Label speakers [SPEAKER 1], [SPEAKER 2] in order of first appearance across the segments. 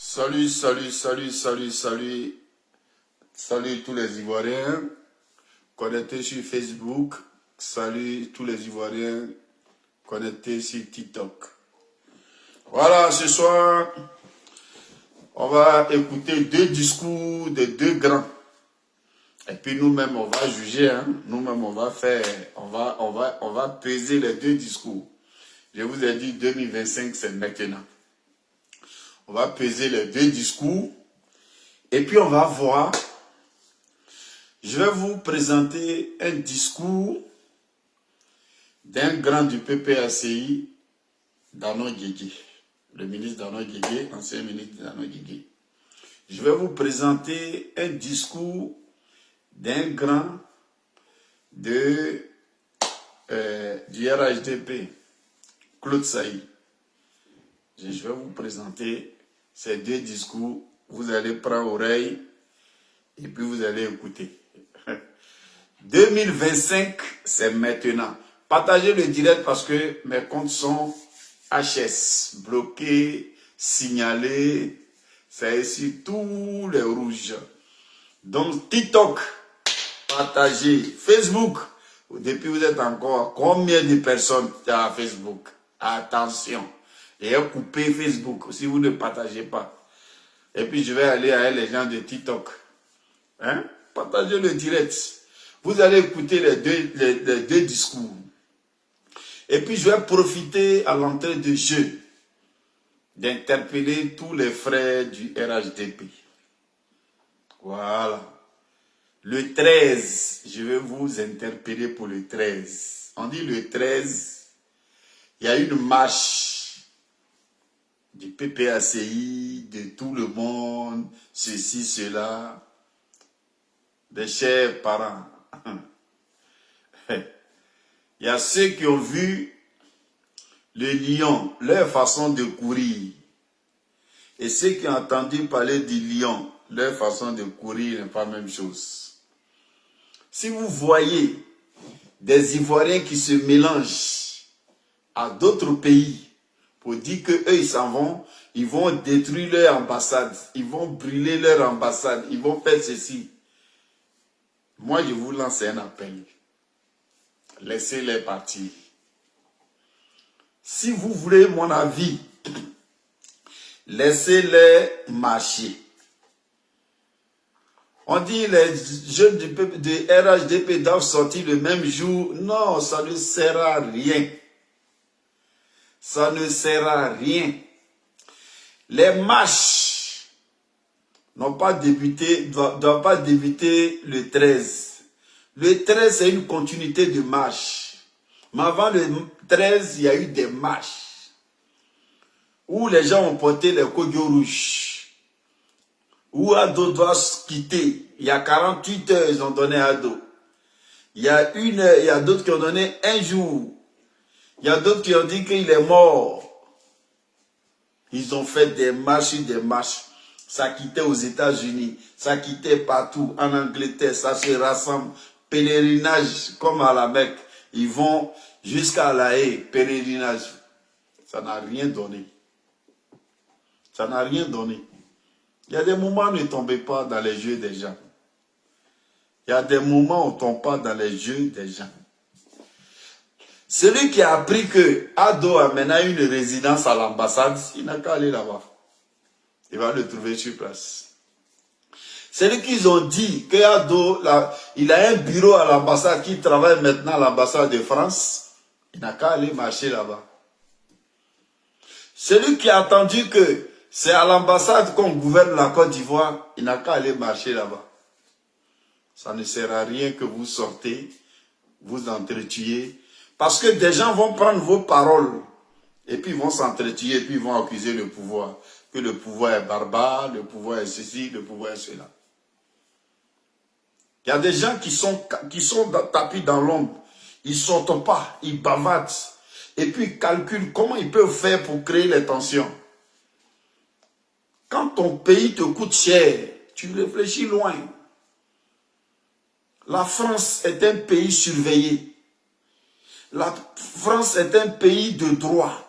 [SPEAKER 1] Salut, salut, salut, salut, salut. Salut tous les Ivoiriens connectés sur Facebook. Salut tous les Ivoiriens connectés sur TikTok. Voilà, ce soir, on va écouter deux discours de deux grands. Et puis nous-mêmes, on va juger. Hein? Nous-mêmes, on va faire, on va peser les deux discours. Je vous ai dit, 2025, c'est maintenant. On va peser les deux discours. Et puis on va voir. Je vais vous présenter un discours d'un grand du PPACI, Dano Guégué. Le ministre Dano Guégué, ancien ministre Dano Guégué. Je vais vous présenter un discours d'un grand du RHDP, Claude Saï. Je vais vous présenter ces deux discours. Vous allez prendre oreille et puis vous allez écouter. 2025, c'est maintenant. Partagez le direct parce que mes comptes sont HS, bloqués, signalés. C'est ici tous les rouges. Donc TikTok, partagez. Facebook, depuis vous êtes encore combien de personnes à Facebook? Attention. Et coupez Facebook si vous ne partagez pas. Et puis je vais aller à les gens de TikTok. Hein? Partagez le direct. Vous allez écouter les deux discours. Et puis je vais profiter à l'entrée de jeu d'interpeller tous les frères du RHDP. Voilà. Le 13, je vais vous interpeller pour le 13. On dit le 13, il y a une marche du PPACI, de tout le monde, ceci, cela, des chers parents. Il y a ceux qui ont vu le lion, leur façon de courir. Et ceux qui ont entendu parler du lion, leur façon de courir n'est pas la même chose. Si vous voyez des Ivoiriens qui se mélangent à d'autres pays pour dire qu'eux, ils s'en vont, ils vont détruire leur ambassade, ils vont brûler leur ambassade, ils vont faire ceci. Moi, je vous lance un appel. Laissez-les partir. Si vous voulez mon avis, laissez-les marcher. On dit les jeunes de RHDP doivent sortir le même jour. Non, ça ne sert à rien. Ça ne sert à rien. Les marches n'ont pas débuté, doivent pas débuter le 13. Le 13, c'est une continuité de marche. Mais avant le 13, il y a eu des marches où les gens ont porté les codio rouges. Où Ado doit se quitter. Il y a 48 heures, ils ont donné Ado. Il y a une heure, il y a d'autres qui ont donné un jour. Il y a d'autres qui ont dit qu'il est mort. Ils ont fait des marches et des marches. Ça quittait aux États-Unis. Ça quittait partout. En Angleterre, ça se rassemble. Pèlerinage comme à la Mecque. Ils vont jusqu'à La Haye. Pèlerinage. Ça n'a rien donné. Ça n'a rien donné. Il y a des moments où ne tombez pas dans les jeux des gens. Il y a des moments où on ne tombe pas dans les jeux des gens. Celui qui a appris que Ado a maintenant une résidence à l'ambassade, il n'a qu'à aller là-bas. Il va le trouver sur place. Celui qu'ils ont dit que Ado, il a un bureau à l'ambassade qui travaille maintenant à l'ambassade de France, il n'a qu'à aller marcher là-bas. Celui qui a attendu que c'est à l'ambassade qu'on gouverne la Côte d'Ivoire, il n'a qu'à aller marcher là-bas. Ça ne sert à rien que vous sortez, vous entretuez, parce que des gens vont prendre vos paroles, et puis ils vont s'entretuer, et puis ils vont accuser le pouvoir, que le pouvoir est barbare, le pouvoir est ceci, le pouvoir est cela. Il y a des gens qui sont tapis dans l'ombre, ils ne sortent pas, ils bavardent, et puis ils calculent comment ils peuvent faire pour créer les tensions. Quand ton pays te coûte cher, tu réfléchis loin. La France est un pays surveillé. La France est un pays de droit.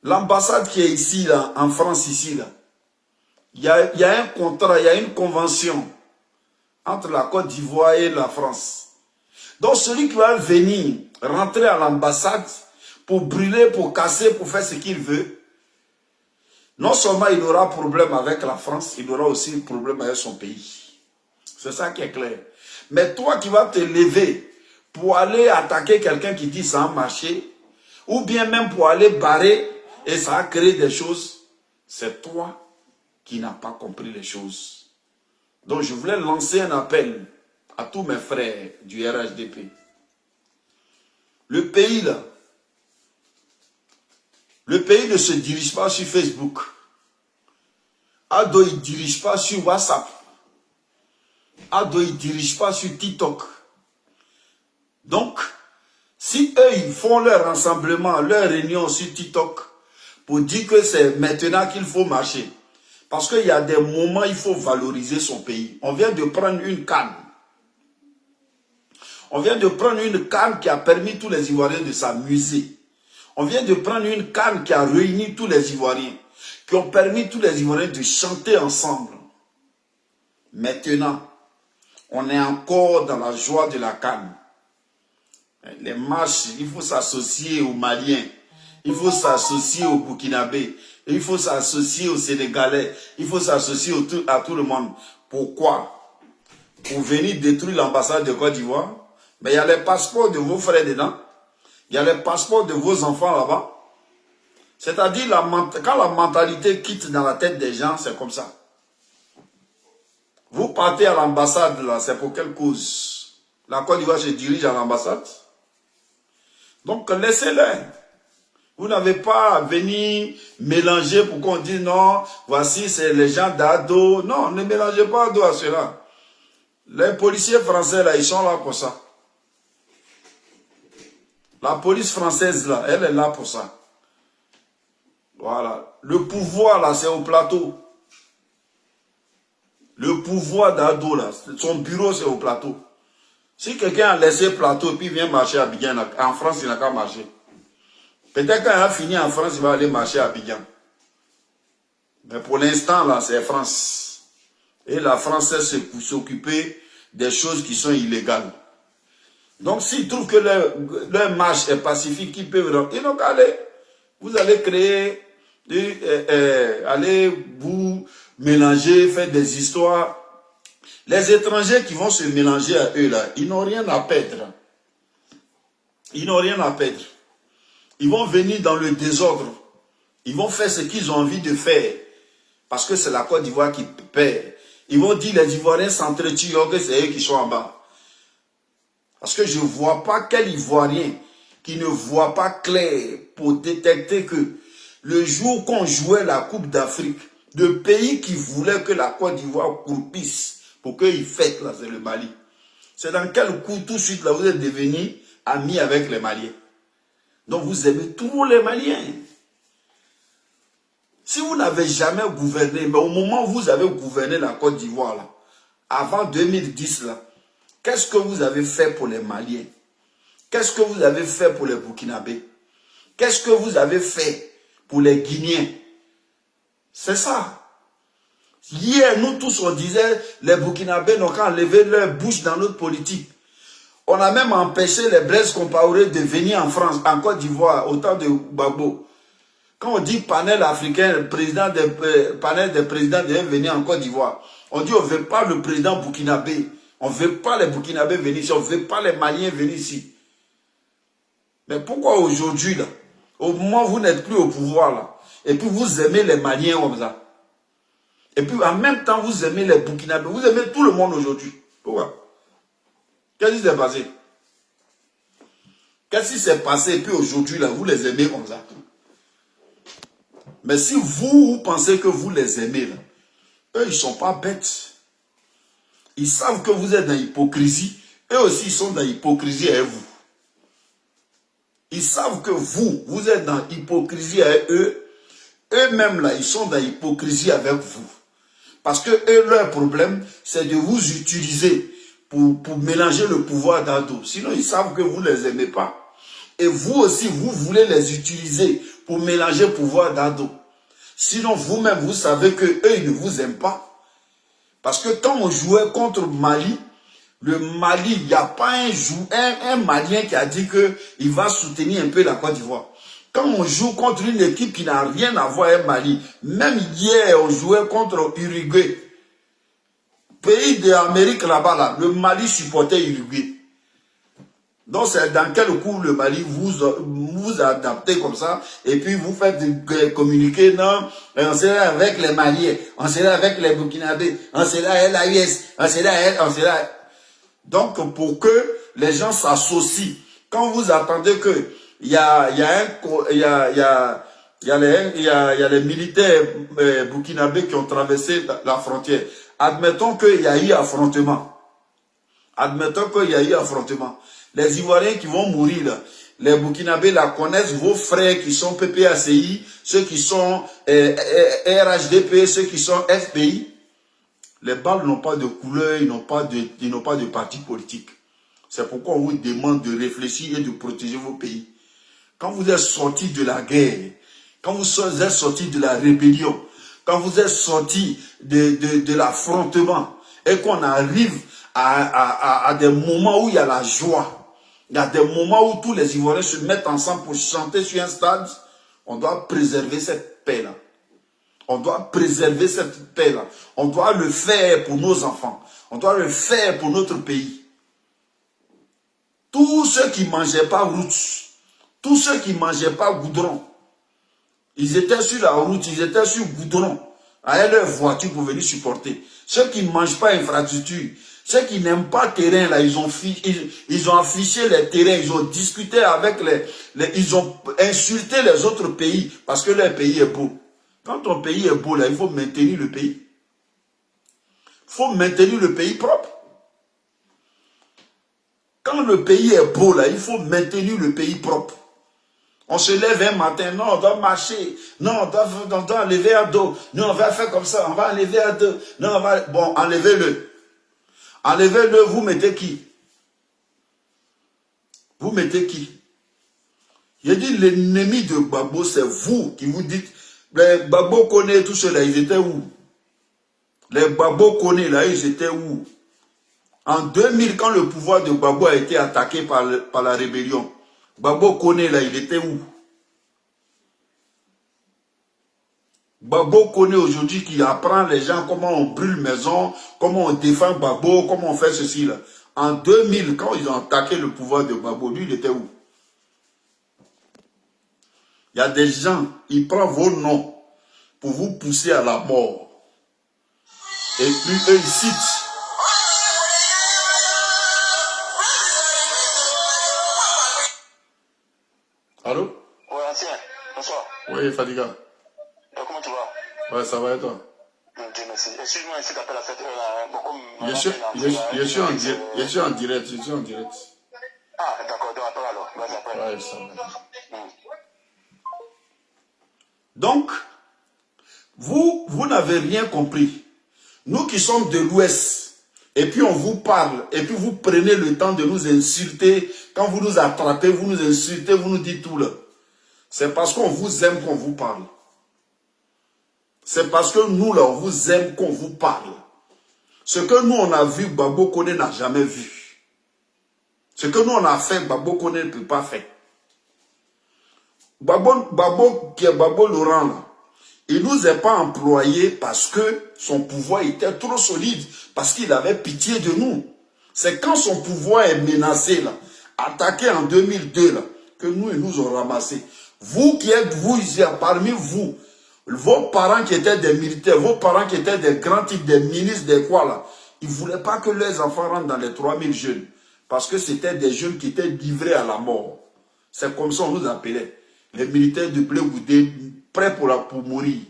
[SPEAKER 1] L'ambassade qui est ici, là, en France, ici, là, il y a un contrat, il y a une convention entre la Côte d'Ivoire et la France. Donc celui qui va venir rentrer à l'ambassade pour brûler, pour casser, pour faire ce qu'il veut, non seulement il aura problème avec la France, il aura aussi problème avec son pays. C'est ça qui est clair. Mais toi qui vas te lever pour aller attaquer quelqu'un qui dit ça a marché, ou bien même pour aller barrer et ça a créé des choses, c'est toi qui n'as pas compris les choses. Donc je voulais lancer un appel à tous mes frères du RHDP. Le pays là, le pays ne se dirige pas sur Facebook. Ado, il ne dirige pas sur WhatsApp. Ado, il ne dirige pas sur TikTok. Donc, si eux, ils font leur rassemblement, leur réunion sur TikTok, pour dire que c'est maintenant qu'il faut marcher. Parce qu'il y a des moments, il faut valoriser son pays. On vient de prendre une canne. On vient de prendre une canne qui a permis tous les Ivoiriens de s'amuser. On vient de prendre une canne qui a réuni tous les Ivoiriens, qui ont permis tous les Ivoiriens de chanter ensemble. Maintenant, on est encore dans la joie de la canne. Les marches, il faut s'associer aux Maliens, il faut s'associer aux Burkinabés, il faut s'associer aux Sénégalais, il faut s'associer à tout le monde. Pourquoi? Pour venir détruire l'ambassade de Côte d'Ivoire. Mais il y a les passeports de vos frères dedans. Il y a les passeports de vos enfants là-bas. C'est-à-dire, quand la mentalité quitte dans la tête des gens, c'est comme ça. Vous partez à l'ambassade, là, c'est pour quelle cause? La Côte d'Ivoire se dirige à l'ambassade. Donc, laissez-les. Vous n'avez pas à venir mélanger pour qu'on dise non, voici, c'est les gens d'Ado. Non, ne mélangez pas Ado à cela. Les policiers français, là, ils sont là pour ça. La police française, là, elle est là pour ça. Voilà. Le pouvoir, là, c'est au plateau. Le pouvoir d'Ado, là, son bureau, c'est au plateau. Si quelqu'un a laissé plateau et puis vient marcher à Abidjan, en France, il n'a qu'à marcher. Peut-être quand il a fini en France, il va aller marcher à Abidjan. Mais pour l'instant, là, c'est France. Et la France sait s'occuper des choses qui sont illégales. Donc, s'ils trouvent que leur marche est pacifique, ils peuvent... Ils n'ont qu'à aller. Vous allez créer, allez vous mélanger, faire des histoires. Les étrangers qui vont se mélanger à eux, là, ils n'ont rien à perdre. Ils n'ont rien à perdre. Ils vont venir dans le désordre. Ils vont faire ce qu'ils ont envie de faire. Parce que c'est la Côte d'Ivoire qui perd. Ils vont dire les Ivoiriens s'entretuent, que c'est eux qui sont en bas. Parce que je ne vois pas quel Ivoirien qui ne voit pas clair pour détecter que le jour qu'on jouait la Coupe d'Afrique, le pays qui voulait que la Côte d'Ivoire croupisse pour qu'ils fêtent, là, c'est le Mali. C'est dans quel coup, tout de suite, là, vous êtes devenus amis avec les Maliens. Donc, vous aimez tous les Maliens. Si vous n'avez jamais gouverné, mais au moment où vous avez gouverné la Côte d'Ivoire, là, avant 2010, là, qu'est-ce que vous avez fait pour les Maliens? Qu'est-ce que vous avez fait pour les Burkinabés? Qu'est-ce que vous avez fait pour les Guinéens? C'est ça. Hier, nous tous, on disait, les Burkinabés n'ont qu'à lever leur bouche dans notre politique. On a même empêché les Blaise Compaoré de venir en France, en Côte d'Ivoire, au temps de Gbagbo. Quand on dit panel africain, le président panel des présidents devait venir en Côte d'Ivoire, on dit on ne veut pas le président burkinabé. On ne veut pas les Burkinabés venir ici, on ne veut pas les Maliens venir ici. Mais pourquoi aujourd'hui, là, au moment où vous n'êtes plus au pouvoir, là, et puis vous aimez les Maliens comme ça, et puis en même temps vous aimez les Burkinabés, vous aimez tout le monde aujourd'hui. Pourquoi? Qu'est-ce qui s'est passé? Qu'est-ce qui s'est passé et puis aujourd'hui, là, vous les aimez comme ça? Mais si vous pensez que vous les aimez, là, eux, ils ne sont pas bêtes. Ils savent que vous êtes dans l'hypocrisie. Eux aussi, ils sont dans l'hypocrisie avec vous. Ils savent que vous êtes dans l'hypocrisie avec eux. Eux-mêmes, là, ils sont dans l'hypocrisie avec vous. Parce que eux, leur problème, c'est de vous utiliser pour mélanger le pouvoir d'Ado. Sinon, ils savent que vous ne les aimez pas. Et vous aussi, vous voulez les utiliser pour mélanger le pouvoir d'Ado. Sinon, vous-même, vous savez que eux, ils ne vous aiment pas. Parce que quand on jouait contre Mali, le Mali, il n'y a pas un Malien qui a dit qu'il va soutenir un peu la Côte d'Ivoire. Quand on joue contre une équipe qui n'a rien à voir avec Mali, même hier, on jouait contre Uruguay. Pays d'Amérique là-bas, là, le Mali supportait Uruguay. Donc c'est dans quel coup le Mali vous adaptez comme ça et puis vous faites communiquer, non, on sera avec les Maliens, on sera avec les Burkinabés, on sera avec la US, on sera avec, on sera... Donc pour que les gens s'associent, quand vous attendez que il y a les militaires burkinabés qui ont traversé la frontière, admettons qu'il y a eu affrontement. Admettons qu'il y a eu affrontement. Les Ivoiriens qui vont mourir, là, les Burkinabés la connaissent, vos frères qui sont PPACI, ceux qui sont RHDP, ceux qui sont FPI. Les balles n'ont pas de couleur, ils n'ont pas de parti politique. C'est pourquoi on vous demande de réfléchir et de protéger vos pays. Quand vous êtes sortis de la guerre, quand vous êtes sortis de la rébellion, quand vous êtes sortis de l'affrontement, et qu'on arrive à des moments où il y a la joie, il y a des moments où tous les Ivoiriens se mettent ensemble pour chanter sur un stade, on doit préserver cette paix-là. On doit préserver cette paix-là. On doit le faire pour nos enfants. On doit le faire pour notre pays. Tous ceux qui ne mangeaient pas route, tous ceux qui ne mangeaient pas goudron, ils étaient sur la route, ils étaient sur goudron, avec leur voiture pour venir supporter. Ceux qui ne mangent pas infrastructure, ceux qui n'aiment pas le terrain, là, ils ont affiché les terrains, ils ont discuté avec ils ont insulté les autres pays parce que leur pays est beau. Quand ton pays est beau, là, il faut maintenir le pays. Il faut maintenir le pays propre. Quand le pays est beau, là, il faut maintenir le pays propre. On se lève un matin, non, on doit marcher, non, on doit enlever à dos, non, on va faire comme ça, on va enlever à dos, non, on va... Bon, enlevez-le. Enlevez-le, vous mettez qui? Vous mettez qui? J'ai dit, l'ennemi de Gbagbo, c'est vous qui vous dites, les Gbagbo connaissent tout cela, ils étaient où? Les Gbagbo connaissent là, ils étaient où? En 2000, quand le pouvoir de Gbagbo a été attaqué par la rébellion, Gbagbo connaît là, il était où? Gbagbo connaît aujourd'hui qui apprend les gens comment on brûle maison, comment on défend Gbagbo, comment on fait ceci là. En 2000, quand ils ont attaqué le pouvoir de Gbagbo, lui il était où? Il y a des gens, ils prennent vos noms pour vous pousser à la mort. Et puis eux ils citent. Allô?
[SPEAKER 2] Oui, ancien. Bonsoir.
[SPEAKER 1] Oui, Fadiga.
[SPEAKER 2] Comment tu vas?
[SPEAKER 1] Ouais, ça va et toi?
[SPEAKER 2] Dieu merci. Excuse-moi si tu appelles à cette heure-là.
[SPEAKER 1] Je suis en direct, je suis en direct.
[SPEAKER 2] Ah, d'accord, donc attends alors. Vas-y après.
[SPEAKER 1] Ouais, ça va. Donc, vous n'avez rien compris. Nous qui sommes de l'Ouest, et puis on vous parle, et puis vous prenez le temps de nous insulter. Quand vous nous attrapez, vous nous insultez, vous nous dites tout là. C'est parce qu'on vous aime qu'on vous parle. C'est parce que nous là, on vous aime qu'on vous parle. Ce que nous on a vu, Gbagbo Koné n'a jamais vu. Ce que nous on a fait, Gbagbo Koné ne peut pas faire. Gbagbo qui est Gbagbo Laurent là, il ne nous a pas employés parce que son pouvoir était trop solide, parce qu'il avait pitié de nous. C'est quand son pouvoir est menacé, là, attaqué en 2002, là, que nous, ils nous ont ramassés. Vous qui êtes, vous ici, parmi vous, vos parents qui étaient des militaires, vos parents qui étaient des grands types, des ministres, des quoi, là, ils ne voulaient pas que leurs enfants rentrent dans les 3000 jeunes, parce que c'était des jeunes qui étaient livrés à la mort. C'est comme ça on nous appelait. Les militaires de Blé Goudé, prêts pour mourir.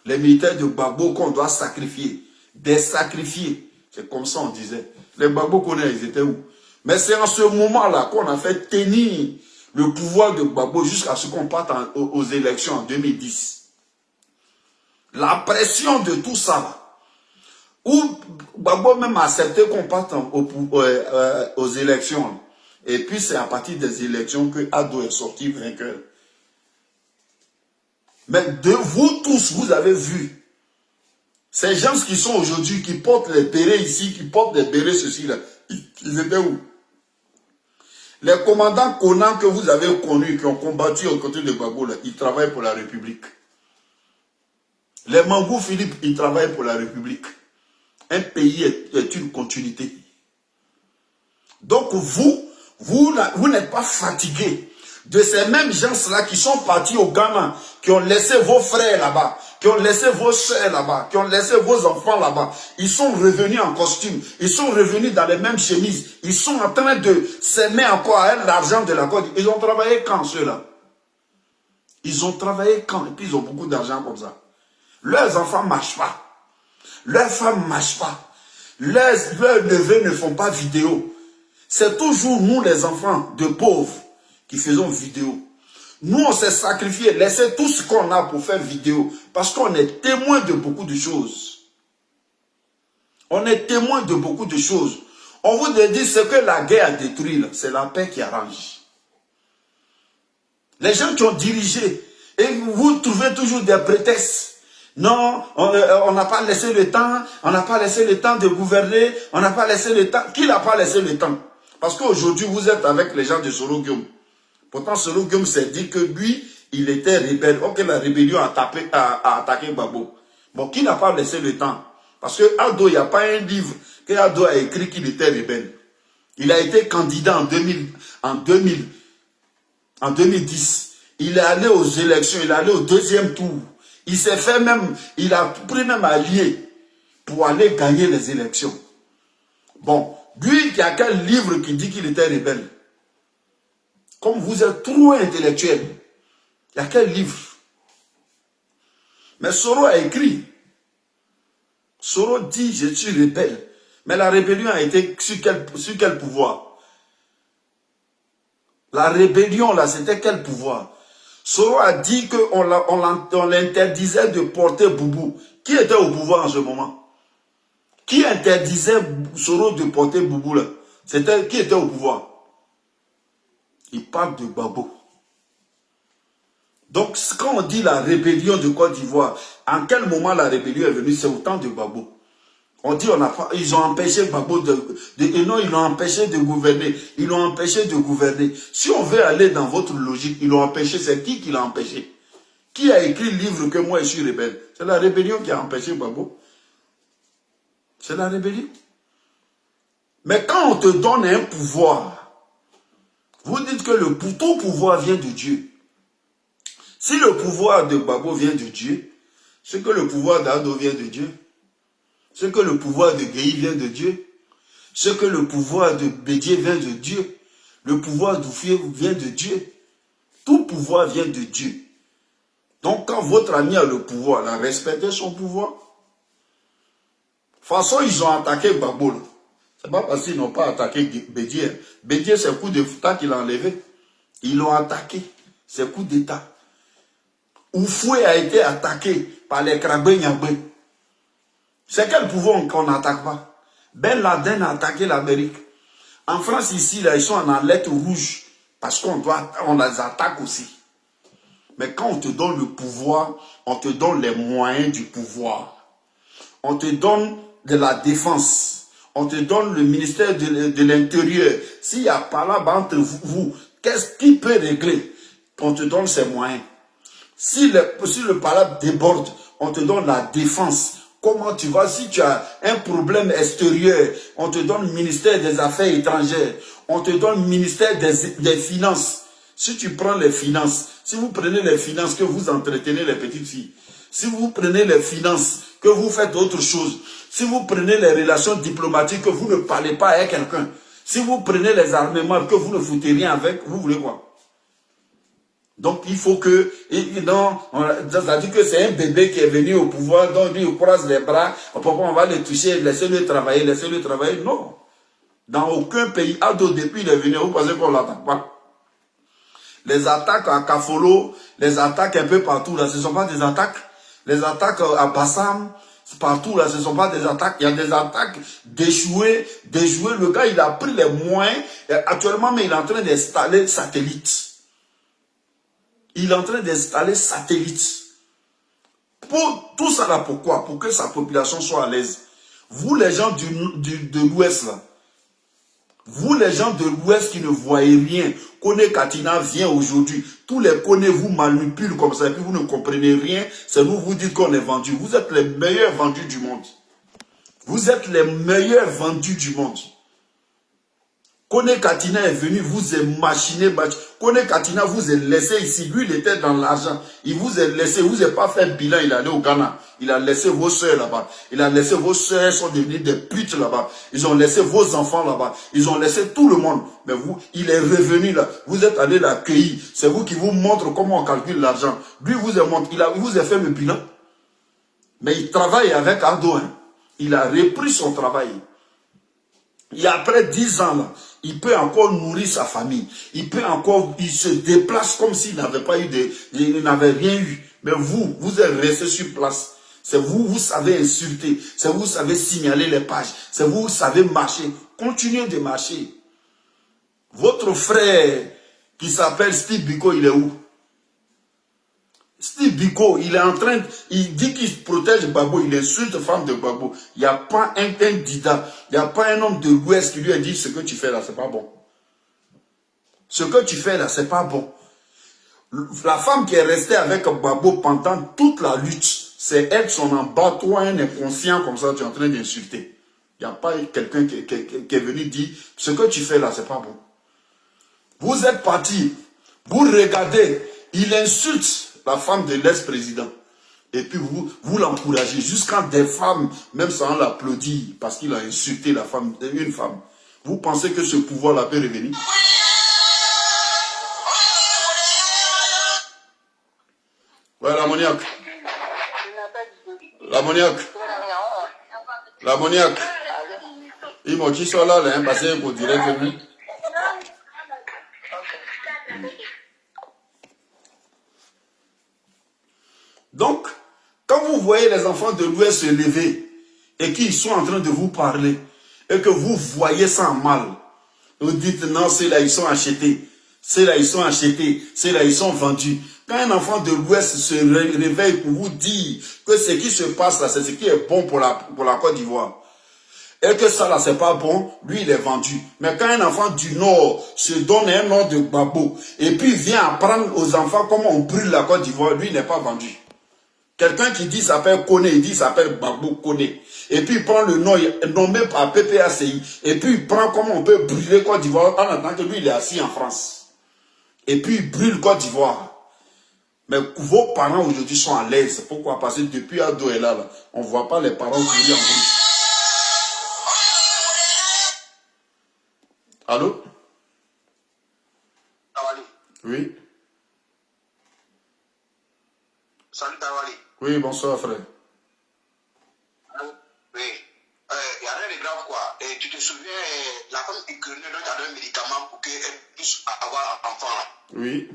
[SPEAKER 1] Les militaires de Gbagbo qu'on doit sacrifier. Des sacrifiés. C'est comme ça on disait. Les Gbagbo connaissent, ils étaient où? Mais c'est en ce moment-là qu'on a fait tenir le pouvoir de Gbagbo jusqu'à ce qu'on parte aux élections en 2010. La pression de tout ça, là, où Gbagbo même a accepté qu'on parte aux élections. Et puis c'est à partir des élections que Ado est sorti vainqueur. Mais de vous tous, vous avez vu. Ces gens qui sont aujourd'hui, qui portent les bérets ici, qui portent les bérets ceci là, ils étaient où? Les commandants Conan que vous avez connus, qui ont combattu aux côtés de Gbagbo, là, ils travaillent pour la République. Les Mangou Philippe, ils travaillent pour la République. Un pays est une continuité. Donc vous n'êtes pas fatigués de ces mêmes gens-là qui sont partis au Ghana, qui ont laissé vos frères là-bas, qui ont laissé vos soeurs là-bas, qui ont laissé vos enfants là-bas. Ils sont revenus en costume, ils sont revenus dans les mêmes chemises, ils sont en train de s'aimer encore à l'argent de la Côte. Ils ont travaillé quand ceux-là? Ils ont travaillé quand? Et puis ils ont beaucoup d'argent comme ça. Leurs enfants ne marchent pas. Leurs femmes ne marchent pas. Leurs neveux ne font pas vidéo. C'est toujours nous les enfants de pauvres qui faisons vidéo. Nous on s'est sacrifiés, laissez tout ce qu'on a pour faire vidéo. Parce qu'on est témoin de beaucoup de choses. On est témoin de beaucoup de choses. On vous dit ce que la guerre a détruit, c'est la paix qui arrange. Les gens qui ont dirigé, et vous trouvez toujours des prétextes. Non, on n'a pas laissé le temps, on n'a pas laissé le temps de gouverner, on n'a pas laissé le temps. Qui n'a pas laissé le temps? Parce qu'aujourd'hui, vous êtes avec les gens de Soro Guillaume. Pourtant, Soro Guillaume s'est dit que lui, il était rebelle. Ok, la rébellion a attaqué Gbagbo. Bon, qui n'a pas laissé le temps? Parce que Ado, il n'y a pas un livre que Ado a écrit qu'il était rebelle. Il a été candidat en 2010. Il est allé aux élections, il est allé au deuxième tour. Il s'est fait même, il a pris même allié pour aller gagner les élections. Bon, lui, il y a quel livre qui dit qu'il était rebelle? Comme vous êtes trop intellectuel, il y a quel livre? Mais Soro a écrit. Soro dit, je suis rebelle. Mais la rébellion a été sur quel pouvoir? La rébellion, là, c'était quel pouvoir? Soro a dit qu'on l'interdisait de porter boubou. Qui était au pouvoir en ce moment? Qui interdisait Soro de porter boubou là? C'était qui était au pouvoir? Il parle de Gbagbo. Donc, quand on dit la rébellion de Côte d'Ivoire, en quel moment la rébellion est venue? C'est au temps de Gbagbo. On dit ils ont empêché Gbagbo et non, ils l'ont empêché de gouverner. Ils l'ont empêché de gouverner. Si on veut aller dans votre logique, ils l'ont empêché. C'est qui l'a empêché? Qui a écrit le livre que moi je suis rebelle? C'est la rébellion qui a empêché Gbagbo. C'est la rébellion. Mais quand on te donne un pouvoir, vous dites que tout pouvoir vient de Dieu. Si le pouvoir de Gbagbo vient de Dieu, c'est que le pouvoir d'Ado vient de Dieu. C'est que le pouvoir de Gueye vient de Dieu. C'est que le pouvoir de Bédié vient de Dieu. Le pouvoir d'Oufie vient de Dieu. Tout pouvoir vient de Dieu. Donc quand votre ami a le pouvoir, là, respectez son pouvoir. De toute façon, ils ont attaqué Gbagbo. C'est pas parce qu'ils n'ont pas attaqué Bédié. Bédié, c'est le coup d'État qu'il a enlevé. Ils l'ont attaqué. C'est le coup d'État. Oufoué a été attaqué par les Krabé Nyabé. C'est quel pouvoir qu'on n'attaque pas? Ben Laden a attaqué l'Amérique. En France, ici, là, ils sont en alerte rouge. Parce qu'on les attaque aussi. Mais quand on te donne le pouvoir, on te donne les moyens du pouvoir. On te donne de la défense. On te donne le ministère de l'Intérieur. S'il n'y a pas là-bas entre vous, qu'est-ce qui peut régler? On te donne ces moyens. Si le palabre déborde, on te donne la défense. Comment tu vas? Si tu as un problème extérieur, on te donne le ministère des Affaires étrangères. On te donne le ministère des Finances. Si tu prends les finances, si vous prenez les finances que vous entretenez les petites filles, si vous prenez les finances que vous faites autre chose, si vous prenez les relations diplomatiques que vous ne parlez pas avec quelqu'un, si vous prenez les armements que vous ne foutez rien avec, vous voulez quoi? Donc il faut que, ça dit que c'est un bébé qui est venu au pouvoir, donc lui il croise les bras, pourquoi on va le toucher, laissez-le travailler, non. Dans aucun pays, Ado depuis il est venu, vous pensez qu'on ne l'attaque pas? Les attaques à Kafolo, les attaques un peu partout, là, ce ne sont pas des attaques. Les attaques à Bassam, partout, là, ce ne sont pas des attaques. Il y a des attaques d'échouer. Le gars, il a pris les moyens. Actuellement, mais il est en train d'installer satellites. Il est en train d'installer satellites. Pour tout ça là, pourquoi? Pour que sa population soit à l'aise. Vous les gens de l'Ouest là, vous les gens de l'Ouest qui ne voyez rien, Kone Katina vient aujourd'hui, tous les Kone vous manipulent comme ça et puis vous ne comprenez rien, c'est vous dites qu'on est vendu. Vous êtes les meilleurs vendus du monde. Vous êtes les meilleurs vendus du monde. Kone Katina est venu, vous est machiné. Kone Katina vous est laissé ici. Lui, il était dans l'argent. Il vous est laissé, vous n'avez pas fait bilan, il est allé au Ghana. Il a laissé vos soeurs là-bas. Il a laissé vos soeurs, sont devenues des putes là-bas. Ils ont laissé vos enfants là-bas. Ils ont laissé tout le monde. Mais vous, il est revenu là. Vous êtes allé l'accueillir. C'est vous qui vous montre comment on calcule l'argent. Lui, vous est montré, il vous a fait le bilan. Mais il travaille avec Ado. Hein. Il a repris son travail. Et après 10 ans, là, il peut encore nourrir sa famille. Il peut encore, il se déplace comme s'il n'avait pas eu il n'avait rien eu. Mais vous êtes resté sur place. C'est vous savez insulter. C'est vous savez signaler les pages. C'est vous savez marcher. Continuez de marcher. Votre frère qui s'appelle Steve Biko, il est où? Steve Biko, il est en train, il dit qu'il protège Gbagbo, il insulte la femme de Gbagbo. Il n'y a pas un candidat, il n'y a pas un homme de l'Ouest qui lui a dit ce que tu fais là, c'est pas bon. Ce que tu fais là, c'est pas bon. La femme qui est restée avec Gbagbo pendant toute la lutte, c'est elle, son en bas, toi, un inconscient comme ça, tu es en train d'insulter. Il n'y a pas quelqu'un qui est venu dire ce que tu fais là, c'est pas bon. Vous êtes parti, vous regardez, il insulte la femme de l'ex-président. Et puis vous l'encouragez. Jusqu'à des femmes, même sans l'applaudir, parce qu'il a insulté la femme, une femme. Vous pensez que ce pouvoir-là peut revenir? Ouais, l'ammoniaque. L'ammoniaque. L'ammoniaque. Il m'a dit ça là, hein, parce qu'il faut direct que lui. Donc, quand vous voyez les enfants de l'Ouest se lever et qu'ils sont en train de vous parler et que vous voyez ça en mal, vous dites non, c'est là ils sont achetés, c'est là ils sont achetés, c'est là ils sont vendus. Quand un enfant de l'Ouest se réveille pour vous dire que ce qui se passe là, c'est ce qui est bon pour la Côte d'Ivoire, et que ça là c'est pas bon, lui il est vendu. Mais quand un enfant du Nord se donne un nom de Gbagbo et puis vient apprendre aux enfants comment on brûle la Côte d'Ivoire, lui il n'est pas vendu. Quelqu'un qui dit s'appelle Kone, il dit s'appelle Gbagbo Kone. Et puis il prend le nom nommé par PPACI. Et puis il prend comment on peut brûler Côte d'Ivoire en attendant que lui il est assis en France. Et puis il brûle Côte d'Ivoire. Mais vos parents aujourd'hui sont à l'aise. Pourquoi? Parce que depuis Ado est là, on ne voit pas les parents courir en bruit. Allô?
[SPEAKER 2] Tawali.
[SPEAKER 1] Oui.
[SPEAKER 2] Salut Tawali.
[SPEAKER 1] Oui, bonsoir frère.
[SPEAKER 2] Oui. Il n'y a rien de grave quoi. Et tu te souviens, la femme ukrainienne dont tu as un médicament pour qu'elle puisse avoir un enfant.
[SPEAKER 1] Oui.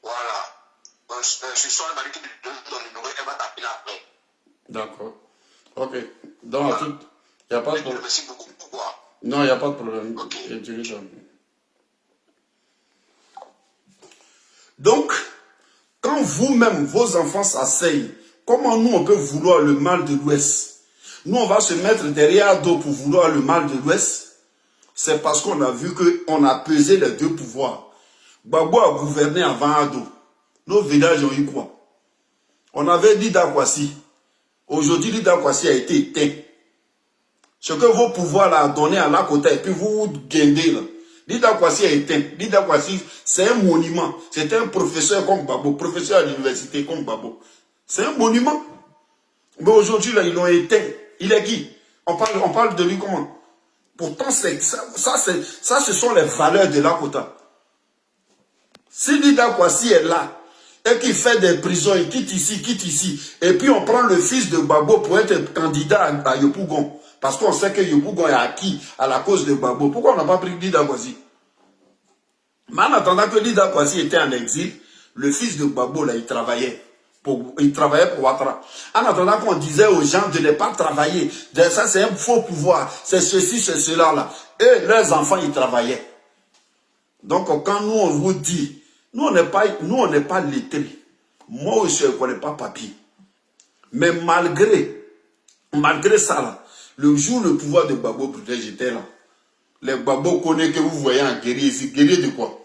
[SPEAKER 2] Voilà. Ce soir, elle m'a dit que tu donnes ton numéro, elle va t'appeler après.
[SPEAKER 1] D'accord. Ok. Donc, il n'y a pas de problème.
[SPEAKER 2] Merci beaucoup. Pourquoi?
[SPEAKER 1] Non, il n'y a pas de problème.
[SPEAKER 2] Ok.
[SPEAKER 1] Donc, quand vous-même, vos enfants s'asseyent, comment nous, on peut vouloir le mal de l'Ouest? Nous, on va se mettre derrière Ado pour vouloir le mal de l'Ouest? C'est parce qu'on a vu qu'on a pesé les deux pouvoirs. Gbagbo a gouverné avant Ado. Nos villages ont eu quoi? On avait Lida Kwasi. Aujourd'hui, Lida Kwasi a été éteint. Ce que vos pouvoirs là, a donné à la côté, et puis vous vous guindez là. Lida Kwasi a éteint. Lida Kwasi, c'est un monument. C'est un professeur comme Gbagbo, professeur à l'université comme Gbagbo. C'est un monument. Mais aujourd'hui, là, ils l'ont éteint. Il est qui? On parle de lui comment? Pourtant, ça, ce sont les valeurs de Lakota. Si Lida Kwasi est là, et qu'il fait des prisons, il quitte ici, et puis on prend le fils de Gbagbo pour être candidat à Yopougon, parce qu'on sait que Yopougon est acquis à la cause de Gbagbo. Pourquoi on n'a pas pris Lida Kwasi? Mais en attendant que Lida Kwasi était en exil, le fils de Gbagbo, là, il travaillait pour Ouattara. En attendant qu'on disait aux gens de ne pas travailler, ça c'est un faux pouvoir, c'est ceci, c'est cela, là. Et leurs enfants, ils travaillaient. Donc quand nous, on vous dit, nous, on n'est pas lettrés. Moi aussi, je ne connais pas papier. Mais malgré ça, là, le jour où le pouvoir de Gbagbo protège, j'étais là. Les Gbagbo connaissent que vous voyez un guerrier ici. Guerrier de quoi?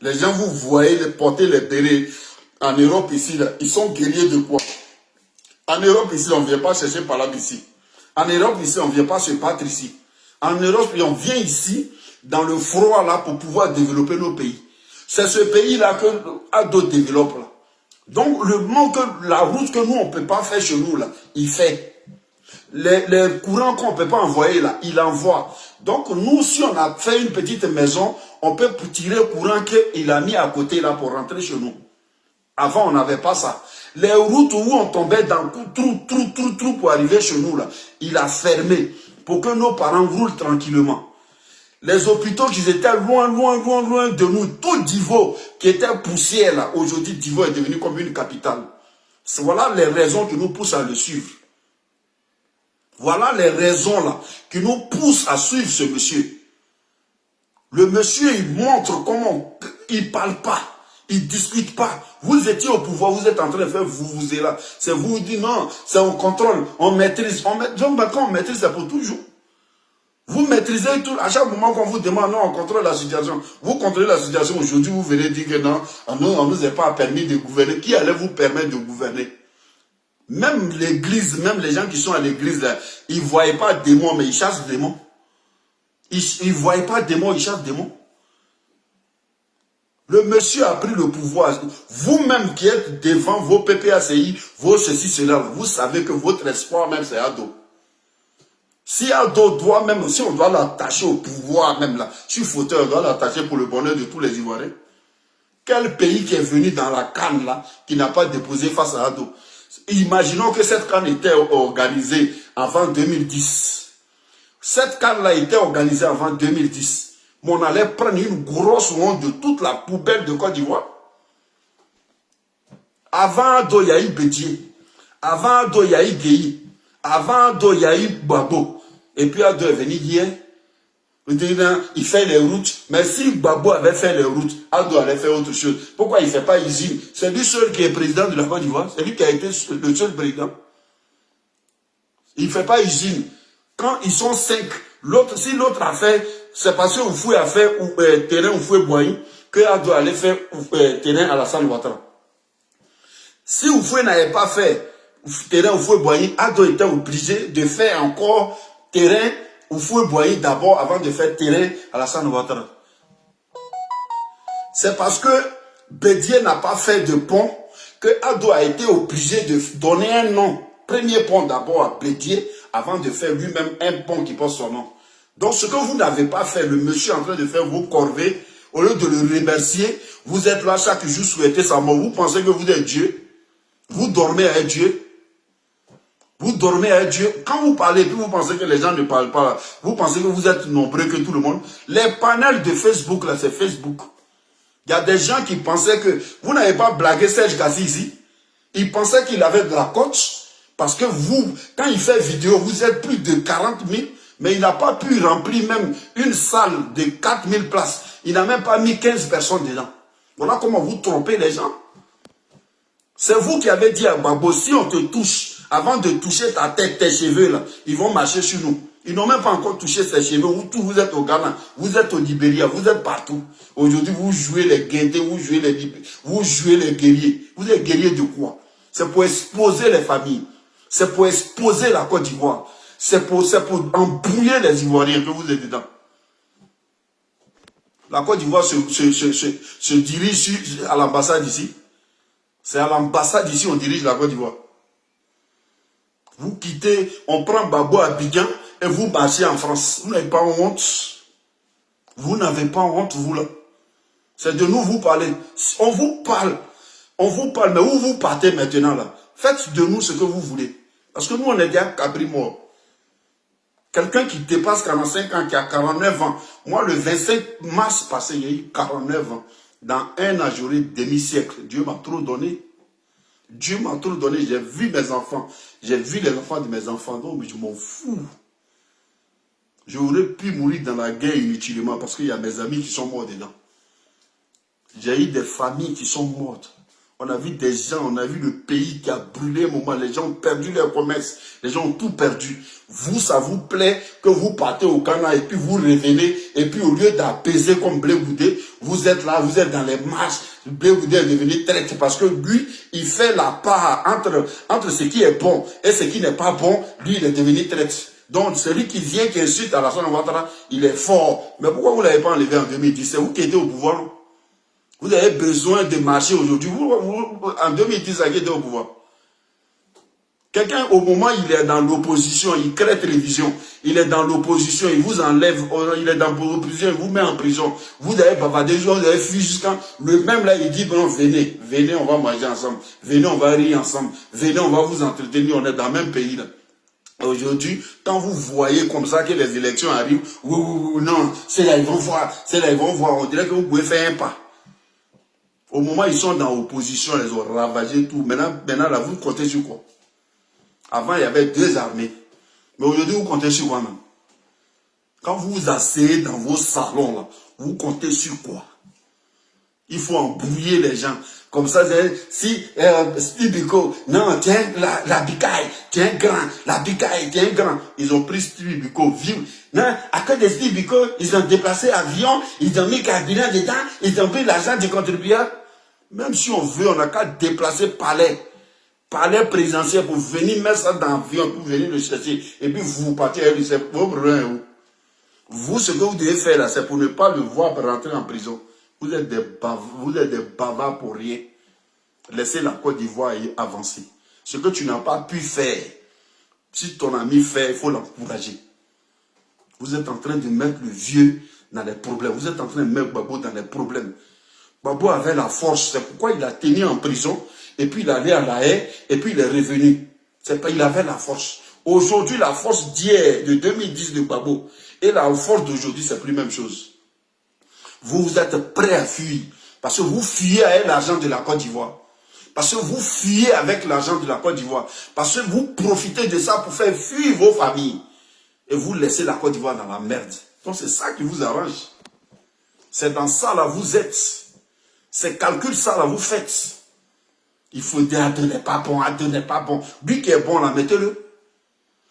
[SPEAKER 1] Les gens, vous voyez porter les bérets en Europe ici, là. Ils sont guerriers de quoi? En Europe ici, on ne vient pas chercher par là ici. En Europe ici, on ne vient pas se battre ici. En Europe, on vient ici, dans le froid là, pour pouvoir développer nos pays. C'est ce pays-là que Ado développe là. Donc, le manque, la route que nous, on ne peut pas faire chez nous là, il fait. Les courants qu'on ne peut pas envoyer là, il envoie. Donc, nous, si on a fait une petite maison, on peut tirer le courant qu'il a mis à côté là pour rentrer chez nous. Avant, on n'avait pas ça. Les routes où on tombait dans trou pour arriver chez nous là, il a fermé pour que nos parents roulent tranquillement. Les hôpitaux qui étaient loin de nous, tout Divo qui était poussière là, aujourd'hui Divo est devenu comme une capitale. Voilà les raisons qui nous poussent à le suivre. Voilà les raisons là qui nous poussent à suivre ce monsieur. Le monsieur, il montre comment il ne parle pas, il ne discute pas. Vous étiez au pouvoir, vous êtes en train de faire vous là. C'est vous qui dites non, c'est on contrôle, on maîtrise. Quand on maîtrise, c'est pour toujours. Vous maîtrisez tout. À chaque moment qu'on vous demande, non, on contrôle la situation. Vous contrôlez la situation aujourd'hui, vous venez dire que non, on ne nous a pas permis de gouverner. Qui allait vous permettre de gouverner? Même l'église, même les gens qui sont à l'église, ils ne voyaient pas démons, mais ils chassent démons. Ils ne voyaient pas démons, ils chassent démons. Le monsieur a pris le pouvoir. Vous-même qui êtes devant vos PPACI, vos ceci, cela, vous savez que votre espoir même c'est Ado. Si Ado doit même, si on doit l'attacher au pouvoir même là, sur fauteuil, on doit l'attacher pour le bonheur de tous les Ivoiriens. Quel pays qui est venu dans la canne là, qui n'a pas déposé face à Ado? Imaginons que cette canne était organisée avant 2010. Cette canne-là était organisée avant 2010. Mais on allait prendre une grosse honte de toute la poubelle de Côte d'Ivoire. Avant Ado, il y a eu Bédié. Avant Ado, il y a eu Guéhi. Avant Ado, il y a eu Babo. Et puis Ado est venu hier. Il fait les routes. Mais si Babo avait fait les routes, Ado allait faire autre chose. Pourquoi il ne fait pas usine? C'est lui seul qui est président de la Côte d'Ivoire. C'est lui qui a été le seul président. Il ne fait pas usine. Quand ils sont 5, si l'autre a fait, c'est parce que Oufoué a fait terrain Oufoué Boigny, que Ado allait faire terrain à la Alassane Ouattara. Si Oufoué n'avait pas fait terrain Oufoué Boigny, Ado était obligé de faire encore terrain Oufoué Boigny d'abord avant de faire terrain à la Alassane Ouattara. C'est parce que Bédié n'a pas fait de pont que Ado a été obligé de donner un nom. Premier pont d'abord à Bédié avant de faire lui-même un pont qui porte son nom. Donc ce que vous n'avez pas fait, le monsieur est en train de faire vos corvées, au lieu de le remercier, vous êtes là chaque jour souhaiter sa mort. Vous pensez que vous êtes Dieu? Vous dormez avec Dieu? Vous dormez avec Dieu? Quand vous parlez, puis vous pensez que les gens ne parlent pas, vous pensez que vous êtes nombreux que tout le monde. Les panels de Facebook, là, c'est Facebook. Il y a des gens qui pensaient que vous n'avez pas blagué Serge Gassi ici. Ils pensaient qu'il avait de la coach. Parce que vous, quand il fait vidéo, vous êtes plus de 40 000, mais il n'a pas pu remplir même une salle de 4 000 places. Il n'a même pas mis 15 personnes dedans. Voilà comment vous trompez les gens. C'est vous qui avez dit à Babo, si on te touche, avant de toucher ta tête, tes cheveux, là, ils vont marcher sur nous. Ils n'ont même pas encore touché ses cheveux. Vous êtes au Ghana, vous êtes au Libéria, vous êtes partout. Aujourd'hui, vous jouez les guettés, vous jouez les guerriers. Vous êtes guerriers de quoi? C'est pour exposer les familles. C'est pour exposer la Côte d'Ivoire. C'est pour embrouiller les Ivoiriens que vous êtes dedans. La Côte d'Ivoire se dirige à l'ambassade ici. C'est à l'ambassade ici on dirige la Côte d'Ivoire. Vous quittez, on prend Babo à Abidjan et vous marchez en France. Vous n'avez pas honte. Vous n'avez pas honte, vous là. C'est de nous vous parler. On vous parle, mais où vous partez maintenant là? Faites de nous ce que vous voulez. Parce que nous, on est déjà cabri mort. Quelqu'un qui dépasse 45 ans, qui a 49 ans. Moi, le 25 mars passé, il y a eu 49 ans. Dans un an, j'aurai demi-siècle. Dieu m'a trop donné. Dieu m'a trop donné. J'ai vu mes enfants. J'ai vu les enfants de mes enfants. Donc, je m'en fous. J'aurais pu mourir dans la guerre inutilement parce qu'il y a mes amis qui sont morts dedans. J'ai eu des familles qui sont mortes. On a vu des gens, on a vu le pays qui a brûlé un moment. Les gens ont perdu leur commerce. Les gens ont tout perdu. Vous, ça vous plaît que vous partez au Ghana et puis vous revenez. Et puis au lieu d'apaiser comme Blé Goudé, vous êtes là, vous êtes dans les marches. Blé Goudé est devenu traître parce que lui, il fait la part entre ce qui est bon et ce qui n'est pas bon. Lui, il est devenu traître. Donc, celui qui vient, qui insulte Alassane Ouattara, il est fort. Mais pourquoi vous ne l'avez pas enlevé en 2010? C'est vous qui étiez au pouvoir, non? Vous avez besoin de marcher aujourd'hui. En 2010, vous êtes au pouvoir. Quelqu'un, au moment où il est dans l'opposition, il crée télévision, il est dans l'opposition, il vous enlève, il est dans l'opposition, il vous met en prison. Vous avez bavardé, vous avez fui jusqu'à... Le même là, il dit, bon, venez, venez, on va manger ensemble. Venez, on va rire ensemble. Venez, on va vous entretenir, on est dans le même pays là. Aujourd'hui, quand vous voyez comme ça que les élections arrivent, non, c'est là, ils vont voir, on dirait que vous pouvez faire un pas. Au moment où ils sont dans l'opposition, ils ont ravagé tout. Maintenant là, vous comptez sur quoi? Avant, il y avait 2 armées. Mais aujourd'hui, vous comptez sur quoi même? Quand vous vous asseyez dans vos salons, là, vous comptez sur quoi? Il faut embrouiller les gens. Comme ça, si Steve Biko, non, tiens, la bicaille, tiens grand, la bicaille, tiens grand. Ils ont pris Steve Biko, vive. Non, à cause de Steve Biko, ils ont déplacé avion, ils ont mis carburant dedans, ils ont pris l'argent du contribuable. Même si on veut, on n'a qu'à déplacer palais présidentiel pour venir mettre ça dans l'avion, pour venir le chercher. Et puis vous partez avec lui, c'est vos problèmes. Vous, ce que vous devez faire là, c'est pour ne pas le voir rentrer en prison. Vous êtes des bavards pour rien. Laissez la Côte d'Ivoire avancer. Ce que tu n'as pas pu faire, si ton ami fait, il faut l'encourager. Vous êtes en train de mettre le vieux dans les problèmes. Vous êtes en train de mettre Gbagbo dans les problèmes. Gbagbo avait la force, c'est pourquoi il a tenu en prison, et puis il allait à La Haye, et puis il est revenu. Il avait la force. Aujourd'hui, la force d'hier, de 2010 de Gbagbo, et la force d'aujourd'hui, c'est plus la même chose. Vous êtes prêts à fuir, parce que vous fuyez avec l'argent de la Côte d'Ivoire. Parce que vous fuyez avec l'argent de la Côte d'Ivoire. Parce que vous profitez de ça pour faire fuir vos familles. Et vous laissez la Côte d'Ivoire dans la merde. Donc c'est ça qui vous arrange. C'est dans ça là vous êtes. Ces calculs ça là vous faites. Il faut dire, Ado n'est pas bon, Ado n'est pas bon. Lui qui est bon là, mettez-le.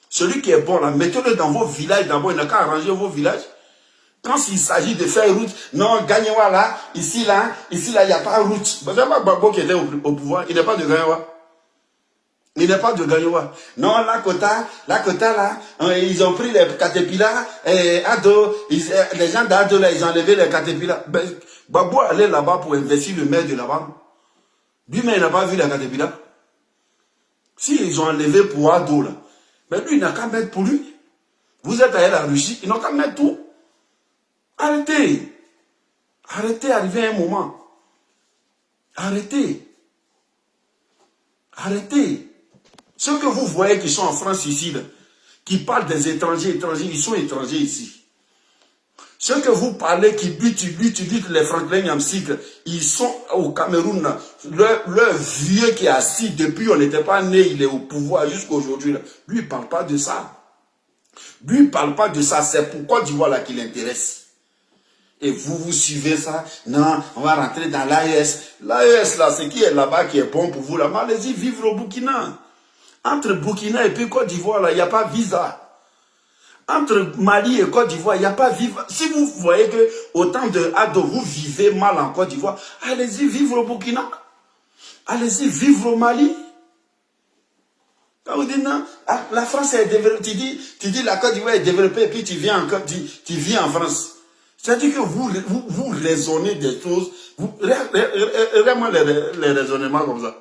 [SPEAKER 1] Celui qui est bon là, mettez-le dans vos villages d'abord. Il n'a qu'à arranger vos villages. Quand il s'agit de faire route, non, Gagnewa là, ici là, il n'y a pas de route. Vous savez pas Gbagbo qui était au pouvoir, il n'est pas de Gagnewa. Il n'est pas de Gagnewa. Non, la Kota là, ils ont pris les caterpillars, Ado, les gens d'Ado là, ils ont enlevé les caterpillars. Gbagbo allait là-bas pour investir le maire de là-bas. Lui-même, il n'a pas vu les caterpillars. Si ils ont enlevé pour Ado là, mais lui, il n'a qu'à mettre pour lui. Vous êtes allé à la Russie, ils n'ont qu'à mettre tout. Arrêtez. Arrêtez, arrivez à un moment. Arrêtez. Arrêtez. Ceux que vous voyez qui sont en France ici, là, qui parlent des étrangers, ils sont étrangers ici. Ceux que vous parlez qui butent les Franklin Nyamsik, ils sont au Cameroun. Là. Leur vieux qui est assis depuis on n'était pas né, il est au pouvoir jusqu'à aujourd'hui. Lui, il ne parle pas de ça. Lui, il ne parle pas de ça. C'est pourquoi tu vois là qu'il intéresse. Et vous suivez ça. Non, on va rentrer dans l'AES. L'AES, là, ce qui est là-bas qui est bon pour vous, là. Mais allez-y vivre au Burkina. Entre Burkina et puis Côte d'Ivoire, là, il n'y a pas visa. Entre Mali et Côte d'Ivoire, il n'y a pas visa. Si vous voyez que autant de Ado, vous vivez mal en Côte d'Ivoire, allez-y vivre au Burkina. Allez-y vivre au Mali. Quand vous dites non, la France est développée, tu dis la Côte d'Ivoire est développée et puis tu viens en France. C'est-à-dire que vous raisonnez des choses, regardez-moi les raisonnements comme ça.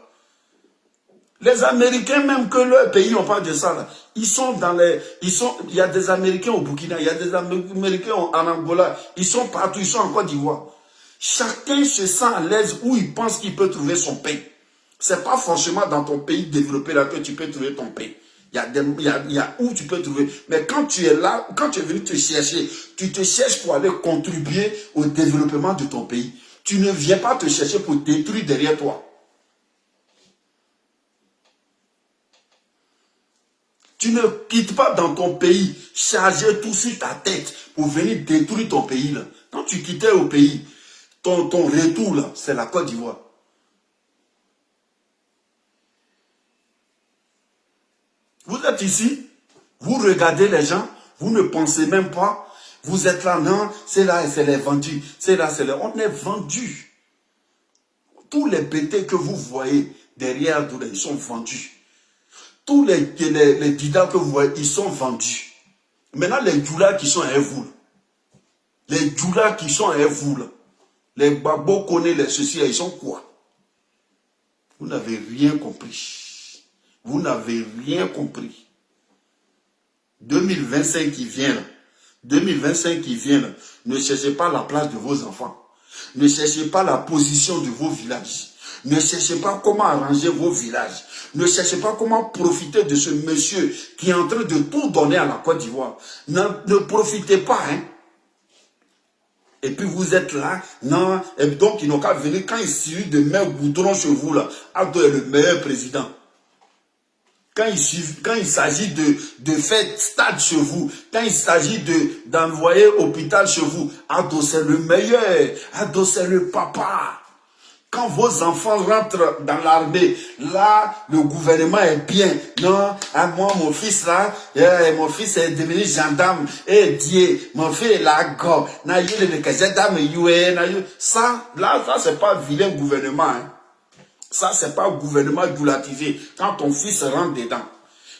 [SPEAKER 1] Les Américains, même que leur pays n'ont pas de ça, là, il y a des Américains au Burkina, il y a des Américains en Angola, ils sont partout, ils sont en Côte d'Ivoire. Chacun se sent à l'aise où il pense qu'il peut trouver son paix. C'est pas forcément dans ton pays développé là que tu peux trouver ton paix. Il y a où tu peux trouver. Mais quand tu es là, quand tu es venu te chercher, tu te cherches pour aller contribuer au développement de ton pays. Tu ne viens pas te chercher pour détruire derrière toi. Tu ne quittes pas dans ton pays, charger tout sur ta tête pour venir détruire ton pays. Là. Quand tu quittais au pays, ton retour, là, c'est la Côte d'Ivoire. Vous êtes ici, vous regardez les gens, vous ne pensez même pas. Vous êtes là, non, c'est là, c'est les vendus. C'est là, c'est les... On est vendus. Tous les bêtés que vous voyez derrière, ils sont vendus. Tous les didas que vous voyez, ils sont vendus. Maintenant, les djoulas qui sont à vous, les djoulas qui sont à vous, les babos connaissent les ceci, ils sont quoi? Vous n'avez rien compris. Vous n'avez rien compris. 2025 qui vient, 2025 qui vient, ne cherchez pas la place de vos enfants. Ne cherchez pas la position de vos villages. Ne cherchez pas comment arranger vos villages. Ne cherchez pas comment profiter de ce monsieur qui est en train de tout donner à la Côte d'Ivoire. Ne profitez pas, hein. Et puis vous êtes là, non, et donc ils n'ont qu'à venir quand il s'agit de mettre goudron chez vous là. Abdo est le meilleur président. Quand il s'agit de faire stade chez vous, quand il s'agit d'envoyer hôpital chez vous, Abdo c'est le meilleur, Abdo c'est le papa. Quand vos enfants rentrent dans l'armée, là, le gouvernement est bien. Non, moi, mon fils là, mon fils est devenu gendarme. Dieu, mon fils est là, go. Ça, là, ça, c'est pas vilain gouvernement. Hein. Ça, c'est pas gouvernement doulatisé. Quand ton fils rentre dedans.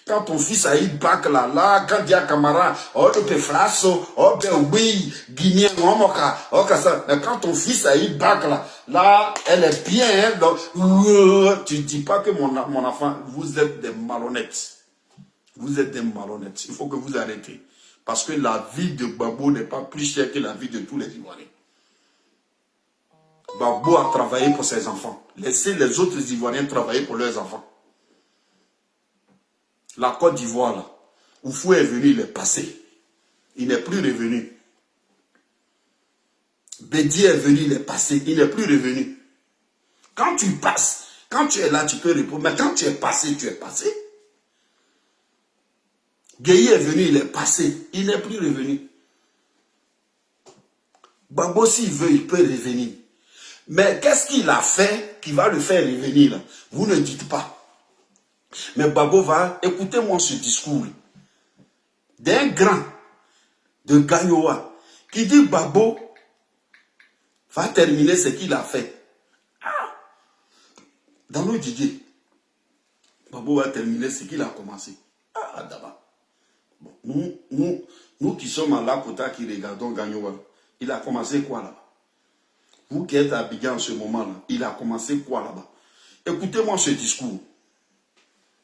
[SPEAKER 1] Quand ton fils a eu bac là, quand il y a camarade, tu peux flasso, oui, guinéen, quand ton fils a eu bac là, elle est bien, hein, donc, tu ne dis pas que mon enfant, vous êtes des malhonnêtes. Vous êtes des malhonnêtes. Il faut que vous arrêtez. Parce que la vie de Babo n'est pas plus chère que la vie de tous les Ivoiriens. Babo a travaillé pour ses enfants. Laissez les autres Ivoiriens travailler pour leurs enfants. La Côte d'Ivoire, là, où Fou est venu, il est passé. Il n'est plus revenu. Bédi est venu, il est passé. Il n'est plus revenu. Quand tu passes, quand tu es là, tu peux répondre. Mais quand tu es passé, tu es passé. Gueye est venu, il est passé. Il n'est plus revenu. Babo, s'il veut, il peut revenir. Mais qu'est-ce qu'il a fait qui va le faire revenir là? Vous ne dites pas. Mais Babo va, écoutez-moi ce discours d'un grand de Gagnoa qui dit Babo va terminer ce qu'il a fait. Ah, dans nos Didier, Babo va terminer ce qu'il a commencé. Ah, d'abord. Bon, nous qui sommes à Lakota qui regardons Gagnoa, il a commencé quoi là-bas? Vous qui êtes à Abidjan en ce moment-là, il a commencé quoi là-bas? Écoutez-moi ce discours.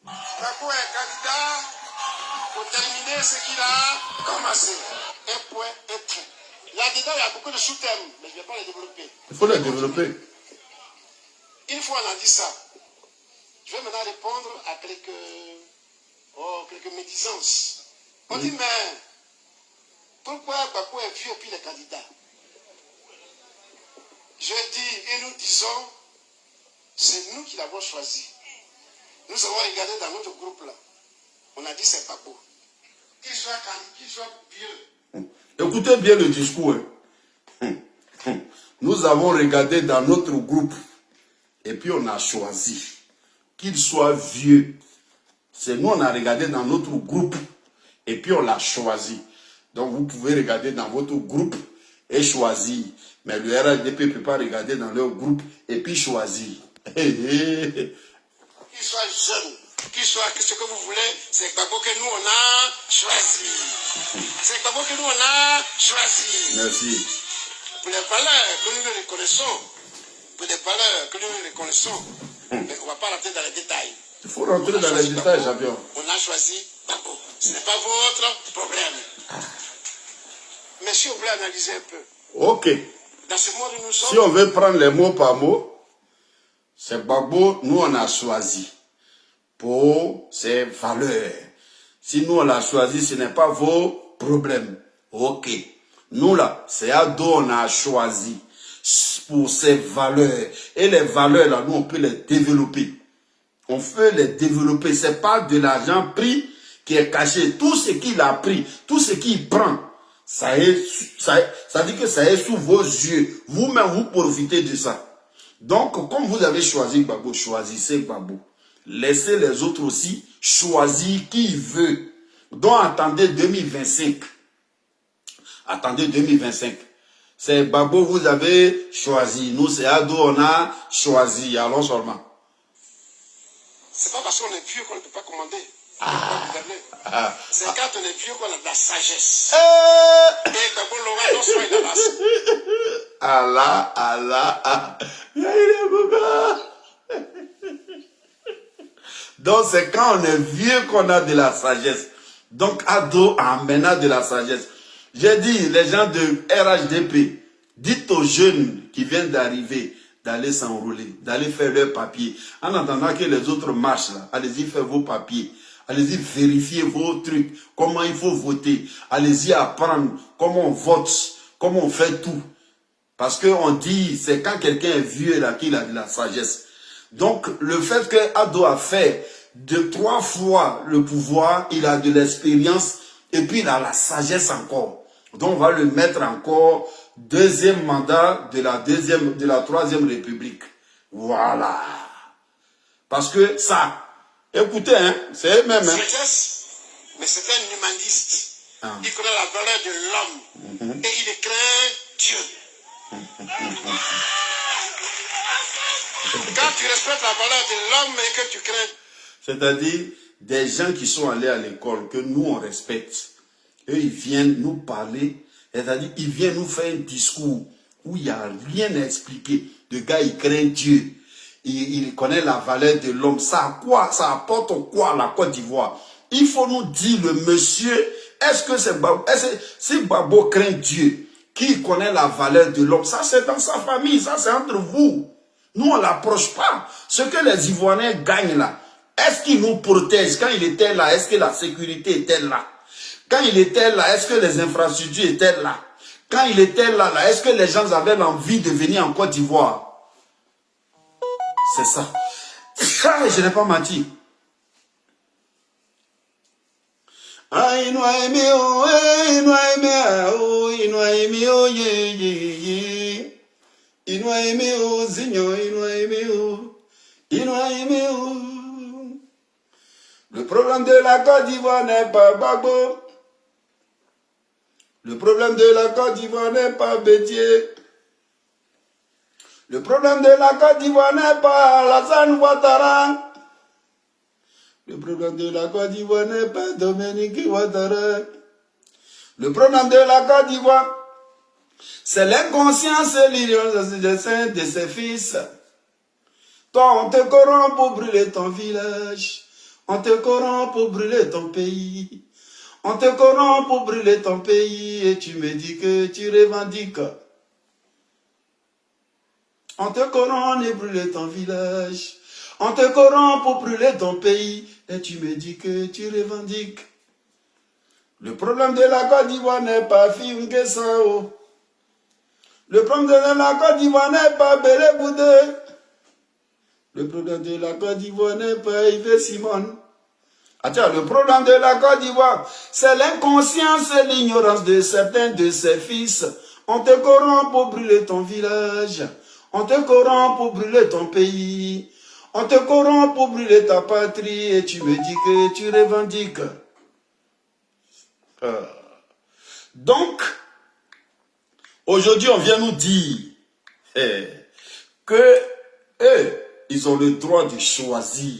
[SPEAKER 3] Babo est candidat pour terminer ce qu'il a commencé. Un point, un trait. Là-dedans, il y a beaucoup de sous-thèmes, mais je ne vais pas les développer.
[SPEAKER 1] Il faut les développer.
[SPEAKER 3] Une fois on a dit ça, je vais maintenant répondre à quelques médisances. On dit, mais pourquoi Babo est vieux puis les candidats? Je dis, et nous disons, c'est nous qui l'avons choisi. Nous avons regardé dans notre groupe là. On a dit c'est pas beau. Qu'il soit vieux.
[SPEAKER 1] Écoutez bien le discours. Nous avons regardé dans notre groupe. Et puis on a choisi. Qu'il soit vieux. C'est nous on a regardé dans notre groupe. Et puis on l'a choisi. Donc vous pouvez regarder dans votre groupe et choisir. Mais le RDP ne peut pas regarder dans leur groupe et puis choisir.
[SPEAKER 3] Qu'il soit jeune, qu'il soit ce que vous voulez, c'est Babo que nous on a choisi. C'est Babo que nous on a choisi.
[SPEAKER 1] Merci.
[SPEAKER 3] Pour les valeurs que nous le reconnaissons, mais on ne va pas rentrer dans les détails.
[SPEAKER 1] Il faut rentrer dans les détails, champion.
[SPEAKER 3] On a choisi Babo. Ce n'est pas votre problème. Mais si on veut analyser un peu.
[SPEAKER 1] Ok.
[SPEAKER 3] Dans ce monde où nous sommes.
[SPEAKER 1] Si on veut prendre les mots par mot, c'est Babo, nous on a choisi pour ses valeurs. Si nous on l'a choisi, ce n'est pas vos problèmes. Ok. Nous là, c'est Ado on a choisi pour ses valeurs. Et les valeurs là, nous on peut les développer. On peut les développer. C'est pas de l'argent pris qui est caché. Tout ce qu'il a pris, tout ce qu'il prend, ça dit que ça est sous vos yeux. Vous-même, vous profitez de ça. Donc, comme vous avez choisi Babo, choisissez Babo. laissez les autres aussi choisir qui il veut. Donc attendez 2025. Attendez 2025. C'est Gbagbo, vous avez choisi. Nous, c'est Ado, on a choisi. Allons seulement.
[SPEAKER 3] C'est pas parce qu'on est vieux qu'on ne peut pas commander. C'est quand on est vieux qu'on a de la sagesse. Et Gbagbo Laurent, non seulement il a la sagesse.
[SPEAKER 1] Allah. Donc c'est quand on est vieux qu'on a de la sagesse. Donc Ado amena de la sagesse. J'ai dit, les gens de RHDP, dites aux jeunes qui viennent d'arriver d'aller s'enrôler, d'aller faire leurs papiers. En attendant que les autres marchent là, allez-y faire vos papiers. Allez-y vérifier vos trucs, comment il faut voter. Allez-y apprendre comment on vote, comment on fait tout. Parce qu'on dit, c'est quand quelqu'un est vieux là qu'il a de la sagesse. Donc, le fait que Ado a fait 3 fois le pouvoir, il a de l'expérience et puis il a la sagesse encore. Donc, on va le mettre encore deuxième mandat de la 3e République. Voilà. Parce que ça, écoutez, hein, c'est eux-mêmes. Hein.
[SPEAKER 3] Sagesse, mais c'est un humaniste. Il connaît la valeur de l'homme et il craint Dieu. Quand tu respectes la valeur de l'homme et que tu crains,
[SPEAKER 1] c'est-à-dire des gens qui sont allés à l'école, que nous on respecte, eux ils viennent nous parler, c'est-à-dire ils viennent nous faire un discours où il n'y a rien à expliquer. Le gars il craint Dieu, il connaît la valeur de l'homme. Ça apporte quoi à la Côte d'Ivoire? Il faut nous dire, le monsieur, est-ce que si Gbagbo craint Dieu, qui connaît la valeur de l'homme, ça c'est dans sa famille, ça c'est entre vous. Nous on ne l'approche pas. Ce que les Ivoiriens gagnent là, est-ce qu'il nous protège? Quand il était là, est-ce que la sécurité était là? Quand il était là, est-ce que les infrastructures étaient là? Quand il était là, est-ce que les gens avaient l'envie de venir en Côte d'Ivoire? C'est ça. Je n'ai pas menti. Le problème de la Côte d'Ivoire n'est pas Gbagbo. Le problème de la Côte d'Ivoire n'est pas Bédié. Le problème de la Côte d'Ivoire n'est pas Alassane Ouattara. Le problème de la Côte d'Ivoire n'est pas Dominique Ouattara. Le problème de la Côte d'Ivoire, c'est l'inconscience et l'ignorance de ses fils. Toi, on te corrompt pour brûler ton village. On te corrompt pour brûler ton pays. On te corrompt pour brûler ton pays et tu me dis que tu revendiques. On te corrompt et brûler ton village. On te corrompt pour brûler ton pays et tu me dis que tu revendiques. Le problème de la Côte d'Ivoire n'est pas Fimgesao. Le problème de la Côte d'Ivoire n'est pas Bélé Boudé. Le problème de la Côte d'Ivoire n'est pas Yves Simon. Attends, le problème de la Côte d'Ivoire, c'est l'inconscience et l'ignorance de certains de ses fils. On te corrompt pour brûler ton village. On te corrompt pour brûler ton pays. On te corrompt pour brûler ta patrie et tu me dis que tu revendiques. Donc, aujourd'hui, on vient nous dire que eux, ils ont le droit de choisir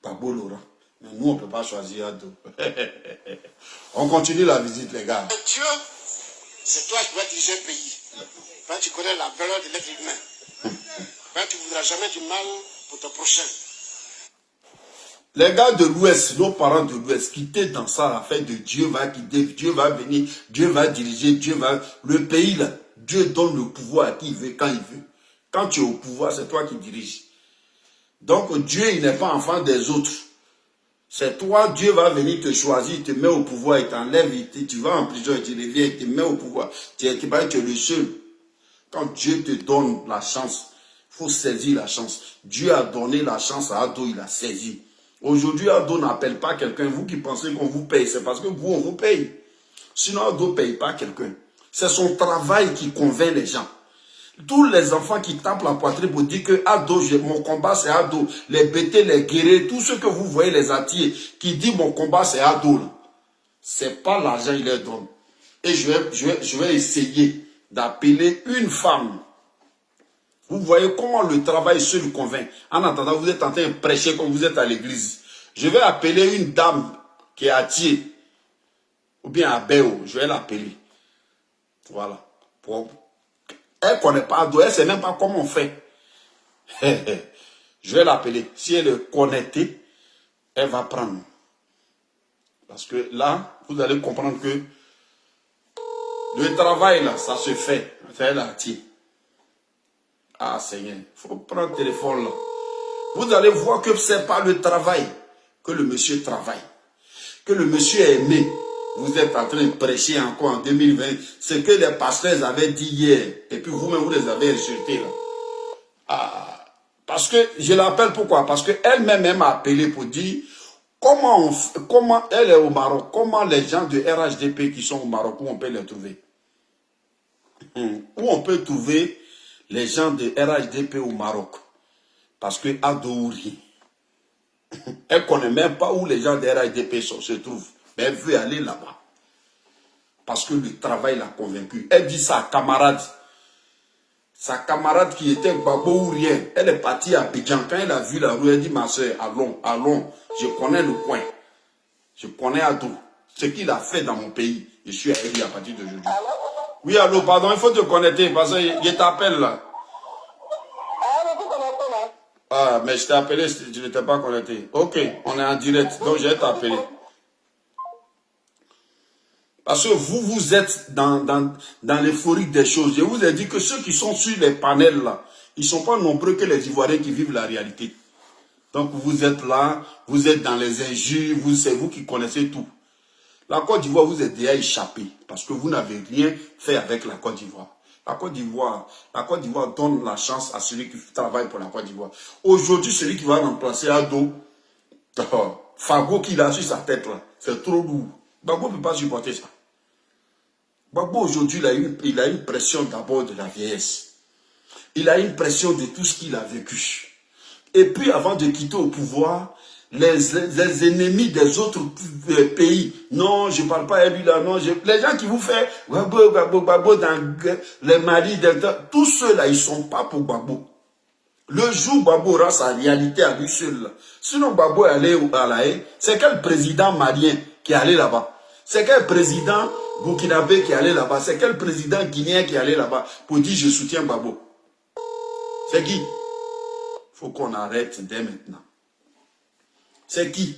[SPEAKER 1] Gbagbo Laurent. Mais nous, on ne peut pas choisir Ado. On continue la visite, les gars.
[SPEAKER 3] Dieu, c'est toi qui vas diriger un pays. Quand tu connais la valeur de l'être humain. Quand tu ne voudras jamais du mal pour ton prochain.
[SPEAKER 1] Les gars de l'Ouest, nos parents de l'Ouest, qui étaient dans ça, la fête de Dieu va quitter, Dieu va venir, Dieu va diriger, Dieu va... Le pays là, Dieu donne le pouvoir à qui il veut, quand il veut. Quand tu es au pouvoir, c'est toi qui diriges. Donc Dieu, il n'est pas enfant des autres. C'est toi, Dieu va venir te choisir, il te met au pouvoir, il t'enlève, tu vas en prison, il te revient, il te met au pouvoir. Tu es le seul. Quand Dieu te donne la chance, il faut saisir la chance. Dieu a donné la chance à Ado, il a saisi. Aujourd'hui, Ado n'appelle pas quelqu'un. Vous qui pensez qu'on vous paye, c'est parce que vous, on vous paye. Sinon, Ado ne paye pas quelqu'un. C'est son travail qui convainc les gens. Tous les enfants qui tapent la poitrine pour dire que Ado, mon combat c'est Ado. Les bêtés, les guerriers, tous ceux que vous voyez, les attiers, qui disent mon combat c'est Ado. C'est pas l'argent il leur donne. Et je vais essayer d'appeler une femme. Vous voyez comment le travail seul convainc. En attendant, vous êtes en train de prêcher comme vous êtes à l'église. Je vais appeler une dame qui est à Thiers. Ou bien à Béo. Je vais l'appeler. Voilà. Elle ne connaît pas Ado. Elle ne sait même pas comment on fait. Je vais l'appeler. Si elle est connectée, elle va prendre. Parce que là, vous allez comprendre que le travail, là, ça se fait. C'est elle à Thiers. Ah Seigneur, il faut prendre le téléphone là. Vous allez voir que ce n'est pas le travail que le monsieur travaille. Que le monsieur est aimé. Vous êtes en train de prêcher encore en 2020. Ce que les pasteurs avaient dit hier. Et puis vous-même, vous les avez insultés là. Ah, parce que, je l'appelle pourquoi? Parce qu'elle-même m'a appelé pour dire comment elle est au Maroc. Comment les gens de RHDP qui sont au Maroc, où on peut les trouver? Où on peut trouver les gens de RHDP au Maroc. Parce que Adouri, elle ne connaît même pas où les gens de RHDP se trouvent. Mais elle veut aller là-bas. Parce que le travail l'a convaincue. Elle dit sa camarade qui était Gbagbo ou rien, elle est partie à Abidjan. Quand elle a vu la rue, elle dit ma soeur, allons, je connais le coin. Je connais Ado. Ce qu'il a fait dans mon pays, je suis à lui à partir d'aujourd'hui. Oui, allô, pardon, il faut te connecter parce que je t'appelle là. Ah, mais je t'ai appelé, tu n'étais pas connecté. Ok, on est en direct, donc je vais t'appeler. Parce que vous êtes dans l'euphorie des choses. Je vous ai dit que ceux qui sont sur les panels là, ils ne sont pas nombreux que les Ivoiriens qui vivent la réalité. Donc vous êtes là, vous êtes dans les injures, c'est vous qui connaissez tout. La Côte d'Ivoire vous êtes déjà échappé parce que vous n'avez rien fait avec la Côte d'Ivoire. La Côte d'Ivoire donne la chance à celui qui travaille pour la Côte d'Ivoire. Aujourd'hui, celui qui va remplacer Ado, Fago qu'il a sur sa tête là, c'est trop lourd. Gbagbo ne peut pas supporter ça. Gbagbo aujourd'hui, il a une pression d'abord de la vieillesse. Il a une pression de tout ce qu'il a vécu. Et puis avant de quitter au pouvoir, les ennemis des autres pays, non, je ne parle pas à lui là, non, les gens qui vous font Gbagbo dans les Mali, tous ceux-là, ils ne sont pas pour Gbagbo. Le jour Gbagbo aura sa réalité à lui seul, là. Sinon Gbagbo est allé à la haie, c'est quel président malien qui est allé là-bas? C'est quel président burkinabé qui est allé là-bas? C'est quel président guinéen qui est allé là-bas pour dire je soutiens Gbagbo? C'est qui? Il faut qu'on arrête dès maintenant. C'est qui?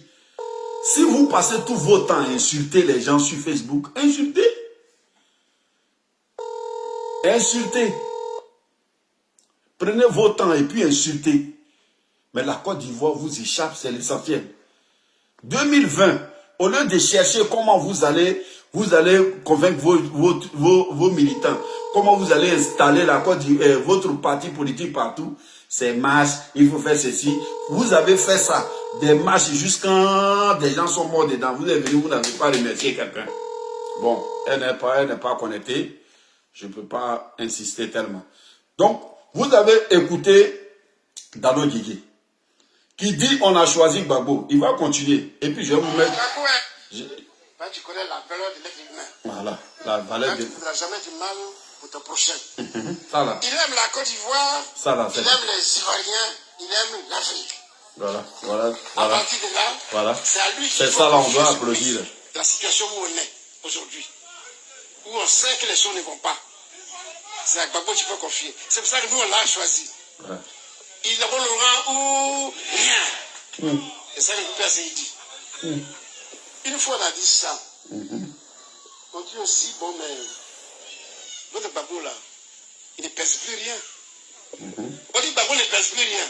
[SPEAKER 1] Si vous passez tout votre temps à insulter les gens sur Facebook, insultez. Insultez. Prenez votre temps et puis insultez. Mais la Côte d'Ivoire vous échappe, c'est l'essentiel. 2020, au lieu de chercher comment vous allez convaincre vos militants, comment vous allez installer la Côte d'Ivoire, votre parti politique partout, c'est marche, il faut faire ceci. Vous avez fait ça, des marches jusqu'à des gens sont morts dedans. Vous êtes venu, vous n'avez pas remercié quelqu'un. Bon, elle n'est pas connectée. Je ne peux pas insister tellement. Donc, vous avez écouté Dano Guigui, qui dit on a choisi Gbagbo. Il va continuer. Et puis je vais vous mettre...
[SPEAKER 3] Tu connais la valeur de l'être humain.
[SPEAKER 1] Voilà, la valeur de...
[SPEAKER 3] Tu ne voudras jamais du mal pour ton prochain.
[SPEAKER 1] Ça là.
[SPEAKER 3] Il aime la Côte d'Ivoire,
[SPEAKER 1] ça là,
[SPEAKER 3] il aime les Ivoiriens, il aime l'Afrique.
[SPEAKER 1] Voilà.
[SPEAKER 3] À partir de là,
[SPEAKER 1] voilà.
[SPEAKER 3] c'est à lui
[SPEAKER 1] c'est ça là, on doit applaudir.
[SPEAKER 3] La situation où on est aujourd'hui, où on sait que les choses ne vont pas, c'est à Gbagbo que tu peux confier. C'est pour ça que nous, on l'a choisi. Ouais. Il roulera ou rien. C'est ça que le père s'est dit. Une fois on a dit ça, on dit aussi, bon, mais notre Gbagbo là, il ne pèse plus rien. On dit Gbagbo ne pèse plus rien.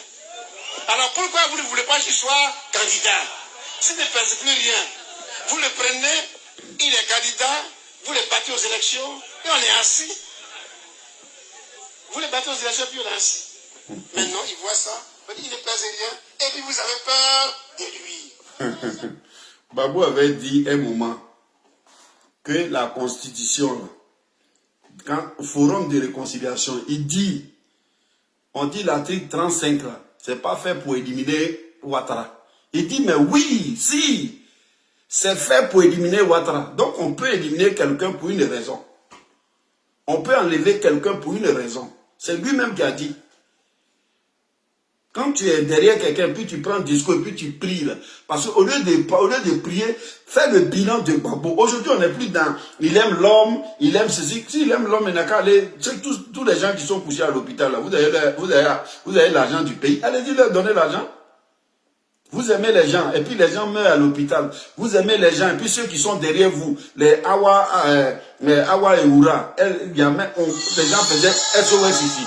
[SPEAKER 3] Alors pourquoi vous ne voulez pas qu'il soit candidat? S'il ne pèse plus rien, vous le prenez, il est candidat, vous le battez aux élections et on est assis. Vous le battez aux élections puis on est assis. Maintenant, il voit ça, il ne pèse rien et puis vous avez peur de lui.
[SPEAKER 1] Gbagbo avait dit un moment que la constitution au forum de réconciliation, il dit, on dit l'article 35 là, c'est pas fait pour éliminer Ouattara. Il dit, mais oui, si, c'est fait pour éliminer Ouattara. Donc on peut éliminer quelqu'un pour une raison. On peut enlever quelqu'un pour une raison. C'est lui-même qui a dit. Quand tu es derrière quelqu'un, puis tu prends un discours, puis tu pries. Là. Parce qu'au lieu de prier, fais le bilan de Gbagbo. Aujourd'hui, on n'est plus dans... Il aime l'homme, il aime ceci. S'il aime l'homme, il n'a qu'à aller... Tous les gens qui sont couchés à l'hôpital, là, vous avez l'argent du pays. Allez-y leur donner l'argent. Vous aimez les gens, et puis les gens meurent à l'hôpital. Vous aimez les gens, et puis ceux qui sont derrière vous, les Awa et Oura, les gens faisaient SOS ici.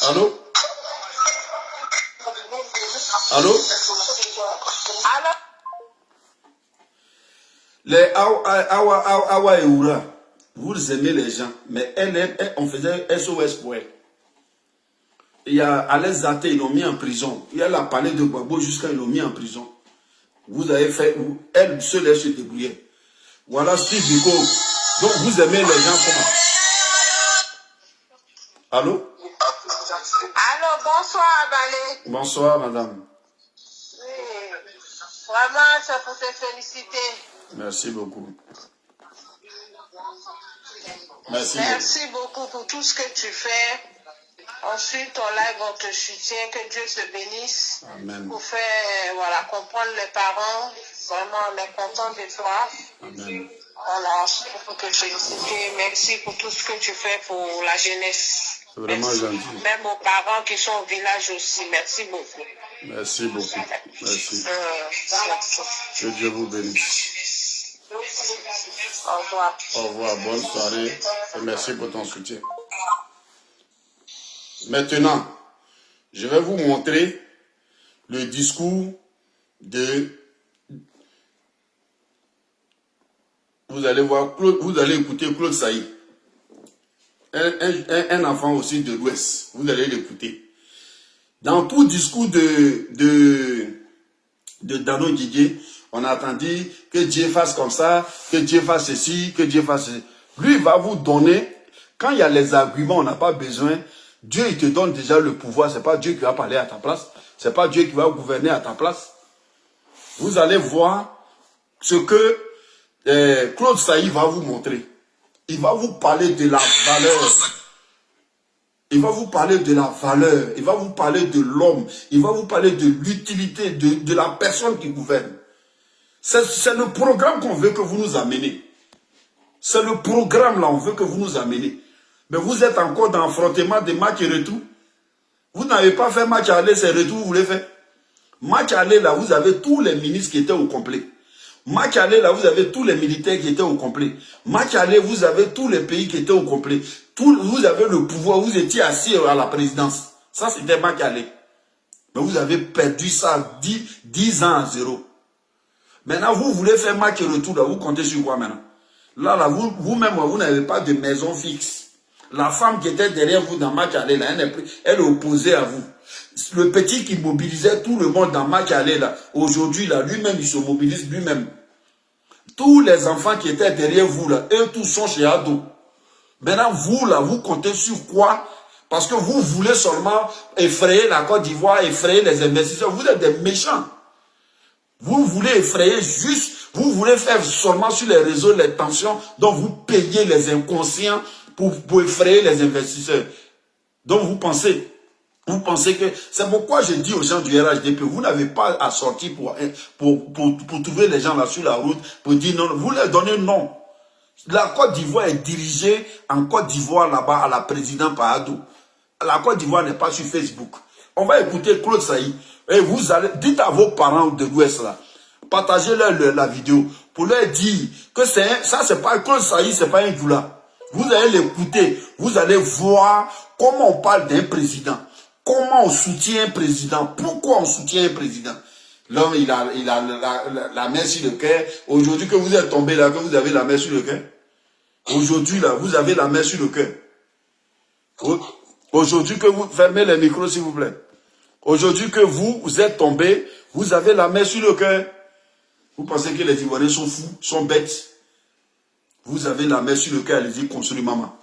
[SPEAKER 1] Allô? Allô? Les Awa et Oura, vous aimez les gens, mais on faisait SOS pour elle. Il y a Alex Zaté, ils l'ont mis en prison. Il y a la palais de Gbagbo jusqu'à ils l'ont mis en prison. Vous avez fait, elle seule, elle se débrouillait. Voilà Steve Biko. Donc vous aimez les gens comment? Allô?
[SPEAKER 4] Allô, bonsoir, Balé.
[SPEAKER 1] Bonsoir, madame.
[SPEAKER 4] Oui, vraiment, c'est pour te féliciter.
[SPEAKER 1] Merci beaucoup. Merci.
[SPEAKER 4] Merci beaucoup pour tout ce que tu fais. Ensuite, ton live, on te soutient. Que Dieu te bénisse.
[SPEAKER 1] Amen.
[SPEAKER 4] Pour faire, voilà, comprendre les parents. Vraiment, on est content de toi.
[SPEAKER 1] Amen.
[SPEAKER 4] Voilà, c'est pour te féliciter. Merci pour tout ce que tu fais pour la jeunesse.
[SPEAKER 1] C'est vraiment
[SPEAKER 4] Merci.
[SPEAKER 1] gentil.
[SPEAKER 4] Même aux parents qui sont au village aussi. Merci beaucoup.
[SPEAKER 1] Merci beaucoup. Merci.
[SPEAKER 4] Merci.
[SPEAKER 1] Que Dieu vous bénisse.
[SPEAKER 4] Au revoir.
[SPEAKER 1] Au revoir. Bonne soirée. Et merci pour ton soutien. Maintenant, je vais vous montrer le discours de... Vous allez voir, vous allez écouter Claude Saïd. Un enfant aussi de l'Ouest. Vous allez l'écouter. Dans tout discours de Dano Didier, on a entendu que Dieu fasse comme ça, que Dieu fasse ceci, que Dieu fasse ceci. Lui, il va vous donner, quand il y a les arguments, on n'a pas besoin. Dieu, il te donne déjà le pouvoir. Ce n'est pas Dieu qui va parler à ta place. Ce n'est pas Dieu qui va gouverner à ta place. Vous allez voir ce que Claude Saïd va vous montrer. Il va vous parler de la valeur. Il va vous parler de la valeur. Il va vous parler de l'homme. Il va vous parler de l'utilité de la personne qui gouverne. C'est le programme qu'on veut que vous nous amenez. C'est le programme là, on veut que vous nous amenez. Mais vous êtes encore dans l'affrontement des matchs et retour. Vous n'avez pas fait match aller, c'est retour, vous voulez faire. Match aller là, vous avez tous les ministres qui étaient au complet. Match aller là, vous avez tous les militaires qui étaient au complet. Match aller, vous avez tous les pays qui étaient au complet. Vous avez le pouvoir, vous étiez assis à la présidence. Ça, c'était match aller. Mais vous avez perdu ça 10 ans à 0. Maintenant, vous voulez faire match et retour là, vous comptez sur quoi maintenant? Là, vous-même, vous n'avez pas de maison fixe. La femme qui était derrière vous dans match aller là, elle est opposée à vous. Le petit qui mobilisait tout le monde dans match aller là, aujourd'hui là, lui-même, il se mobilise lui-même. Tous les enfants qui étaient derrière vous là, eux tous sont chez Ado. Maintenant, vous là, vous comptez sur quoi? Parce que vous voulez seulement effrayer la Côte d'Ivoire, effrayer les investisseurs. Vous êtes des méchants. Vous voulez effrayer juste, vous voulez faire seulement sur les réseaux les tensions dont vous payez les inconscients pour effrayer les investisseurs. Donc vous pensez que... C'est pourquoi je dis aux gens du RHDP, vous n'avez pas à sortir pour trouver les gens là sur la route, pour dire non, vous leur donnez non. La Côte d'Ivoire est dirigée en Côte d'Ivoire là-bas à la présidente par Adou. La Côte d'Ivoire n'est pas sur Facebook. On va écouter Claude Saïd. Et vous allez, dites à vos parents de l'Ouest là, partagez-leur la vidéo pour leur dire que ça c'est pas Claude Saïd, c'est pas un doula. Vous allez l'écouter, vous allez voir comment on parle d'un président, comment on soutient un président, pourquoi on soutient un président. L'homme, il a la main sur le cœur. Aujourd'hui que vous êtes tombé là, que vous avez la main sur le cœur. Aujourd'hui là, vous avez la main sur le cœur. Aujourd'hui que vous fermez les micros s'il vous plaît. Aujourd'hui que vous êtes tombé, vous avez la main sur le cœur. Vous pensez que les Ivoiriens sont fous, sont bêtes? Vous avez la main sur le cœur, allez-y construire maman.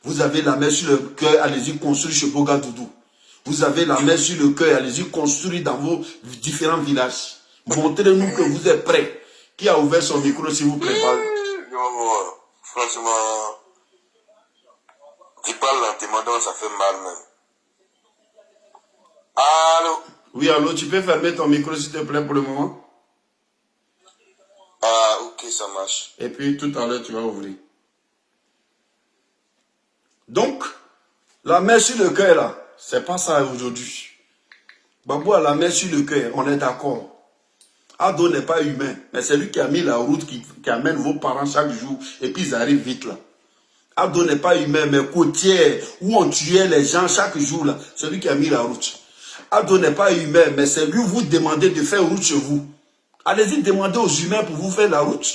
[SPEAKER 1] Vous avez la main sur le cœur, allez-y construire chez Boga Doudou. Vous avez la main sur le cœur, allez-y construire dans vos différents villages. Montrez-nous que vous êtes prêts. Qui a ouvert son micro, s'il vous plaît?
[SPEAKER 5] Franchement, tu parles lentement, donc ça fait mal même. Allô?
[SPEAKER 1] Oui, allô, tu peux fermer ton micro, s'il te plaît, pour le moment?
[SPEAKER 5] Ah, ok, ça marche.
[SPEAKER 1] Et puis, tout à l'heure, tu vas ouvrir. Donc, la main sur le cœur, là, c'est pas ça aujourd'hui. Babou a la main sur le cœur, on est d'accord. Ado n'est pas humain, mais c'est lui qui a mis la route qui amène vos parents chaque jour, et puis ils arrivent vite là. Ado n'est pas humain, mais côtière, où on tuait les gens chaque jour là, c'est lui qui a mis la route. Ado n'est pas humain, mais c'est lui vous demandez de faire route chez vous. Allez-y demander aux humains pour vous faire la route.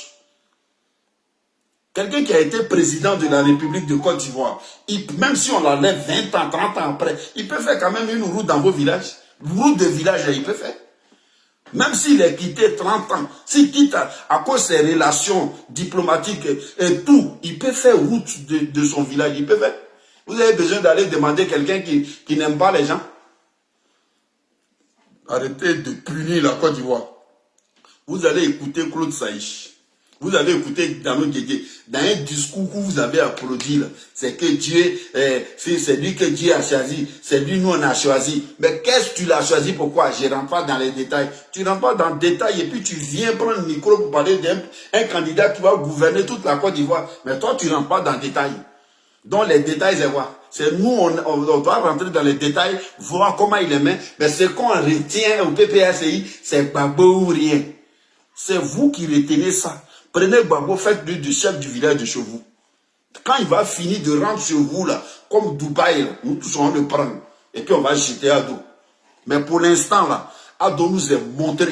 [SPEAKER 1] Quelqu'un qui a été président de la République de Côte d'Ivoire, même si on l'enlève 20 ans, 30 ans après, il peut faire quand même une route dans vos villages. Route de village, il peut faire. Même s'il est quitté 30 ans, s'il quitte à cause de ses relations diplomatiques et tout, il peut faire route de son village, il peut faire. Vous avez besoin d'aller demander quelqu'un qui n'aime pas les gens. Arrêtez de punir la Côte d'Ivoire. Vous allez écouter Claude Saïch. Vous avez écouté Dano Guégué. Dans un discours que vous avez applaudi, c'est que Dieu, c'est lui que Dieu a choisi. C'est lui nous on a choisi. Mais qu'est-ce que tu l'as choisi? Pourquoi? Je ne rentre pas dans les détails. Tu ne rentres pas dans le détail et puis tu viens prendre le micro pour parler d'un candidat qui va gouverner toute la Côte d'Ivoire. Mais toi, tu ne rentres pas dans le détail. Donc les détails, c'est quoi? C'est nous, on doit rentrer dans les détails, voir comment il est met. Mais ce qu'on retient au PPACI, c'est Gbagbo ou rien. C'est vous qui retenez ça. Prenez Gbagbo, faites-lui du chef du village de chez vous. Quand il va finir de rentrer chez vous, là, comme Dubaï, là, nous tous on va le prendre. Et puis on va jeter Ado. Mais pour l'instant, là, Ado nous a montré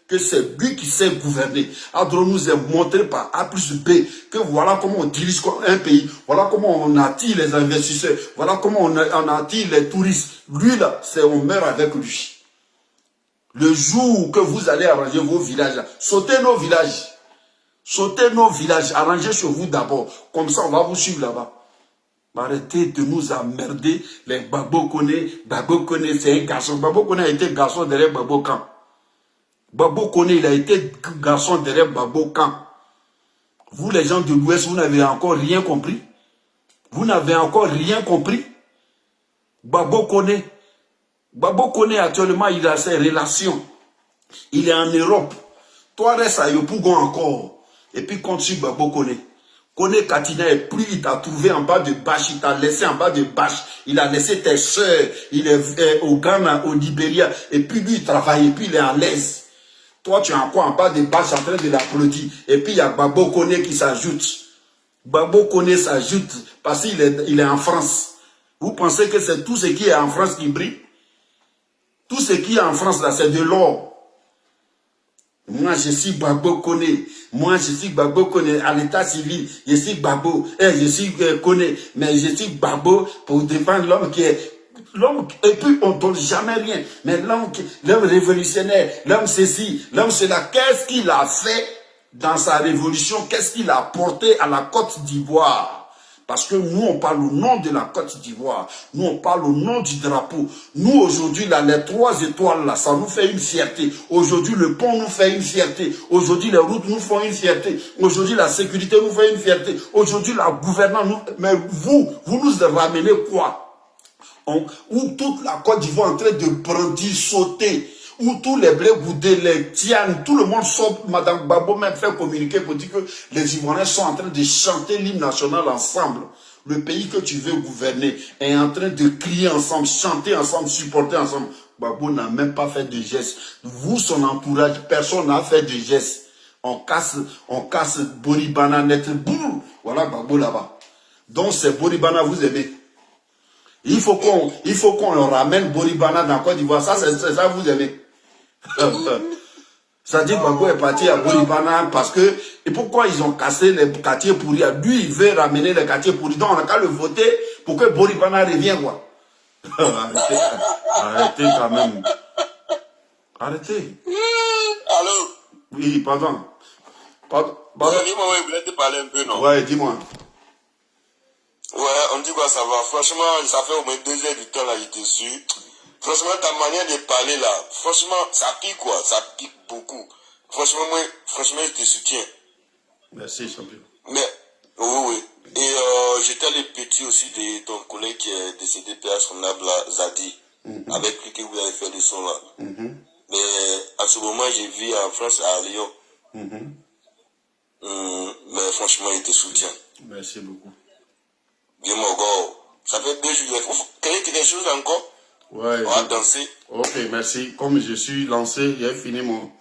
[SPEAKER 1] que c'est lui qui sait gouverner. Ado nous a montré par A plus B que voilà comment on dirige un pays. Voilà comment on attire les investisseurs. Voilà comment on attire les touristes. Lui, là, on meurt avec lui. Le jour que vous allez arranger vos villages, là, sautez nos villages. Sautez nos villages, arrangez chez vous d'abord. Comme ça, on va vous suivre là-bas. Arrêtez de nous emmerder. Les Gbagbo Koné, c'est un garçon. Gbagbo Koné a été garçon derrière Gbagbo Kan. Gbagbo Koné, il a été garçon derrière Gbagbo Kan. Vous, les gens de l'Ouest, vous n'avez encore rien compris. Vous n'avez encore rien compris. Gbagbo Koné, actuellement, il a ses relations. Il est en Europe. Toi, reste à Yopougon encore. Et puis, continue Gbagbo Koné. Koné Katina est plus, il t'a trouvé en bas de bâche, il t'a laissé en bas de bâche. Il a laissé tes soeurs, il est au Ghana, au Libéria. Et puis, lui, il travaille, et puis il est à l'aise. Toi, tu es encore en bas de bâche en train de l'applaudir. Et puis, il y a Gbagbo Koné qui s'ajoute. Gbagbo Koné s'ajoute parce qu'il est en France. Vous pensez que c'est tout ce qui est en France qui brille? Tout ce qui est en France, là, c'est de l'or. Moi, je suis Gbagbo Koné. Moi, je suis Gbagbo Koné à l'état civil. Je suis Gbagbo. Je suis Koné. Mais je suis Gbagbo pour défendre l'homme qui est... L'homme, et puis on ne donne jamais rien. Mais l'homme révolutionnaire, l'homme ceci, l'homme cela, qu'est-ce qu'il a fait dans sa révolution? Qu'est-ce qu'il a apporté à la Côte d'Ivoire? Parce que nous, on parle au nom de la Côte d'Ivoire. Nous, on parle au nom du drapeau. Nous, aujourd'hui, là, les 3 étoiles, là, ça nous fait une fierté. Aujourd'hui, le pont nous fait une fierté. Aujourd'hui, les routes nous font une fierté. Aujourd'hui, la sécurité nous fait une fierté. Aujourd'hui, la gouvernance nous... Mais vous nous ramenez quoi? Où toute la Côte d'Ivoire est en train de brandir, sauter. Où tous les blés goudés, les tianes, tout le monde sort. Madame Gbagbo même fait communiquer pour dire que les Ivoiriens sont en train de chanter l'hymne national ensemble. Le pays que tu veux gouverner est en train de crier ensemble, chanter ensemble, supporter ensemble. Gbagbo n'a même pas fait de geste. Vous, son entourage, personne n'a fait de geste. On casse Boribana net. Boum, voilà Gbagbo là-bas. Donc c'est Boribana, vous aimez. Il faut qu'on ramène Boribana dans Côte d'Ivoire. Ça, c'est ça, vous aimez. Ça dit que Gbagbo est parti à Boribana parce que... Et pourquoi ils ont cassé les quartiers pourris? Lui, il veut ramener les quartiers pourris. Donc, on n'a qu'à le voter pour que Boribana revienne, quoi. Arrêtez quand même. Arrêtez.
[SPEAKER 5] Allô?
[SPEAKER 1] Oui, pardon. Pardon.
[SPEAKER 5] Dis-moi, ouais, il voulait te parler un peu, non?
[SPEAKER 1] Ouais, dis-moi.
[SPEAKER 5] Ouais, on dit quoi, ça va. Franchement, ça fait au moins 2 heures du temps, là, j'étais sûr. Franchement, ta manière de parler, là, franchement, ça pique, quoi. Ça pique beaucoup. Franchement, moi, je te soutiens.
[SPEAKER 1] Merci, champion.
[SPEAKER 5] Mais, oui. Et j'étais le petit aussi de ton collègue qui est décédé, Père Sonable, Zadi. Avec lui que vous avez fait le son, là. Mais à ce moment, j'ai vu en France, à Lyon. Mais franchement, il te soutient.
[SPEAKER 1] Merci beaucoup.
[SPEAKER 5] Bien, mon gars. Ça fait 2 jours. Il faut quelque chose encore.
[SPEAKER 1] Ouais.
[SPEAKER 5] On va danser.
[SPEAKER 1] Ok, merci. Comme je suis lancé, j'ai fini mon...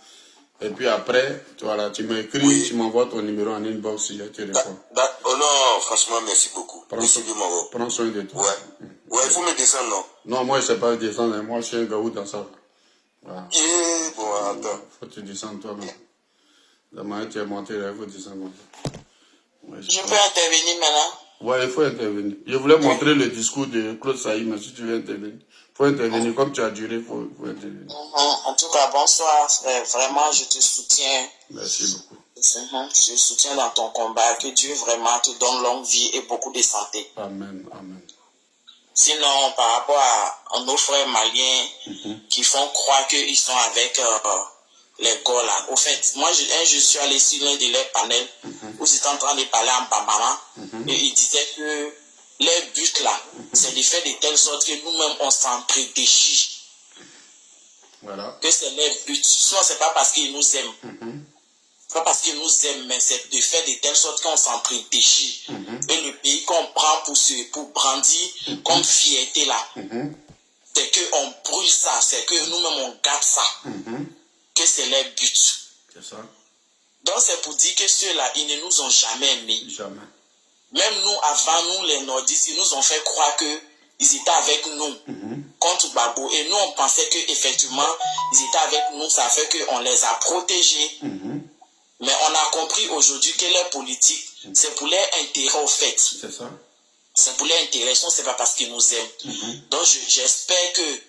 [SPEAKER 1] Et puis après, voilà, tu m'écris, oui. Tu m'envoies ton numéro en inbox si je te réponds.
[SPEAKER 5] Oh non, franchement, merci beaucoup.
[SPEAKER 1] Prends soin de toi.
[SPEAKER 5] Ouais. Ouais, il faut me descendre, non?
[SPEAKER 1] Non, moi, je ne sais pas descendre. Moi, je suis un gaou dans ça.
[SPEAKER 5] Voilà. Bon, attends.
[SPEAKER 1] Faut que tu descendes toi-même. La manière tu es monté là, il faut descendre comme ça. Ouais,
[SPEAKER 4] je peux intervenir maintenant?
[SPEAKER 1] Ouais, il faut intervenir. Je voulais montrer le discours de Claude Saïd, mais si tu veux intervenir, il faut intervenir. Comme tu as duré, il faut intervenir.
[SPEAKER 4] En tout cas, bonsoir. Vraiment, je te soutiens.
[SPEAKER 1] Merci beaucoup.
[SPEAKER 4] Je soutiens dans ton combat. Que Dieu vraiment te donne longue vie et beaucoup de santé.
[SPEAKER 1] Amen, amen.
[SPEAKER 4] Sinon, par rapport à nos frères maliens qui font croire qu'ils sont avec les gars là. Au fait, moi, je suis allé sur l'un de leurs panels où ils étaient en train de parler en bambama et ils disaient que leur but là, c'est de faire de telle sorte que nous-mêmes, on s'entre-déchire.
[SPEAKER 1] Voilà.
[SPEAKER 4] Que c'est leur but. Sinon, c'est pas parce qu'ils nous aiment. C'est pas parce qu'ils nous aiment, mais c'est de faire de telle sorte qu'on s'entre-déchire. Et le pays qu'on prend pour brandir comme fierté là, c'est qu'on brûle ça, c'est que nous-mêmes on garde ça. Que c'est leur but.
[SPEAKER 1] C'est ça.
[SPEAKER 4] Donc c'est pour dire que ceux-là, ils ne nous ont jamais aimés.
[SPEAKER 1] Jamais.
[SPEAKER 4] Même nous, avant nous, les nordistes, ils nous ont fait croire qu'ils étaient avec nous contre Gbagbo. Et nous, on pensait qu'effectivement, ils étaient avec nous, ça fait qu'on les a protégés. Mais on a compris aujourd'hui que leur politique, c'est pour leur intérêt au fait.
[SPEAKER 1] C'est ça.
[SPEAKER 4] C'est pour leur intérêt, sinon c'est pas parce qu'ils nous aiment. Donc j'espère que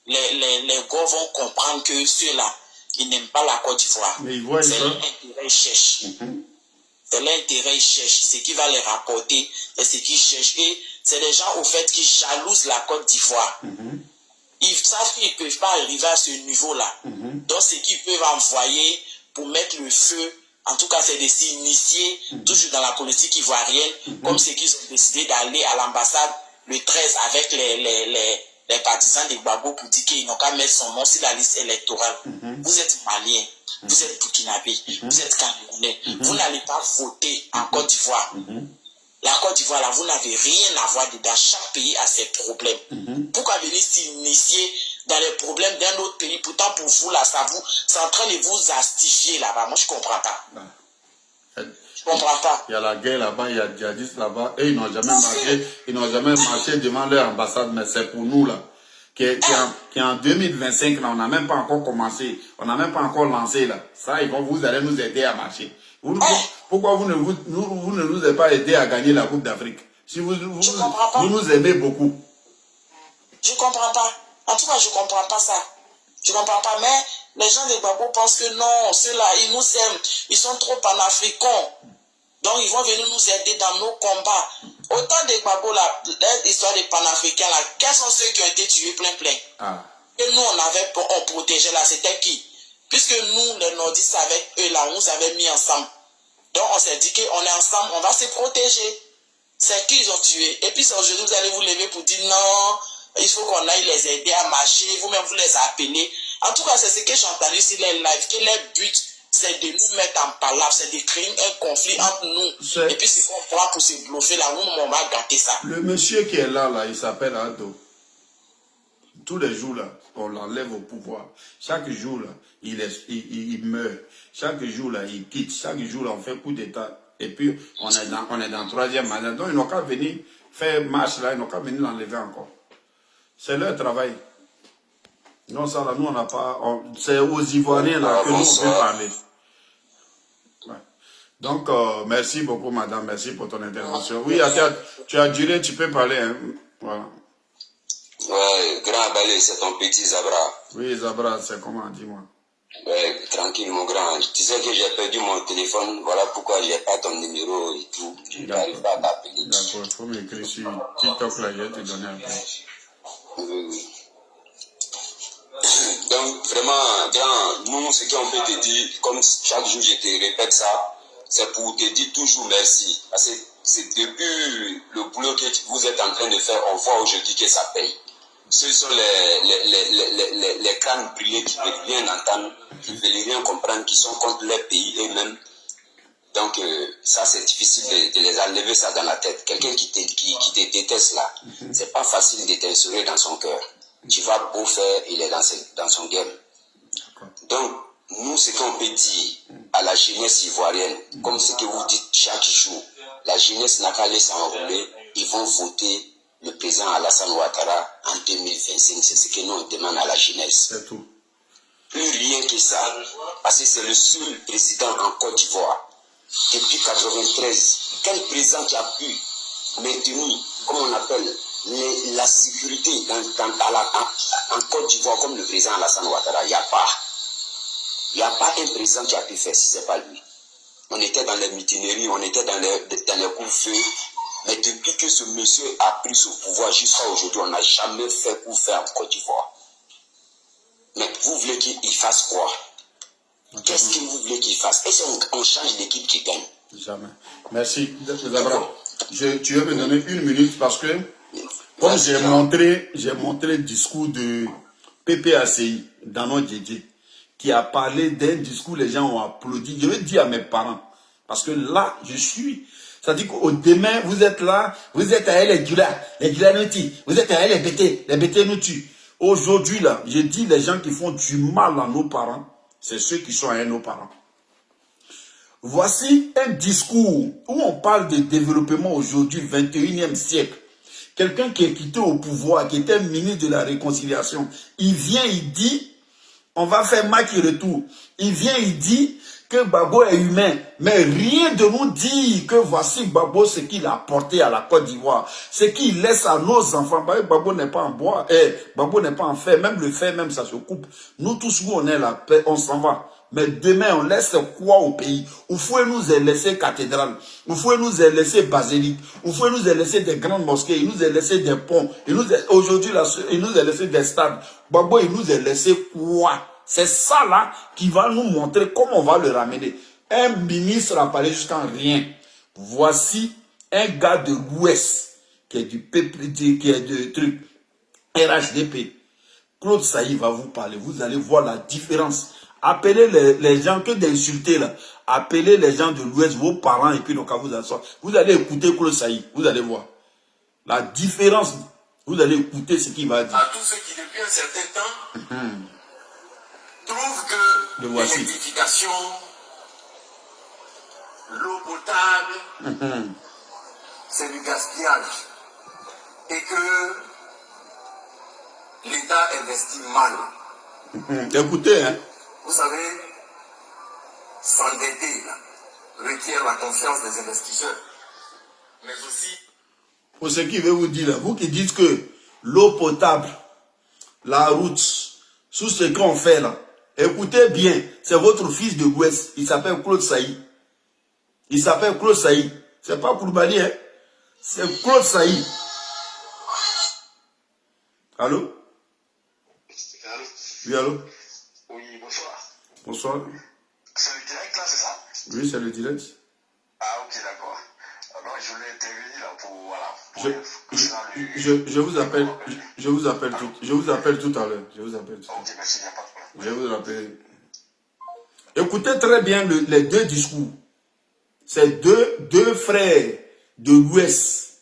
[SPEAKER 4] les gars vont comprendre que ceux-là, ils n'aiment pas la Côte d'Ivoire.
[SPEAKER 1] Mais ils voient ça.
[SPEAKER 4] C'est leur intérêt, ils cherchent. C'est leur intérêt, ils cherchent. Ce qui va les rapporter, c'est ce qu'ils cherchent. Et c'est des gens au fait qui jalousent la Côte d'Ivoire. Ils savent qu'ils ne peuvent pas arriver à ce niveau-là. Donc ce qu'ils peuvent envoyer pour mettre le feu, en tout cas c'est de s'initier toujours dans la politique ivoirienne, comme ceux qui ont décidé d'aller à l'ambassade le 13 avec les partisans de Gbagbo pour dire qu'ils n'ont qu'à mettre son nom sur la liste électorale. Vous êtes Maliens, vous êtes Burkinabés, vous êtes Camerounais, vous n'allez pas voter en Côte d'Ivoire. La Côte d'Ivoire, là, vous n'avez rien à voir dedans. Chaque pays a ses problèmes. Pourquoi venir s'initier dans les problèmes d'un autre pays? Pourtant, pour vous, là, c'est en train de vous astifier là-bas. Moi, je ne comprends pas. Je ne comprends pas.
[SPEAKER 1] Il y a la guerre là-bas, il y a djihadistes là-bas, et ils n'ont jamais marché devant leur ambassade, mais c'est pour nous, là. Qui est en 2025, là, on n'a même pas encore commencé, on n'a même pas encore lancé, là. Ça, vous allez nous aider à marcher. Pourquoi vous ne nous avez pas aidé à gagner la Coupe d'Afrique? Si vous nous aimez beaucoup.
[SPEAKER 4] Je ne comprends pas. En tout cas, je ne comprends pas ça. Je ne comprends pas. Mais les gens de Gbagbo pensent que non, ceux-là, ils nous aiment. Ils sont trop panafricains. Donc, ils vont venir nous aider dans nos combats. Autant de Gbagbo, l'histoire des panafricains, là, quels sont ceux qui ont été tués plein? Et nous, on protégeait là, c'était qui? Puisque nous, les nordistes, avec eux, là, on nous avait mis ensemble. Donc, on s'est dit qu'on est ensemble, on va se protéger. C'est qu'ils ont tué. Et puis, aujourd'hui, vous allez vous lever pour dire non, il faut qu'on aille les aider à marcher, vous-même, vous les appelez. En tout cas, c'est ce que j'ai entendu sur les lives, que leur but, c'est de nous mettre en palabre, c'est de créer un conflit entre nous. Et puis, ce qu'on prend pour se bluffer, là, nous, on va gâter ça.
[SPEAKER 1] Le monsieur qui est là, il s'appelle Ado. Tous les jours, là, on l'enlève au pouvoir. Chaque jour, là, il meurt. Chaque jour, là, il quitte. Chaque jour, là, on fait coup d'état. Et puis, on est dans troisième mandat. Donc, ils n'ont qu'à venir faire marche, là, ils n'ont qu'à venir l'enlever encore. C'est leur travail. Non, ça, là, nous, on n'a pas... C'est aux Ivoiriens, là, que nous, on peut parler. Ouais. Donc, merci beaucoup, madame. Merci pour ton intervention. Oui, tu as duré, tu peux parler. Hein. Voilà.
[SPEAKER 5] Ouais, grand Balé, c'est ton petit Zabra.
[SPEAKER 1] Oui, Zabra, c'est comment, dis-moi.
[SPEAKER 6] Ouais, tranquille mon grand. Tu sais que j'ai perdu mon téléphone, voilà pourquoi j'ai pas ton numéro et tout. Je n'arrive pas à t'appeler.
[SPEAKER 1] D'accord, il faut m'écrire sur TikTok là, je vais te donner après.
[SPEAKER 6] Oui, oui. Donc vraiment, grand, nous, ce qu'on peut te dire, comme chaque jour je te répète ça, c'est pour te dire toujours merci. Parce que c'est depuis le boulot que vous êtes en train de faire, on voit aujourd'hui que ça paye. Ce sont les crânes brûlés qui ne veulent rien entendre, qui ne veulent rien comprendre, qui sont contre leur pays eux-mêmes. Donc ça c'est difficile de les enlever ça dans la tête. Quelqu'un qui te déteste là, c'est pas facile de t'insérer dans son cœur. Tu vas beau faire, il est dans son game. Donc nous ce qu'on peut dire à la jeunesse ivoirienne, comme ce que vous dites chaque jour, la jeunesse n'a qu'à aller s'enrouler, ils vont voter le président Alassane Ouattara en 2025. C'est ce que nous on demande à la jeunesse.
[SPEAKER 1] C'est tout.
[SPEAKER 6] Plus rien que ça, parce que c'est le seul président en Côte d'Ivoire. Depuis 1993, quel président qui a pu maintenir, comme on appelle, la sécurité en Côte d'Ivoire comme le président Alassane Ouattara? Il n'y a pas. Il n'y a pas un président qui a pu faire si ce n'est pas lui. On était dans les mutineries, on était dans les coups-feux. Mais depuis que ce monsieur a pris ce pouvoir jusqu'à aujourd'hui, on n'a jamais fait coup-feu en Côte d'Ivoire. Mais vous voulez qu'il fasse quoi? Qu'est-ce que vous voulez qu'il fasse? Est-ce qu'on change l'équipe qui gagne?
[SPEAKER 1] Jamais. Merci. Tu veux me donner une minute parce que, comme j'ai montré le discours de PPACI dans notre Djedje, qui a parlé d'un discours, les gens ont applaudi. Je vais dire à mes parents, parce que là, je suis. Ça dit qu'au demain, vous êtes là, vous êtes à les Dula nous tuent. Vous êtes à les BT nous tuent. Aujourd'hui, là, je dis les gens qui font du mal à nos parents, c'est ceux qui sont à nos parents. Voici un discours où on parle de développement aujourd'hui, 21e siècle. Quelqu'un qui est quitté au pouvoir, qui était ministre de la Réconciliation, il vient, il dit, on va faire match retour. Il vient, il dit que Gbagbo est humain, mais rien de nous dire que voici Gbagbo ce qu'il a apporté à la Côte d'Ivoire, ce qu'il laisse à nos enfants. Gbagbo n'est pas en bois, Gbagbo n'est pas en fer, même le fer, même ça se coupe. Nous tous, où on est là, on s'en va. Mais demain, on laisse quoi au pays? Où faut nous laisser cathédrale? Où faut nous laisser basilique? Où faut nous laisser des grandes mosquées? Il nous a laissé des ponts. Aujourd'hui, il nous a laissé des stades. Gbagbo, il nous a laissé quoi? C'est ça là qui va nous montrer comment on va le ramener. Un ministre a parlé jusqu'à rien. Voici un gars de l'Ouest qui est du PPD, qui est de truc RHDP. Claude Saï va vous parler. Vous allez voir la différence. Appelez les gens que d'insulter là. Appelez les gens de l'Ouest, vos parents, et puis donc à vous asseoir. Vous allez écouter Claude Saï. Vous allez voir. La différence. Vous allez écouter ce qu'il va dire.
[SPEAKER 3] À tous ceux qui depuis un certain temps trouvent que l'électrification, l'eau potable, c'est du gaspillage. Et que l'État investit mal.
[SPEAKER 1] Écoutez, hein.
[SPEAKER 3] Vous savez, s'endetter requiert la confiance des investisseurs. Mais aussi...
[SPEAKER 1] Pour ce qui veut vous dire là, vous qui dites que l'eau potable, la route, tout ce qu'on fait là, écoutez bien, c'est votre fils de l'Ouest, il s'appelle Claude Saï. Il s'appelle Claude Saï. C'est pas Koulibaly, hein. C'est Claude Saï. Allô? Oui, allô?
[SPEAKER 3] Oui, bonsoir.
[SPEAKER 1] Bonsoir.
[SPEAKER 3] C'est le direct là, c'est ça?
[SPEAKER 1] Oui, c'est le direct.
[SPEAKER 3] Ah, ok, d'accord. Alors, je voulais intervenir là pour, voilà.
[SPEAKER 1] Je vous appelle tout à l'heure. Je vous appelle tout à l'heure.
[SPEAKER 3] Ok, merci, il n'y a pas de problème.
[SPEAKER 1] Je vous rappelle. Écoutez très bien les deux discours. C'est deux frères de l'Ouest.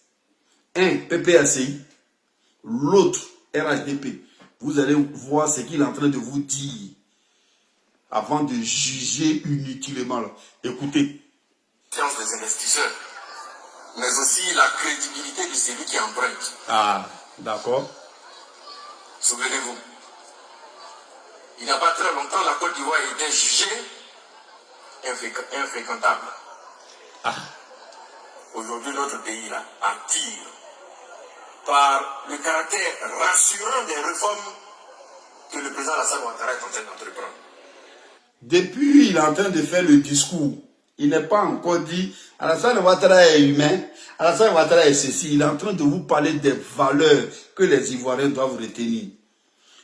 [SPEAKER 1] Un, PPACI. L'autre, RHDP. Vous allez voir ce qu'il est en train de vous dire. Avant de juger inutilement. Là. Écoutez.
[SPEAKER 3] Confiance des investisseurs. Mais aussi la crédibilité de celui qui emprunte.
[SPEAKER 1] Ah, d'accord.
[SPEAKER 3] Souvenez-vous. Il n'y a pas très longtemps, la Côte d'Ivoire était jugée infréquentable.
[SPEAKER 1] Ah.
[SPEAKER 3] Aujourd'hui, notre pays là attire par le caractère rassurant des réformes que le président Alassane Ouattara est en train d'entreprendre.
[SPEAKER 1] Depuis, il est en train de faire le discours. Il n'est pas encore dit, Alassane Ouattara est humain, Alassane Ouattara est ceci. Il est en train de vous parler des valeurs que les Ivoiriens doivent retenir.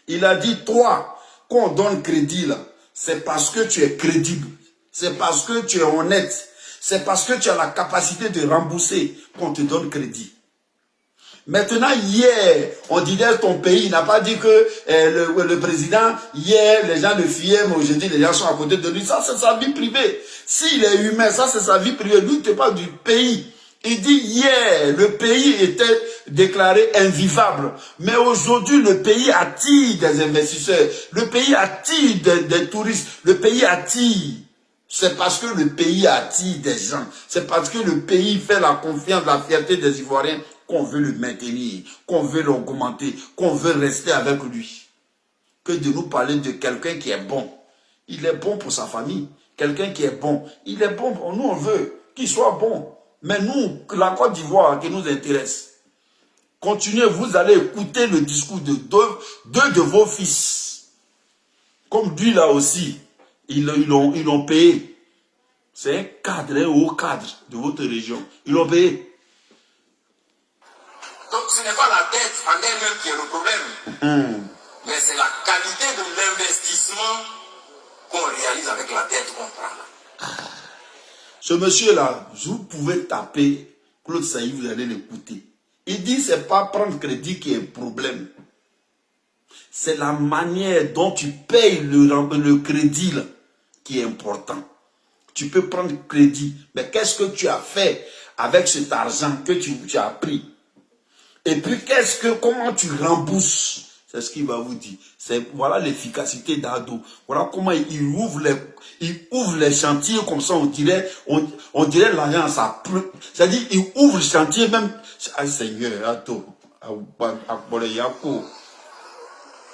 [SPEAKER 1] Il a dit, toi, qu'on donne crédit là, c'est parce que tu es crédible. C'est parce que tu es honnête. C'est parce que tu as la capacité de rembourser qu'on te donne crédit. Maintenant, hier, on disait ton pays, il n'a pas dit que le président, hier, les gens le fuyaient, mais aujourd'hui, les gens sont à côté de lui. Ça, c'est sa vie privée. S'il est humain, ça, c'est sa vie privée. Lui, il te parle du pays. Il dit hier, le pays était déclaré invivable. Mais aujourd'hui, le pays attire des investisseurs. Le pays attire des touristes. Le pays attire. C'est parce que le pays attire des gens. C'est parce que le pays fait la confiance, la fierté des Ivoiriens qu'on veut le maintenir, qu'on veut l'augmenter, qu'on veut rester avec lui. Que de nous parler de quelqu'un qui est bon. Il est bon pour sa famille. Quelqu'un qui est bon. Il est bon. Nous, on veut qu'il soit bon. Mais nous, la Côte d'Ivoire qui nous intéresse. Continuez, vous allez écouter le discours de deux de vos fils. Comme lui là aussi. Ils l'ont payé. C'est un cadre, un haut cadre de votre région. Ils l'ont payé.
[SPEAKER 3] Donc ce n'est pas la dette en elle-même qui est le problème. Mais c'est la qualité de l'investissement qu'on réalise avec la dette qu'on prend là.
[SPEAKER 1] Ce monsieur-là, vous pouvez taper Claude Saï, vous allez l'écouter. Il dit c'est pas prendre crédit qui est un problème. C'est la manière dont tu payes le crédit là, qui est important. Tu peux prendre crédit, mais qu'est-ce que tu as fait avec cet argent que tu as pris? Et puis comment tu rembourses? C'est ce qu'il va vous dire. Voilà l'efficacité d'Ado. Voilà comment il ouvre les chantiers comme ça, on dirait l'argent, ça pleut. C'est-à-dire, il ouvre le chantier même. Ah, Seigneur, Ado.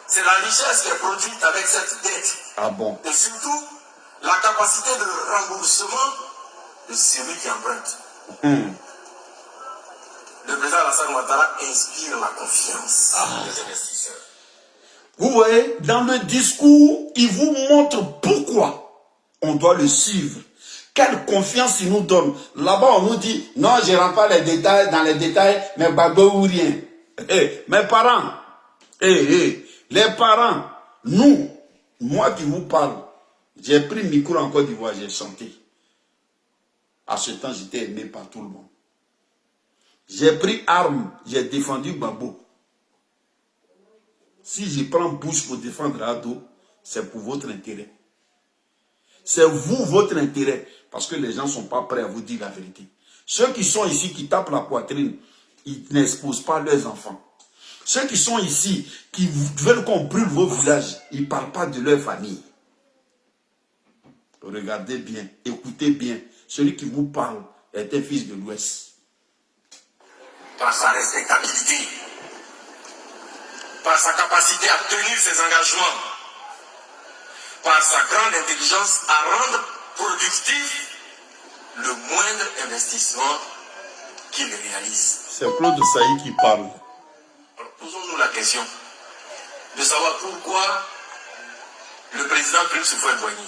[SPEAKER 3] C'est la richesse qui est produite avec cette dette.
[SPEAKER 1] Ah bon?
[SPEAKER 3] Et surtout, la capacité de remboursement de celui qui emprunte. Le président Alassane Ouattara inspire la confiance des investisseurs.
[SPEAKER 1] Vous voyez, dans le discours, il vous montre pourquoi on doit le suivre. Quelle confiance il nous donne. Là-bas, on nous dit, non, je ne rentre pas dans les détails, mais babo ou rien. Mes parents, les parents, nous, moi qui vous parle, j'ai pris le micro en Côte d'Ivoire, j'ai chanté. À ce temps, j'étais aimé par tout le monde. J'ai pris arme, j'ai défendu Babo. Si je prends bouche pour défendre Ado, c'est pour votre intérêt. C'est vous, votre intérêt. Parce que les gens ne sont pas prêts à vous dire la vérité. Ceux qui sont ici, qui tapent la poitrine, ils n'exposent pas leurs enfants. Ceux qui sont ici, qui veulent qu'on brûle vos villages, ils ne parlent pas de leur famille. Regardez bien, écoutez bien. Celui qui vous parle est un fils de l'Ouest.
[SPEAKER 3] Par sa respectabilité, par sa capacité à tenir ses engagements, par sa grande intelligence à rendre productif le moindre investissement qu'il réalise.
[SPEAKER 1] C'est Claude Saï qui parle.
[SPEAKER 3] Alors, posons-nous la question de savoir pourquoi le président Prince Houphouët-Boigny,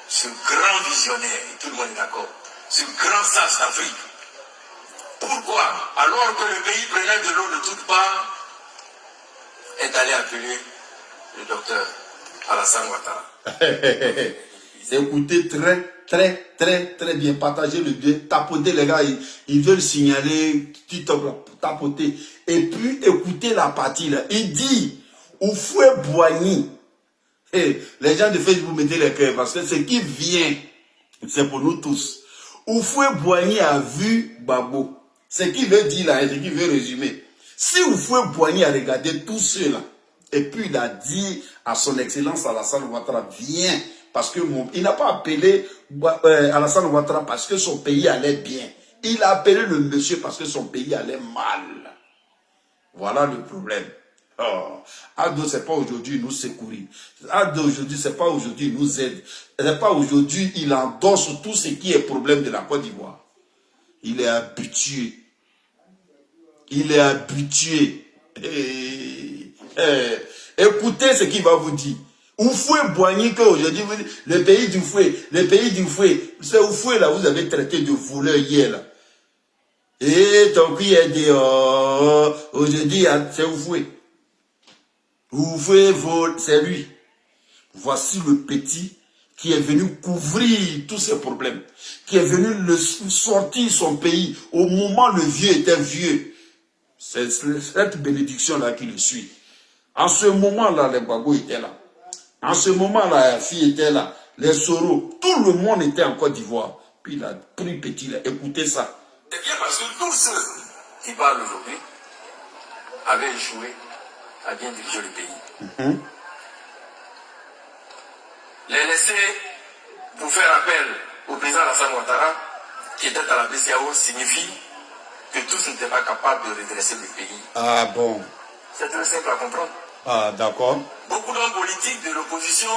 [SPEAKER 3] ce grand visionnaire, et tout le monde est d'accord, ce grand sage d'Afrique, pourquoi, alors que le pays prenait de l'eau de toutes parts, est allé appeler le docteur Alassane Ouattara?
[SPEAKER 1] Écoutez très bien, partagez le bien, tapotez les gars, ils veulent signaler, tapoter. Et puis écoutez la partie là, il dit, Houphouët-Boigny, les gens de Facebook mettez les cœurs, parce que ce qui vient, c'est pour nous tous. Houphouët-Boigny a vu Babo. Ce qu'il veut dire là, ce qu'il veut résumer. Si Houphouët-Boigny a regardé tout cela, et puis il a dit à son excellence Alassane Ouattara, viens, parce que il n'a pas appelé Alassane Ouattara parce que son pays allait bien. Il a appelé le monsieur parce que son pays allait mal. Voilà le problème. Oh. Ado, c'est pas aujourd'hui nous secourir. Ado, aujourd'hui, c'est pas aujourd'hui nous aide. C'est pas aujourd'hui il endosse tout ce qui est problème de la Côte d'Ivoire. Il est habitué. Il est habitué. Écoutez ce qu'il va vous dire. Oufoué Boigny, que aujourd'hui, le pays du fouet, c'est Oufoué là, vous avez traité de voleur hier là. Et ton qui est dit, aujourd'hui, c'est Oufoué. Oufoué, c'est lui. Voici le petit qui est venu couvrir tous ces problèmes, qui est venu sortir son pays au moment où le vieux était vieux. C'est cette bénédiction-là qui le suit. En ce moment-là, les Gbagbo étaient là. En ce moment-là, la fille était là. Les Soro, tout le monde était en Côte d'Ivoire. Puis il a pris petit, là. Écoutez ça.
[SPEAKER 7] C'est bien parce que tous ceux qui parlent aujourd'hui avaient échoué à bien diriger le pays. Les laisser pour faire appel au président Alassane Ouattara, qui était à la BCAO, signifie que tous n'étaient pas capables de redresser le pays.
[SPEAKER 1] Ah bon.
[SPEAKER 7] C'est très simple à comprendre.
[SPEAKER 1] Ah d'accord.
[SPEAKER 7] Beaucoup d'hommes politiques de l'opposition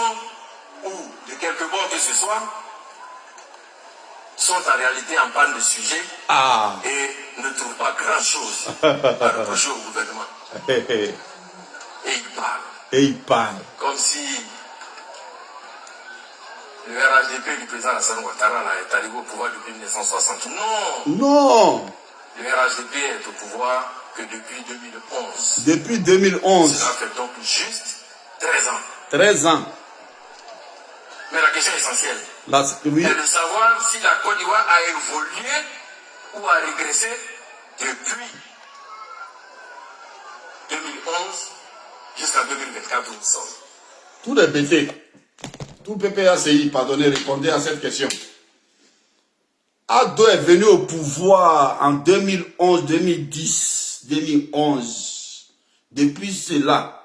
[SPEAKER 7] ou de quelque bord que ce soit sont en réalité en panne de sujet et ne trouvent pas grand-chose à reprocher au gouvernement. Et ils parlent. Comme si le RHDP du président Alassane Ouattara est arrivé au pouvoir depuis 1960. Non. Le RHDP est au pouvoir que depuis 2011.
[SPEAKER 1] Depuis 2011.
[SPEAKER 7] Cela fait donc juste 13 ans.
[SPEAKER 1] 13 ans.
[SPEAKER 7] Mais la question essentielle
[SPEAKER 1] est
[SPEAKER 7] de savoir si la Côte d'Ivoire a évolué ou a régressé depuis 2011 jusqu'à 2024 où nous sommes.
[SPEAKER 1] Tout les BT, tout PPACI, pardonnez, répondez à cette question. Ado est venu au pouvoir en 2011, 2010, 2011. Depuis cela,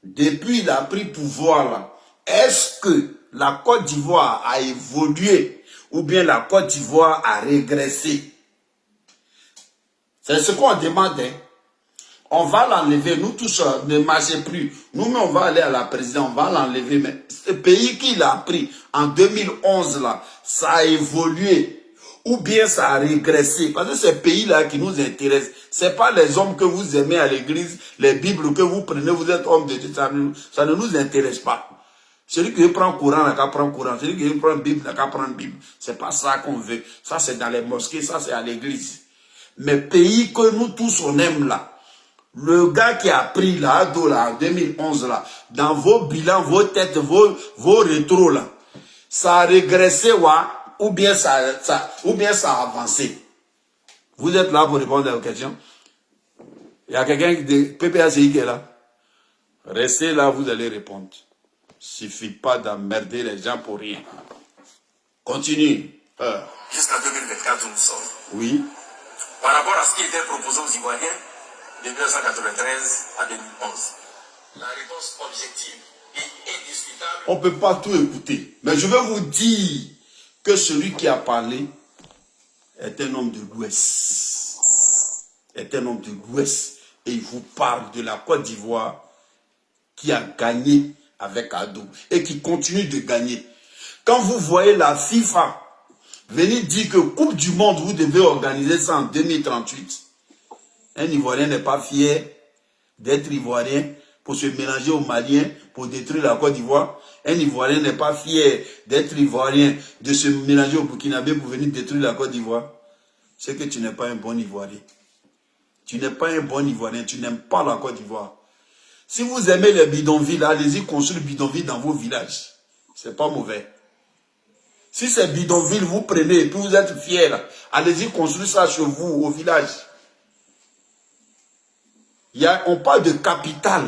[SPEAKER 1] depuis il a pris pouvoir là, est-ce que la Côte d'Ivoire a évolué ou bien la Côte d'Ivoire a régressé? C'est ce qu'on demande. Hein. On va l'enlever, nous tous ne marchez plus. Nous-mêmes, on va aller à la présidence, on va l'enlever. Mais ce pays qu'il a pris en 2011, là, ça a évolué. Ou bien ça a régressé. Parce que ces pays-là qui nous intéressent, ce n'est pas les hommes que vous aimez à l'église, les Bibles que vous prenez, vous êtes hommes de Dieu, ça ne nous intéresse pas. Celui qui prend courant, il prend courant. Celui qui prend Bible, il prend Bible. C'est pas ça qu'on veut. Ça, c'est dans les mosquées, ça, c'est à l'église. Mais pays que nous tous, on aime là, le gars qui a pris là, Ado là, en 2011 là, dans vos bilans, vos têtes, vos rétros là, ça a régressé ou bien ça a avancé. Vous êtes là pour répondre à vos questions. Il y a quelqu'un de PPACI qui est là. Restez là, vous allez répondre. Il ne suffit pas d'emmerder les gens pour rien. Continue.
[SPEAKER 7] Jusqu'à 2024 où nous sommes.
[SPEAKER 1] Oui.
[SPEAKER 7] Par rapport à ce qui était proposé aux Ivoiriens, de 1993 à 2011. La réponse objective et indiscutable.
[SPEAKER 1] On ne peut pas tout écouter. Mais je vais vous dire que celui qui a parlé est un homme de l'Ouest. Est un homme de l'Ouest. Et il vous parle de la Côte d'Ivoire qui a gagné avec Ado et qui continue de gagner. Quand vous voyez la FIFA venir dire que Coupe du Monde, vous devez organiser ça en 2038. Un Ivoirien n'est pas fier d'être Ivoirien pour se mélanger aux Maliens pour détruire la Côte d'Ivoire. Un Ivoirien n'est pas fier d'être Ivoirien, de se mélanger aux Burkinabé pour venir détruire la Côte d'Ivoire. C'est que tu n'es pas un bon Ivoirien. Tu n'es pas un bon Ivoirien, tu n'aimes pas la Côte d'Ivoire. Si vous aimez les bidonvilles, allez-y construire bidonvilles dans vos villages. C'est pas mauvais. Si c'est bidonville, vous prenez et puis vous êtes fiers, allez-y construire ça chez vous, au village. On parle de capitale.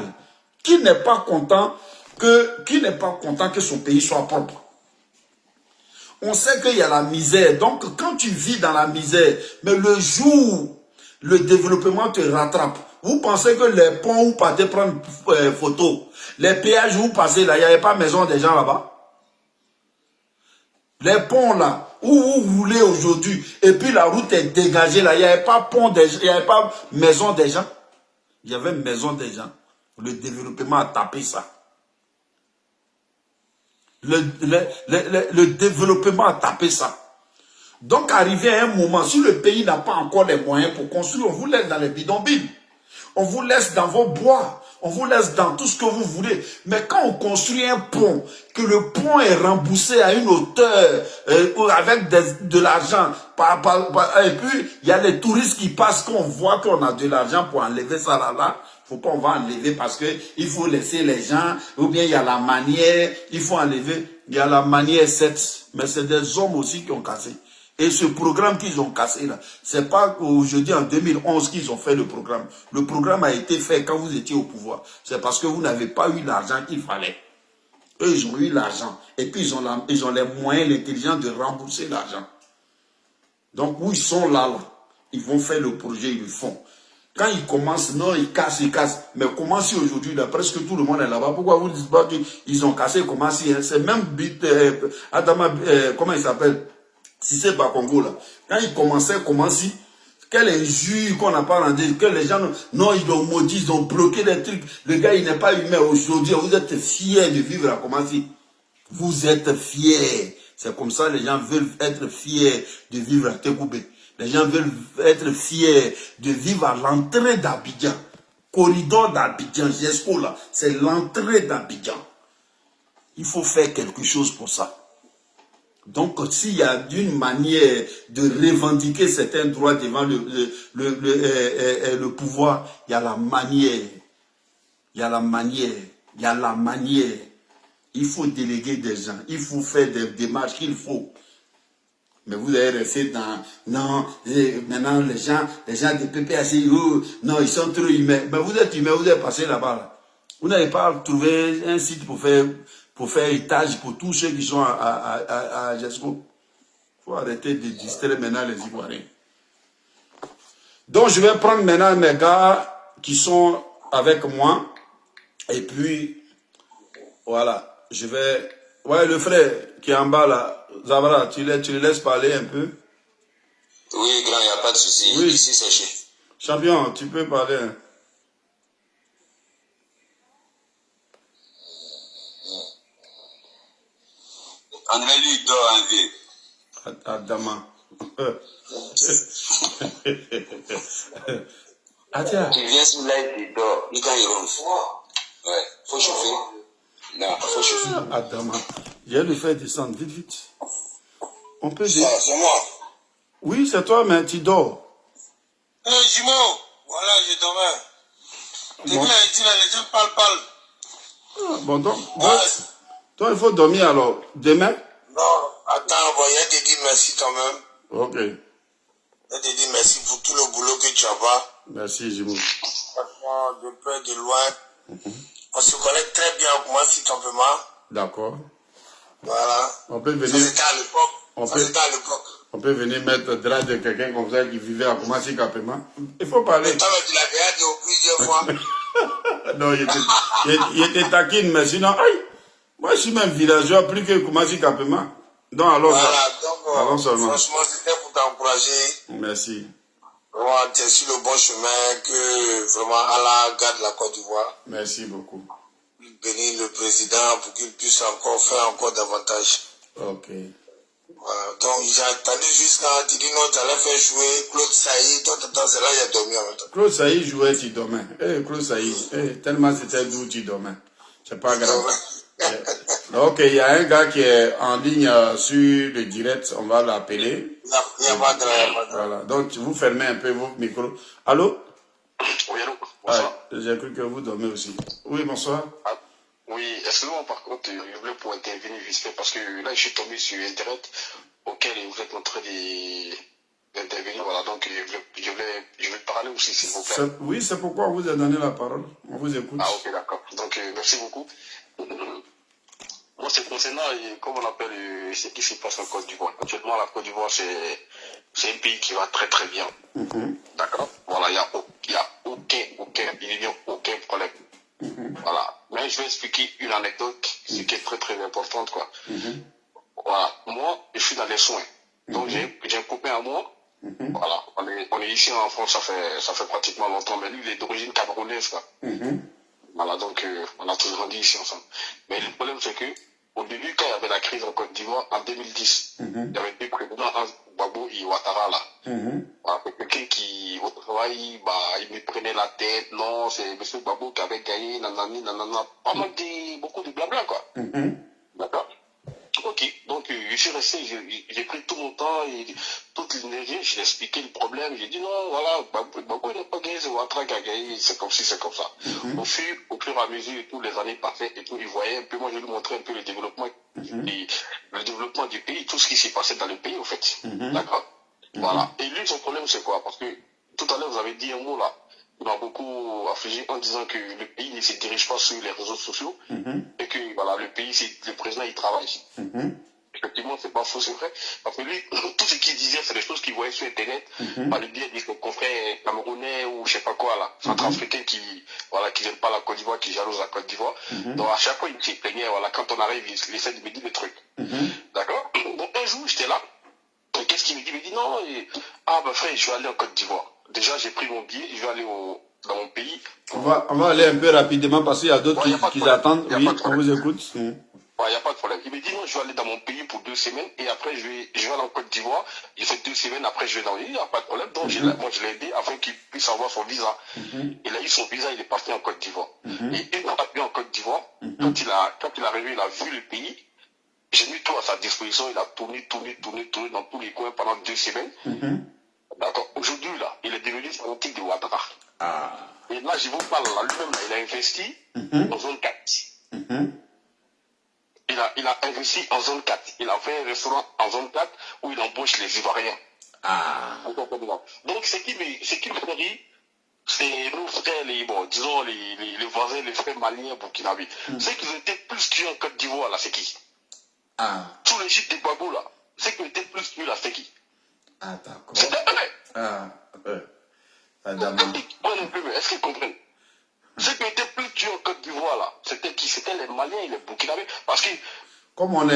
[SPEAKER 1] Qui n'est pas content que son pays soit propre? On sait qu'il y a la misère. Donc, quand tu vis dans la misère, mais le jour, le développement te rattrape. Vous pensez que les ponts où vous partez prendre photo, les péages où vous passez là, il n'y avait pas maison des gens là-bas? Les ponts là, où vous roulez aujourd'hui, et puis la route est dégagée là, il n'y avait pas pont des gens, il n'y avait pas maison des gens. Il y avait une maison des gens. Le développement a tapé ça. Le développement a tapé ça. Donc, arrivé à un moment, si le pays n'a pas encore les moyens pour construire, on vous laisse dans les bidonvilles. On vous laisse dans vos bois. on vous laisse dans tout ce que vous voulez. Mais quand on construit un pont, que le pont est remboursé à une hauteur, avec de l'argent, et puis il y a les touristes qui passent, qu'on voit qu'on a de l'argent pour enlever ça là, faut pas on va enlever parce que il faut laisser les gens, ou bien il y a la manière, il faut enlever, il y a la manière 7, mais c'est des hommes aussi qui ont cassé. Et ce programme qu'ils ont cassé là, c'est pas aujourd'hui en 2011 qu'ils ont fait le programme. Le programme a été fait quand vous étiez au pouvoir. C'est parce que vous n'avez pas eu l'argent qu'il fallait. Eux, ils ont eu l'argent. Et puis, ils ont les moyens, l'intelligence de rembourser l'argent. Donc, où ils sont là, ils vont faire le projet, ils le font. Quand ils commencent, non, ils cassent. Mais comment si aujourd'hui, là, presque tout le monde est là-bas, pourquoi vous dites pas qu'ils ont cassé, comment si, hein? C'est même Adama, comment il s'appelle? Si c'est pas Congo là, quand il commençait, comment si, quelle injure qu'on n'a pas rendu, que les gens, non, ils ont maudit, ils ont bloqué des trucs, le gars il n'est pas humain aujourd'hui, vous êtes fiers de vivre à comment si, vous êtes fiers, c'est comme ça les gens veulent être fiers de vivre à Tekoubé, les gens veulent être fiers de vivre à l'entrée d'Abidjan, corridor d'Abidjan, Jesco là, c'est l'entrée d'Abidjan, il faut faire quelque chose pour ça. Donc, s'il y a une manière de revendiquer certains droits devant le pouvoir, il y a la manière. Il y a la manière. Il y a la manière. Il faut déléguer des gens. Il faut faire des démarches qu'il faut. Mais vous allez rester dans... Non, maintenant, les gens de PPAC, non, ils sont trop humains. Mais vous êtes humains, vous êtes passé là-bas. Là. Vous n'avez pas trouvé un site pour faire étage pour tous ceux qui sont à Jesco. Il faut arrêter de distraire maintenant les Ivoiriens. Donc, je vais prendre maintenant mes gars qui sont avec moi. Et puis, voilà, je vais... Ouais, le frère qui est en bas là, Zabra, tu le laisses parler un peu?
[SPEAKER 6] Oui, grand, il n'y a pas de souci.
[SPEAKER 1] Oui.
[SPEAKER 6] Ici, c'est chez.
[SPEAKER 1] Champion, tu peux parler. Hein?
[SPEAKER 6] André, lui, il dort en vie.
[SPEAKER 1] Adama.
[SPEAKER 6] Tu viens sur l'aide, il dort. Lui, quand il ronfle. Ouais, faut chauffer. Non, faut chauffer.
[SPEAKER 1] Adama. Je vais le faire descendre vite, vite. On peut
[SPEAKER 3] Ça, c'est moi.
[SPEAKER 1] Oui, c'est toi, mais tu dors.
[SPEAKER 3] Jumeau, voilà, je dormais.
[SPEAKER 1] Bon.
[SPEAKER 3] Là, il dit, là, les gens parlent.
[SPEAKER 1] Ah, bon, donc,
[SPEAKER 3] Ouais.
[SPEAKER 1] toi, il faut dormir alors. Demain?
[SPEAKER 3] Non, attends, bon, il te dit merci quand même.
[SPEAKER 1] Ok.
[SPEAKER 3] Il te dit merci pour tout le boulot que tu as fait.
[SPEAKER 1] Merci, Jimou.
[SPEAKER 3] Franchement, de près, de loin. On se connaît très bien, moi, si simplement.
[SPEAKER 1] D'accord.
[SPEAKER 3] Voilà.
[SPEAKER 1] On peut
[SPEAKER 3] Ça,
[SPEAKER 1] venir.
[SPEAKER 3] c'était à l'époque.
[SPEAKER 1] On peut venir mettre drap de quelqu'un comme ça qui vivait à Koumassi Kapema. Il faut parler.
[SPEAKER 3] Mais toi, tu l'as déjà dit plusieurs fois.
[SPEAKER 1] Non, il était taquine, mais sinon, aïe, moi je suis même villageois plus que Koumassi Kapema. Donc alors,
[SPEAKER 3] Voilà, donc,
[SPEAKER 1] allons seulement.
[SPEAKER 3] franchement, c'était pour t'encourager.
[SPEAKER 1] Merci.
[SPEAKER 3] Vraiment, tu es sur le bon chemin, que vraiment Allah garde la Côte d'Ivoire.
[SPEAKER 1] Merci beaucoup.
[SPEAKER 3] Bénir le président pour qu'il puisse encore faire encore davantage.
[SPEAKER 1] Ok.
[SPEAKER 3] Voilà, donc j'ai attendu jusqu'à tu dis non, tu allais faire jouer Claude Saïd, c'est là il a dormi en même temps.
[SPEAKER 1] Claude Saïd jouait, tu dormais. Claude Saïd, tellement c'était doux, tu dormais. C'est pas grave. Ok, il y a un gars qui est en ligne sur le direct, on va l'appeler.
[SPEAKER 3] Il n'y a pas de là.
[SPEAKER 1] Voilà, donc vous fermez un peu vos micros. Allô?
[SPEAKER 8] Oui, allô? Bonsoir.
[SPEAKER 1] J'ai cru que vous dormez aussi. Oui, bonsoir.
[SPEAKER 8] Ah, oui, excusez-moi, par contre, je voulais pour intervenir vite fait parce que là, je suis tombé sur Internet auquel vous êtes en train d'intervenir. Voilà, donc je voulais parler aussi, s'il vous plaît.
[SPEAKER 1] Oui, c'est pourquoi on vous a donné la parole. On vous écoute.
[SPEAKER 8] Ah, ok, d'accord. Donc, merci beaucoup. Moi, c'est concernant, comme on appelle, ce qui se passe en Côte d'Ivoire. Actuellement, la Côte d'Ivoire, c'est un pays qui va très très bien. D'accord? Voilà, il n'y a aucun problème. Voilà. Mais je vais expliquer une anecdote, ce qui est très très importante, quoi. Voilà. Moi, je suis dans les soins. Donc, j'ai un copain à moi. Voilà. On est ici en France, ça fait pratiquement longtemps, mais lui, il est d'origine camerounaise, quoi. Voilà, donc, on a tous grandi ici ensemble. Mais le problème, c'est que, au début, quand il y avait la crise en Côte d'Ivoire, en 2010, il y avait deux présidents, Gbagbo et Ouattara, là. Voilà, quelqu'un qui, au travail, il me prenait la tête. Non, c'est M. Gbagbo qui avait gagné, nanani, nanana. Beaucoup de blabla, quoi. D'accord. Ok, donc je suis resté, j'ai pris tout mon temps et toute l'énergie, j'ai expliqué le problème, j'ai dit non, voilà, Gbagbo n'a pas gagné, c'est Ouattara qui a gagné, c'est comme si, c'est comme ça. Au fur et à mesure, toutes les années passaient et tout, il voyait un peu, moi je lui montrais un peu le développement du pays, tout ce qui s'est passé dans le pays, en fait. D'accord. Voilà. Et lui, son problème, c'est quoi? Parce que tout à l'heure, vous avez dit un mot là, il m'a beaucoup affligé en disant que le pays ne se dirige pas sur les réseaux sociaux et que voilà, le pays, le président, il travaille. Effectivement, c'est pas faux, c'est vrai. Parce que lui, tout ce qu'il disait, c'est des choses qu'il voyait sur Internet, par le biais de ses confrères camerounais ou je sais pas quoi là, centrafricains qui n'aiment pas la Côte d'Ivoire, qui jalousent la Côte d'Ivoire. Donc à chaque fois, il se plaignait, voilà, quand on arrive, il essaie de me dire des trucs. D'accord? Donc un jour, j'étais là. Et qu'est-ce qu'il me dit? Il me dit non, frère, je vais aller en Côte d'Ivoire. Déjà, j'ai pris mon billet, je vais aller dans mon pays.
[SPEAKER 1] On va aller un peu rapidement parce qu'il y a d'autres qui attendent. Oui, on vous écoute.
[SPEAKER 8] Il n'y a pas de problème. Il me dit non, je vais aller dans mon pays pour 2 semaines et après je vais aller en Côte d'Ivoire. Il fait 2 semaines, après je vais dans l'île, il n'y a pas de problème. Donc moi je l'ai aidé afin qu'il puisse avoir son visa. Il a eu son visa, il est parti en Côte d'Ivoire. Et une fois arrivé en Côte d'Ivoire, quand il est arrivé, il a vu le pays. J'ai mis tout à sa disposition, il a tourné dans tous les coins pendant 2 semaines. D'accord. Aujourd'hui, là, il est devenu fanatique de Ouattara. Et là, je vous parle, là, lui-même, là, il a investi en zone 4. Il a investi en zone 4. Il a fait un restaurant en zone 4 où il embauche les Ivoiriens. Donc, ce qui me fait rire, c'est nos frères, les voisins, les frères maliens, burkinabés. Ceux qui ont été plus tués en Côte d'Ivoire, là, c'est qui? Sous l'Égypte de Gbagbo, là, ceux qui ont été plus tués, là, c'est qui?
[SPEAKER 1] D'accord.
[SPEAKER 8] C'est est-ce qu'ils comprennent? Ceux qui étaient plus tués en Côte d'Ivoire, là, c'était qui? C'était les Maliens et les Burkinabés. Parce que.
[SPEAKER 1] Comme on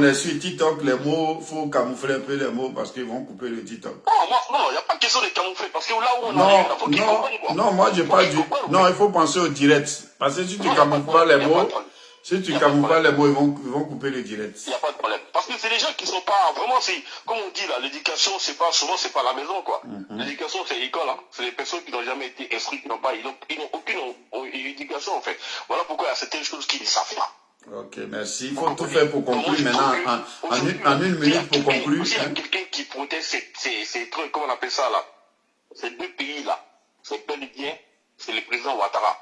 [SPEAKER 1] est sur TikTok, les mots, il faut camoufler un peu les mots parce qu'ils vont couper le TikTok.
[SPEAKER 8] Non, il n'y a pas de question de camoufler. Parce que là où on arrive, il faut qu'ils comprennent, quoi.
[SPEAKER 1] Non, moi, je parle du. Non, il faut penser au direct. Parce que si tu camoufles pas les mots. Si tu camoufles pas les mots, ils vont couper le direct.
[SPEAKER 8] Il n'y a pas de problème. Parce que c'est des gens qui ne sont pas vraiment, comme on dit là, l'éducation, souvent c'est pas la maison, quoi. L'éducation, c'est l'école, hein. C'est des personnes qui n'ont jamais été instruites, ils n'ont aucune éducation, en fait. Voilà pourquoi il y a certaines choses qu'ils ne savent pas.
[SPEAKER 1] Ok, merci. Il faut tout faire pour conclure maintenant, en 1 minute pour conclure.
[SPEAKER 8] Il y a quelqu'un qui protège ces trucs, comment on appelle ça, là. Ces 2 pays-là, c'est bel et bien, c'est le président Ouattara.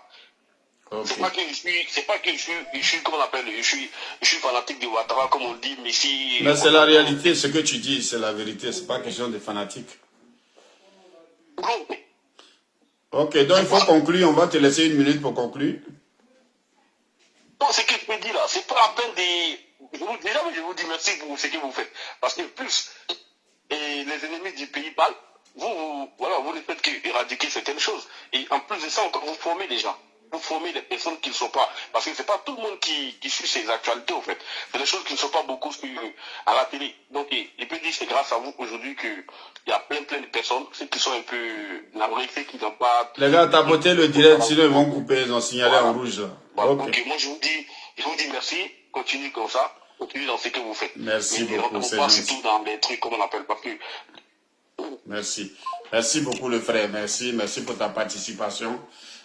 [SPEAKER 8] Okay. C'est pas que je suis, comment on appelle, je suis fanatique de Ouattara, comme on dit, mais si.
[SPEAKER 1] Mais c'est la réalité, ce que tu dis, c'est la vérité, c'est pas question de fanatique. Ok, donc il faut conclure, on va te laisser 1 minute pour conclure.
[SPEAKER 8] Non, ce que je peux dire là, c'est pas la peine de. Déjà, je vous dis merci pour ce que vous faites. Parce que plus les ennemis du pays parlent, vous ne faites qu'éradiquer certaines choses. Et en plus de ça, encore, vous formez les gens. Vous formez des personnes qui ne sont pas. Parce que c'est pas tout le monde qui suit ces actualités, en fait. C'est des choses qui ne sont pas beaucoup à la télé. Donc, je peux dire que c'est grâce à vous aujourd'hui qu'il y a plein de personnes, ceux qui sont un peu navrés, ceux qui n'ont pas.
[SPEAKER 1] Les gars, tapotez le direct, sinon ils vont couper, ils ont signalé en rouge.
[SPEAKER 8] Voilà. Okay. Donc, moi, je vous dis merci, continuez comme ça, continuez dans ce que vous faites.
[SPEAKER 1] Merci beaucoup,
[SPEAKER 8] c'est pas surtout dans les trucs, comme on appelle, parce que.
[SPEAKER 1] Merci. Merci beaucoup le frère, merci pour ta participation.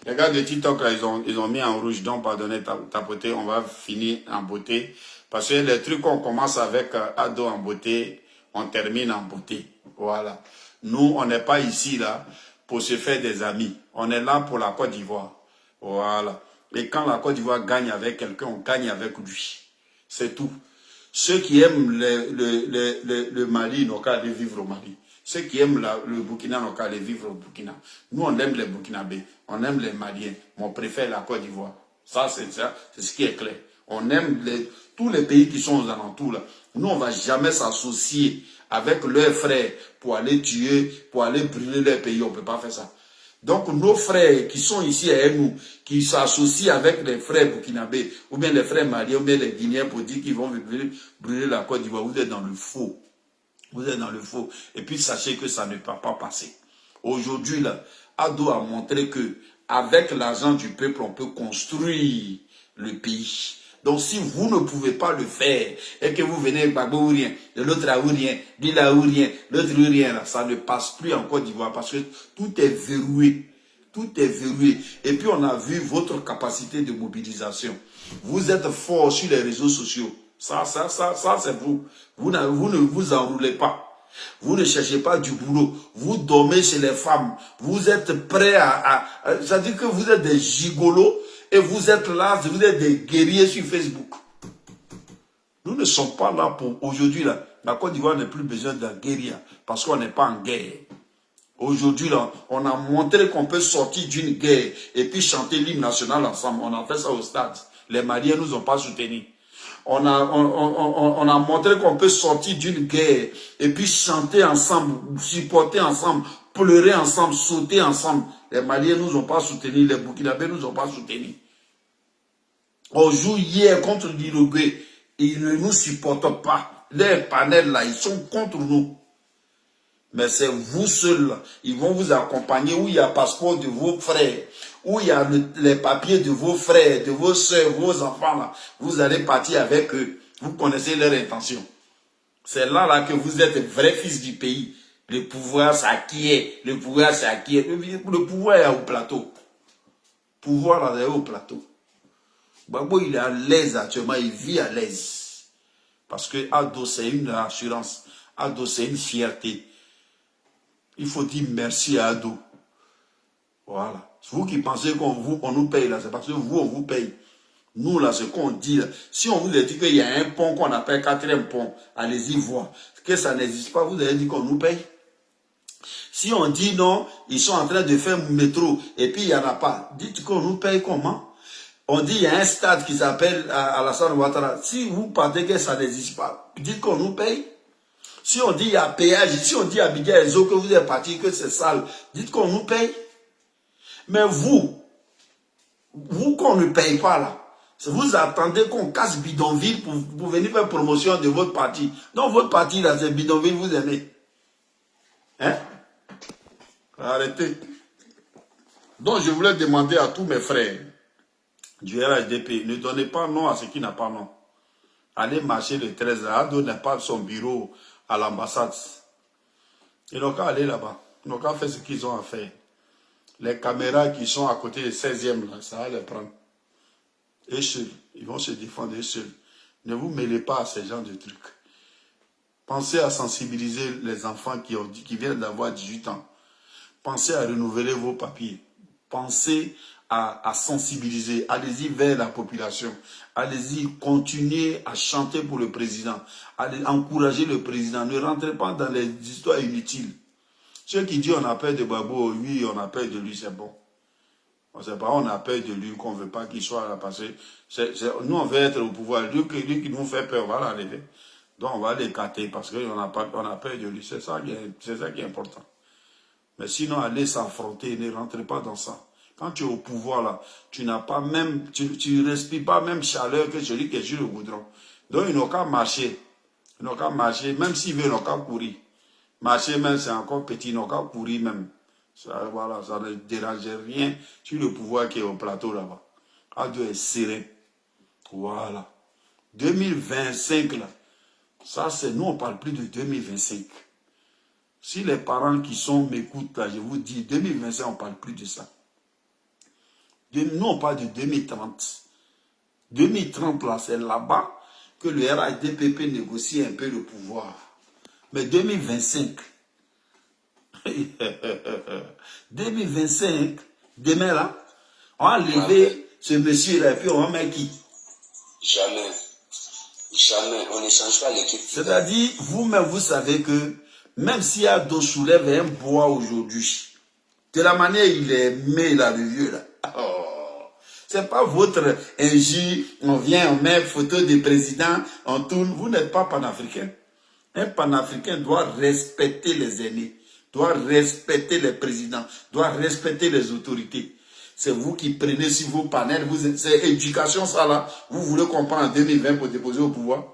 [SPEAKER 1] Les gars de TikTok, là, ils ont mis en rouge, donc pardonnez tapoter, on va finir en beauté. Parce que les trucs qu'on commence avec Ado en beauté, on termine en beauté. Voilà. Nous, on n'est pas ici là pour se faire des amis. On est là pour la Côte d'Ivoire. Voilà. Et quand la Côte d'Ivoire gagne avec quelqu'un, on gagne avec lui. C'est tout. Ceux qui aiment le Mali n'ont qu'à aller vivre au Mali. Ceux qui aiment le Burkina n'ont qu'à aller vivre au Burkina. Nous, on aime les Burkinabés, on aime les Maliens, mais on préfère la Côte d'Ivoire. Ça, c'est ce qui est clair. On aime tous les pays qui sont aux alentours. Là. Nous, on ne va jamais s'associer avec leurs frères pour aller tuer, pour aller brûler leur pays. On ne peut pas faire ça. Donc, nos frères qui sont ici avec nous, qui s'associent avec les frères burkinabés, ou bien les frères maliens, ou bien les Guinéens pour dire qu'ils vont brûler la Côte d'Ivoire, vous êtes dans le faux. Vous êtes dans le faux. Et puis, sachez que ça ne peut pas passer. Aujourd'hui, là, Ado a montré que avec l'argent du peuple, on peut construire le pays. Donc, Donc si vous ne pouvez pas le faire, et que vous venez avec Gbagbo ou rien, de l'autre a ou rien, Bila ou rien, l'autre ou rien, là, ça ne passe plus en Côte d'Ivoire parce que tout est verrouillé. Tout est verrouillé. Et puis on a vu votre capacité de mobilisation. Vous êtes fort sur les réseaux sociaux. Ça c'est vous. Vous ne vous enroulez pas. Vous ne cherchez pas du boulot. Vous dormez chez les femmes. Vous êtes prêts c'est-à-dire que vous êtes des gigolos et vous êtes là, vous êtes des guerriers sur Facebook. Nous ne sommes pas là pour aujourd'hui. Là. La Côte d'Ivoire n'a plus besoin d'un guerrier parce qu'on n'est pas en guerre. Aujourd'hui, là, on a montré qu'on peut sortir d'une guerre et puis chanter l'hymne national ensemble. On a fait ça au stade. Les Maliens ne nous ont pas soutenus. On a montré qu'on peut sortir d'une guerre et puis chanter ensemble, supporter ensemble, pleurer ensemble, sauter ensemble. Les Maliens ne nous ont pas soutenus, les Burkinabés ne nous ont pas soutenus. On joue hier contre l'Uruguay. Ils ne nous supportent pas. Les panels là, ils sont contre nous. Mais c'est vous seuls, ils vont vous accompagner où il y a le passeport de vos frères, où il y a les papiers de vos frères, de vos soeurs, vos enfants là. Vous allez partir avec eux. Vous connaissez leur intention. C'est là que vous êtes vrais fils du pays. Le pouvoir s'acquiert. Le pouvoir s'acquiert. Le pouvoir est au plateau. Le pouvoir là est au plateau. Gbagbo il est à l'aise actuellement, il vit à l'aise. Parce que Ado c'est une assurance. Ado c'est une fierté. Il faut dire merci à Ado. Voilà. Vous qui pensez qu'on nous paye là, c'est parce que vous, on vous paye. Nous là, ce qu'on dit là, si on vous a dit qu'il y a un pont qu'on appelle 4e pont, allez-y voir. Que ça n'existe pas, vous avez dit qu'on nous paye. Si on dit non, ils sont en train de faire métro et puis il n'y en a pas, dites qu'on nous paye comment? On dit il y a un stade qui s'appelle Alassane Ouattara. Si vous partez que ça n'existe pas, dites qu'on nous paye. Si on dit il y a péage, si on dit à Bidja Ezo que vous êtes parti, que c'est sale, dites qu'on nous paye. Mais vous qu'on ne paye pas là, vous attendez qu'on casse bidonville pour venir faire promotion de votre parti. Donc votre parti là, c'est bidonville, vous aimez. Hein? Arrêtez. Donc je voulais demander à tous mes frères du RHDP, ne donnez pas nom à ce qui n'a pas nom. Allez marcher le 13, Ado n'a pas son bureau à l'ambassade. Ils n'ont qu'à aller là-bas. Ils n'ont qu'à faire ce qu'ils ont à faire. Les caméras qui sont à côté du 16e, là, ça va les prendre. Eux seuls, ils vont se défendre eux seuls. Ne vous mêlez pas à ces genres de trucs. Pensez à sensibiliser les enfants qui viennent d'avoir 18 ans. Pensez à renouveler vos papiers. Pensez à sensibiliser. Allez-y vers la population. Allez-y, continuez à chanter pour le président. Allez encourager le président. Ne rentrez pas dans les histoires inutiles. Ceux qui disent on a peur de Gbagbo, oui, on a peur de lui, c'est bon. C'est pas on a peur de lui qu'on ne veut pas qu'il soit là parce que nous on veut être au pouvoir. Lui qui nous fait peur, on va l'arrêter. Donc on va l'écarter parce qu'on a peur de lui. C'est ça qui est important. Mais sinon, allez s'affronter, ne rentrez pas dans ça. Quand tu es au pouvoir là, tu n'as pas même, tu respires pas même chaleur que celui qui est sur le goudron. Donc ils n'ont qu'à marcher. Ils n'ont qu'à marcher, même s'ils veulent, ils n'ont qu'à courir. Marcher même, c'est encore petit, ils n'ont qu'à courir même. Ça, voilà, ça ne dérange rien sur le pouvoir qui est au plateau là-bas. Ado est serein. Voilà. 2025 là, ça c'est, nous on ne parle plus de 2025. Si les parents qui m'écoutent là, je vous dis, 2025 on ne parle plus de ça. Nous on parle de 2030. 2030 là, c'est là-bas que le RHDP négocie un peu le pouvoir. Mais 2025, 2025, demain là, on va lever ce monsieur là et puis on va mettre qui?
[SPEAKER 6] Jamais. Jamais. On ne change pas l'équipe.
[SPEAKER 1] C'est-à-dire, vous-même, vous savez que même si Ado soulève un bois aujourd'hui, de la manière il est mis là, le vieux là. Oh. C'est pas votre injure, on vient, on met photo du président, on tourne. Vous n'êtes pas panafricain. Un panafricain doit respecter les aînés, doit respecter les présidents, doit respecter les autorités. C'est vous qui prenez sur vos panels, c'est éducation ça là. Vous voulez qu'on prenne en 2020 pour déposer au pouvoir?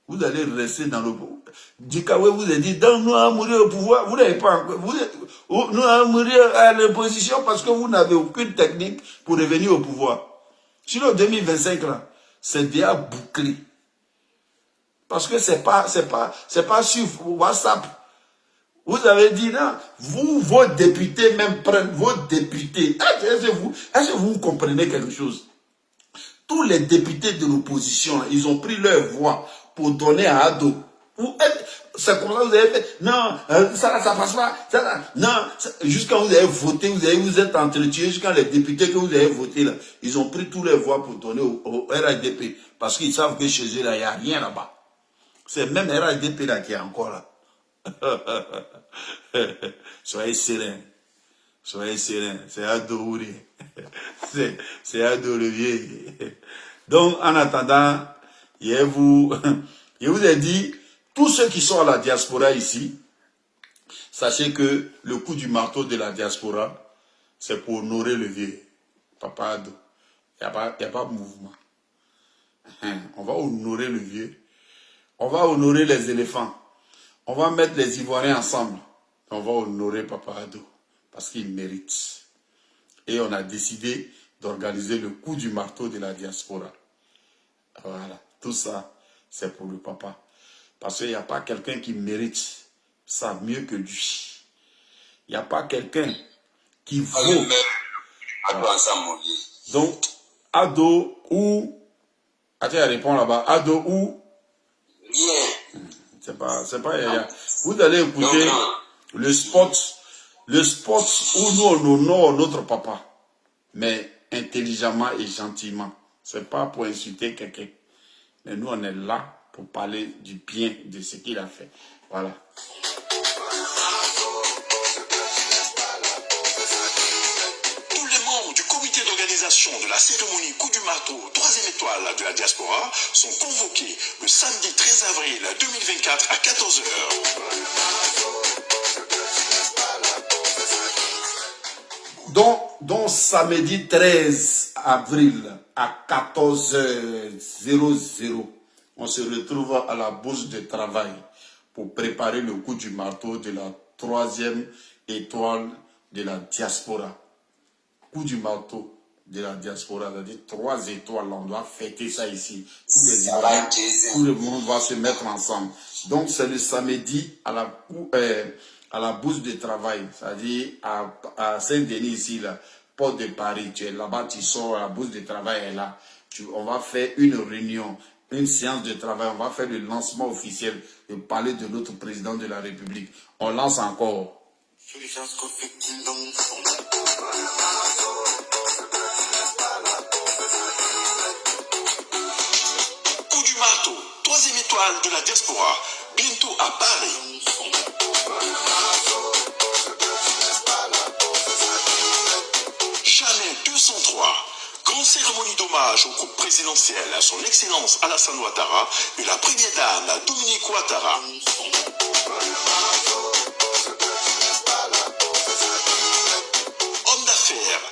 [SPEAKER 1] Vous allez rester dans le pouvoir. Dikawe vous a dit, nous allons mourir au pouvoir. Vous n'avez pas encore. Nous allons mourir à l'opposition parce que vous n'avez aucune technique pour revenir au pouvoir. Sur le 2025 là, c'est déjà bouclé. Parce que c'est pas sur WhatsApp. Vous avez dit, non, vous, vos députés même prennent, vos députés. Est-ce que vous comprenez quelque chose? Tous les députés de l'opposition, ils ont pris leur voix pour donner à Ado. C'est comme ça que vous avez fait. Non, ça passe pas. Non, jusqu'à vous avez voté, vous êtes entretenu, jusqu'à les députés que vous avez voté là, ils ont pris tous les voix pour donner au RADP. Parce qu'ils savent que chez eux là, il n'y a rien là-bas. C'est même RADP là qui est encore là. Soyez serein. Soyez serein. C'est Ado. C'est Ado le vieil. Donc, en attendant, je vous ai dit, tous ceux qui sont à la diaspora ici, sachez que le coup du marteau de la diaspora, c'est pour honorer le vieux. Papa Ado. Il n'y a pas de mouvement. On va honorer le vieux. On va honorer les éléphants. On va mettre les Ivoiriens ensemble. On va honorer Papa Ado. Parce qu'il mérite. Et on a décidé d'organiser le coup du marteau de la diaspora. Voilà. Tout ça, c'est pour le papa. Parce qu'il n'y a pas quelqu'un qui mérite ça mieux que lui. Il n'y a pas quelqu'un qui vaut. Donc, Ado ou... Attends, répond là-bas. Ado ou... C'est pas... Vous allez écouter le spot où nous on honore notre papa. Mais intelligemment et gentiment. C'est pas pour insulter quelqu'un. Mais nous, on est là pour parler du bien de ce qu'il a fait. Voilà.
[SPEAKER 9] Tous les membres du comité d'organisation de la cérémonie Coup du marteau 3e étoile de la diaspora sont convoqués le samedi 13 avril 2024 à 14 h.
[SPEAKER 1] Donc samedi 13 avril à 14h00, on se retrouve à la bourse de travail pour préparer le coup du marteau de la 3e étoile de la diaspora. Coup du marteau de la diaspora, c'est-à-dire 3 étoiles, on doit fêter ça ici. Tout le monde va se mettre ensemble. Donc c'est le samedi à la bourse de travail, c'est-à-dire à Saint-Denis ici, là, porte de Paris, tu es là-bas, tu sors, la bourse de travail est là. On va faire une réunion, une séance de travail, on va faire le lancement officiel et parler de notre président de la République. On lance encore.
[SPEAKER 9] Coup du marteau, 3e étoile de la diaspora, bientôt à Paris. Chanel 203, grande cérémonie d'hommage au groupe présidentiel à son excellence Alassane Ouattara et la première dame Dominique Ouattara. Homme d'affaires,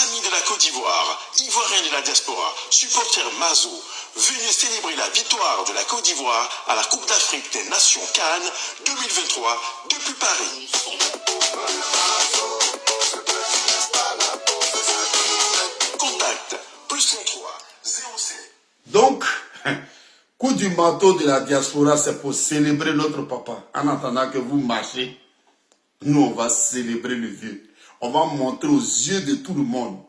[SPEAKER 9] ami de la Côte d'Ivoire, ivoirien de la diaspora, supporter Mazo, venu célébrer la victoire de la Côte d'Ivoire à la Coupe d'Afrique des Nations Cannes 2023 depuis Paris. Contact +33 07.
[SPEAKER 1] Donc, coup du marteau de la diaspora, c'est pour célébrer notre papa. En attendant que vous marchez, nous on va célébrer le vieux. On va montrer aux yeux de tout le monde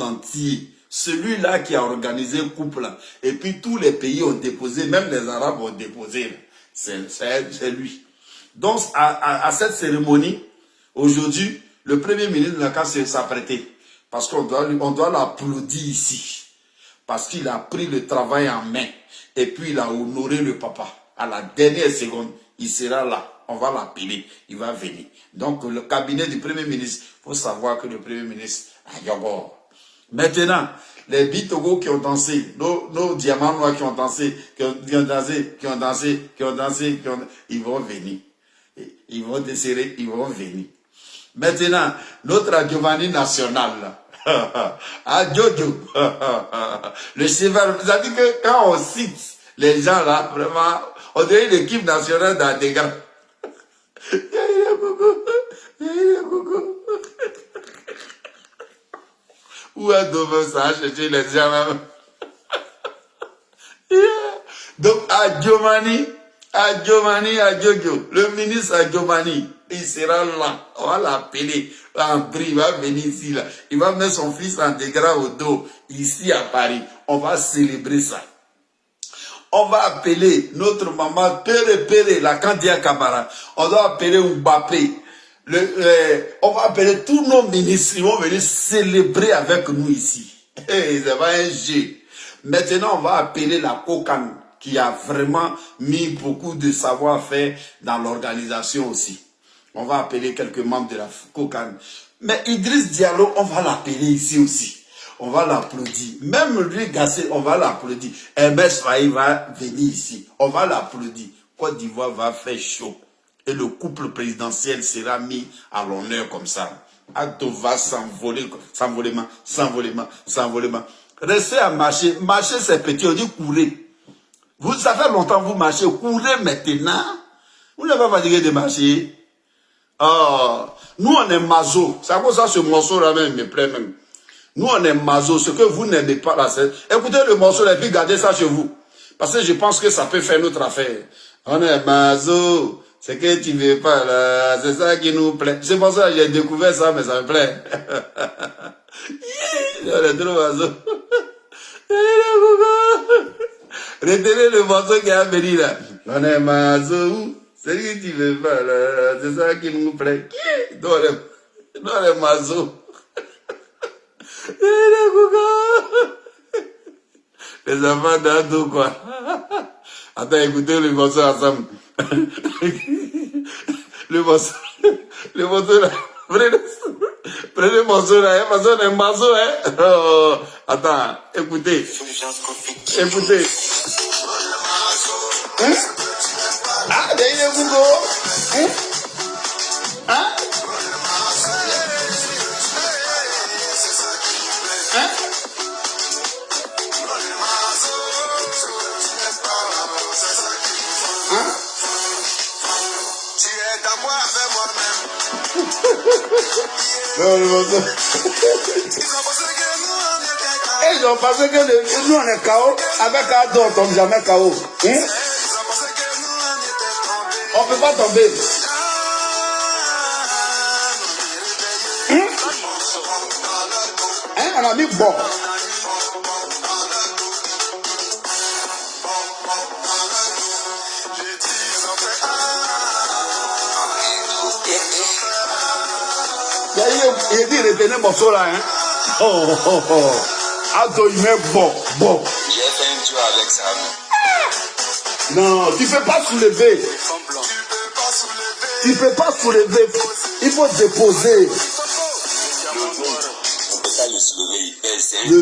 [SPEAKER 1] entier, celui-là qui a organisé le couple là. Et puis tous les pays ont déposé, même les Arabes ont déposé. C'est lui. Donc à cette cérémonie, aujourd'hui, le Premier ministre n'a qu'à s'apprêter. Parce qu'on doit l'applaudir ici. Parce qu'il a pris le travail en main. Et puis il a honoré le papa. À la dernière seconde, il sera là. On va l'appeler. Il va venir. Donc le cabinet du Premier ministre, il faut savoir que le Premier ministre a Yogo. Maintenant, les Bitogo qui ont dansé, nos diamants noirs qui ont dansé, ils vont venir. Ils vont desserrer, ils vont venir. Maintenant, notre Giovanni national, à Jojo, le cheval, vous avez dit que quand on cite les gens là, vraiment, on dirait l'équipe nationale d'Adega. Où est-ce que ça a cherché les gens là? Donc, à Giovanni, le ministre à Giovanni, il sera là. On va l'appeler en prix, il va venir ici. Là. Il va mettre son fils en dégras au dos, ici à Paris. On va célébrer ça. On va appeler notre maman Péré, la Candia Camara. On doit appeler Mbappé. On va appeler tous nos ministres. Ils vont venir célébrer avec nous ici. Et ça va un jeu. Maintenant, on va appeler la Kokane, qui a vraiment mis beaucoup de savoir-faire dans l'organisation aussi. On va appeler quelques membres de la Kokane. Mais Idriss Diallo, on va l'appeler ici aussi. On va l'applaudir. Même lui, Gassé, on va l'applaudir. MS Faye va venir ici. On va l'applaudir. Côte d'Ivoire va faire chaud. Et le couple présidentiel sera mis à l'honneur comme ça. Acto va s'envoler. Restez à marcher. Marcher, c'est petit. On dit courez. Ça fait longtemps que vous marchez. Courez maintenant. Vous n'avez pas fatigué de marcher. Oh, nous, on est maso. C'est à cause de ce morceau-là même, me plaît même. Nous, on est maso. Ce que vous n'aimez pas là, c'est... Écoutez le morceau et puis gardez ça chez vous. Parce que je pense que ça peut faire notre affaire. On est maso. C'est que tu veux pas là. C'est ça qui nous plaît. C'est pour ça que j'ai découvert ça, mais ça me plaît. On est trop maso. Retenez le morceau qui a venu là. On est maso. C'est que tu veux pas là. C'est ça qui nous plaît. Dans les maso. Les enfants d'ado quoi. Attends, écoutez le morceau ensemble. Le morceau là. Prenez le morceau là, hein, parce qu'on est morceau, hein. Oh, attends, écoutez. Écoutez. Hein? Ah, derrière Google. Hein? Hein? Hein? Hein? Tu es à moi avec moi-même. Non, le morceau. Ils ont pensé que nous on est KO. Avec Ado, on tombe jamais KO. Hein? On ne peut pas tomber. Hein? Hein? On a mis bon. Il dit retenez le morceau là. Hein? Oh. Ado, il met bon.
[SPEAKER 6] J'ai fait un duo avec ça.
[SPEAKER 1] Non, tu ne peux pas soulever. Tu ne peux pas soulever. Il faut déposer.
[SPEAKER 6] On peut pas le soulever, il pèse.
[SPEAKER 1] Le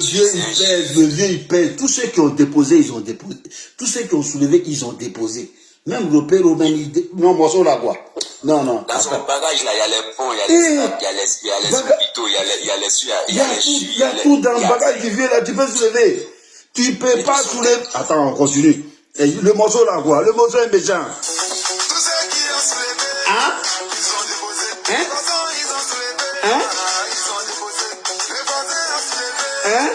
[SPEAKER 1] vieux, il pèse. Tous ceux qui ont déposé, ils ont déposé. Tous ceux qui ont soulevé, ils ont déposé. Même le père Robin, non, morceau là quoi. Non.
[SPEAKER 6] Dans son bagage là, il y a les ponts, il y a les sacs, il y a les hôpitaux, il y a
[SPEAKER 1] tout dans le bagage du vieux là, tu peux soulever. Tu peux pas soulever. Attends, on continue. Et le morceau là quoi, le morceau est méchant. Hein? Hein? Hein? Hein?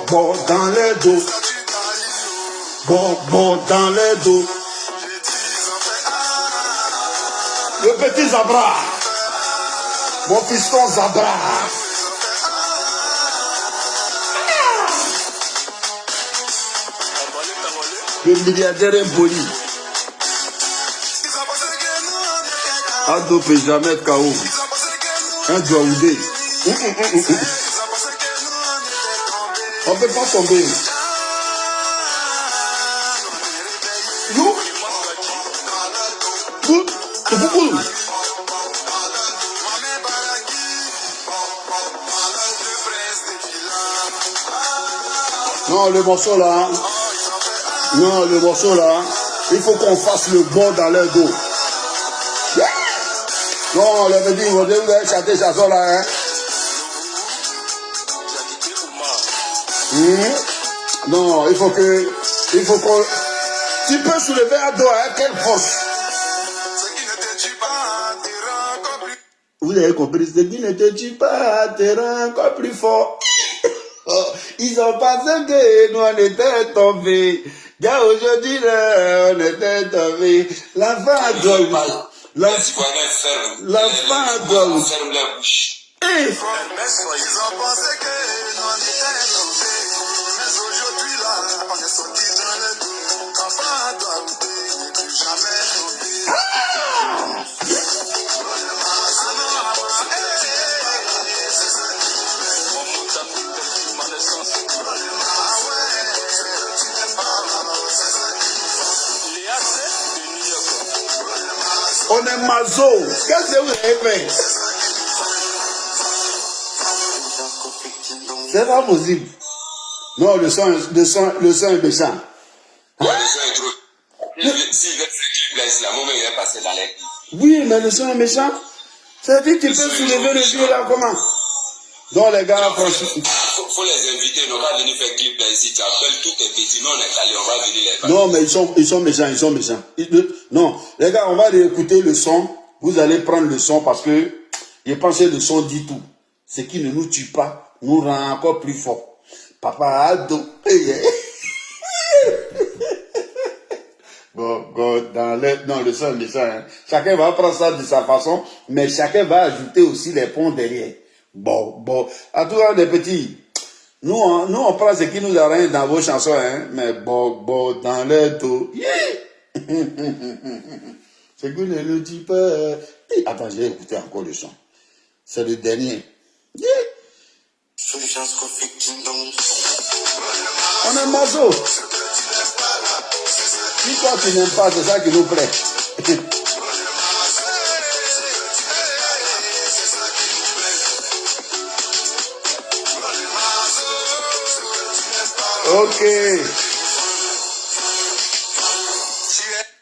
[SPEAKER 1] Bon dans les dos. Bon dans les dos. Le petit Zabra. Mon fiston Zabra. Le milliardaire impoli. Ado peut jamais être KO. Un Djaoudé. On ne peut pas tomber. Non, le morceau là. Non, le morceau là. Il faut qu'on fasse le bon dans leur dos. Non, les petits, ils vont chanter cette chanson là. Hein? Non, il faut qu'on... Tu peux soulever à dos, hein? Quelle force? Vous avez compris, ce qui ne te tue pas te rend encore plus fort. Oh, ils ont pensé que nous on était tombés. Gars, aujourd'hui, là, on était tombés. L'enfant doit... L'enfant doit...
[SPEAKER 6] Ferme la bouche.
[SPEAKER 1] Hey.
[SPEAKER 3] Ils ont pensé que nous on était tombés. Mais aujourd'hui, là, on est sortis dans le dos. L'enfant doit oublier, ne plus jamais tomber.
[SPEAKER 1] On est mazo. Qu'est-ce que vous avez fait? C'est pas possible. Non, le sang est méchant.
[SPEAKER 6] Ouais, le sang est trop. S'il veut ce clip-là, c'est la moment il est passé dans les clips.
[SPEAKER 1] Oui, mais le sang est méchant. Ça veut dire que tu peux soulever le vieux là, comment? Donc les gars, franchement...
[SPEAKER 6] Faut les inviter, on va venir faire clip là ici. Tu appelles tous tes petits, nous on est allés, on va venir les faire.
[SPEAKER 1] Non, mais ils sont méchants. Non, les gars, on va écouter le son. Vous allez prendre le son parce que je pense que le son dit tout. Ce qui ne nous tue pas nous rend encore plus fort. Papa Ado. Bon, non, le son est méchant. Hein. Chacun va prendre ça de sa façon, mais chacun va ajouter aussi les ponts derrière. Bon. À tous les petits, nous on prend ce qui nous arrange dans vos chansons, hein, mais bon, dans le dos. Yeah. Ce qui ne nous dit pas. Attends, j'ai écouté encore le son. C'est le dernier. Yeah. On est maso. Si toi tu n'aimes pas, c'est ça qui nous plaît. Ok.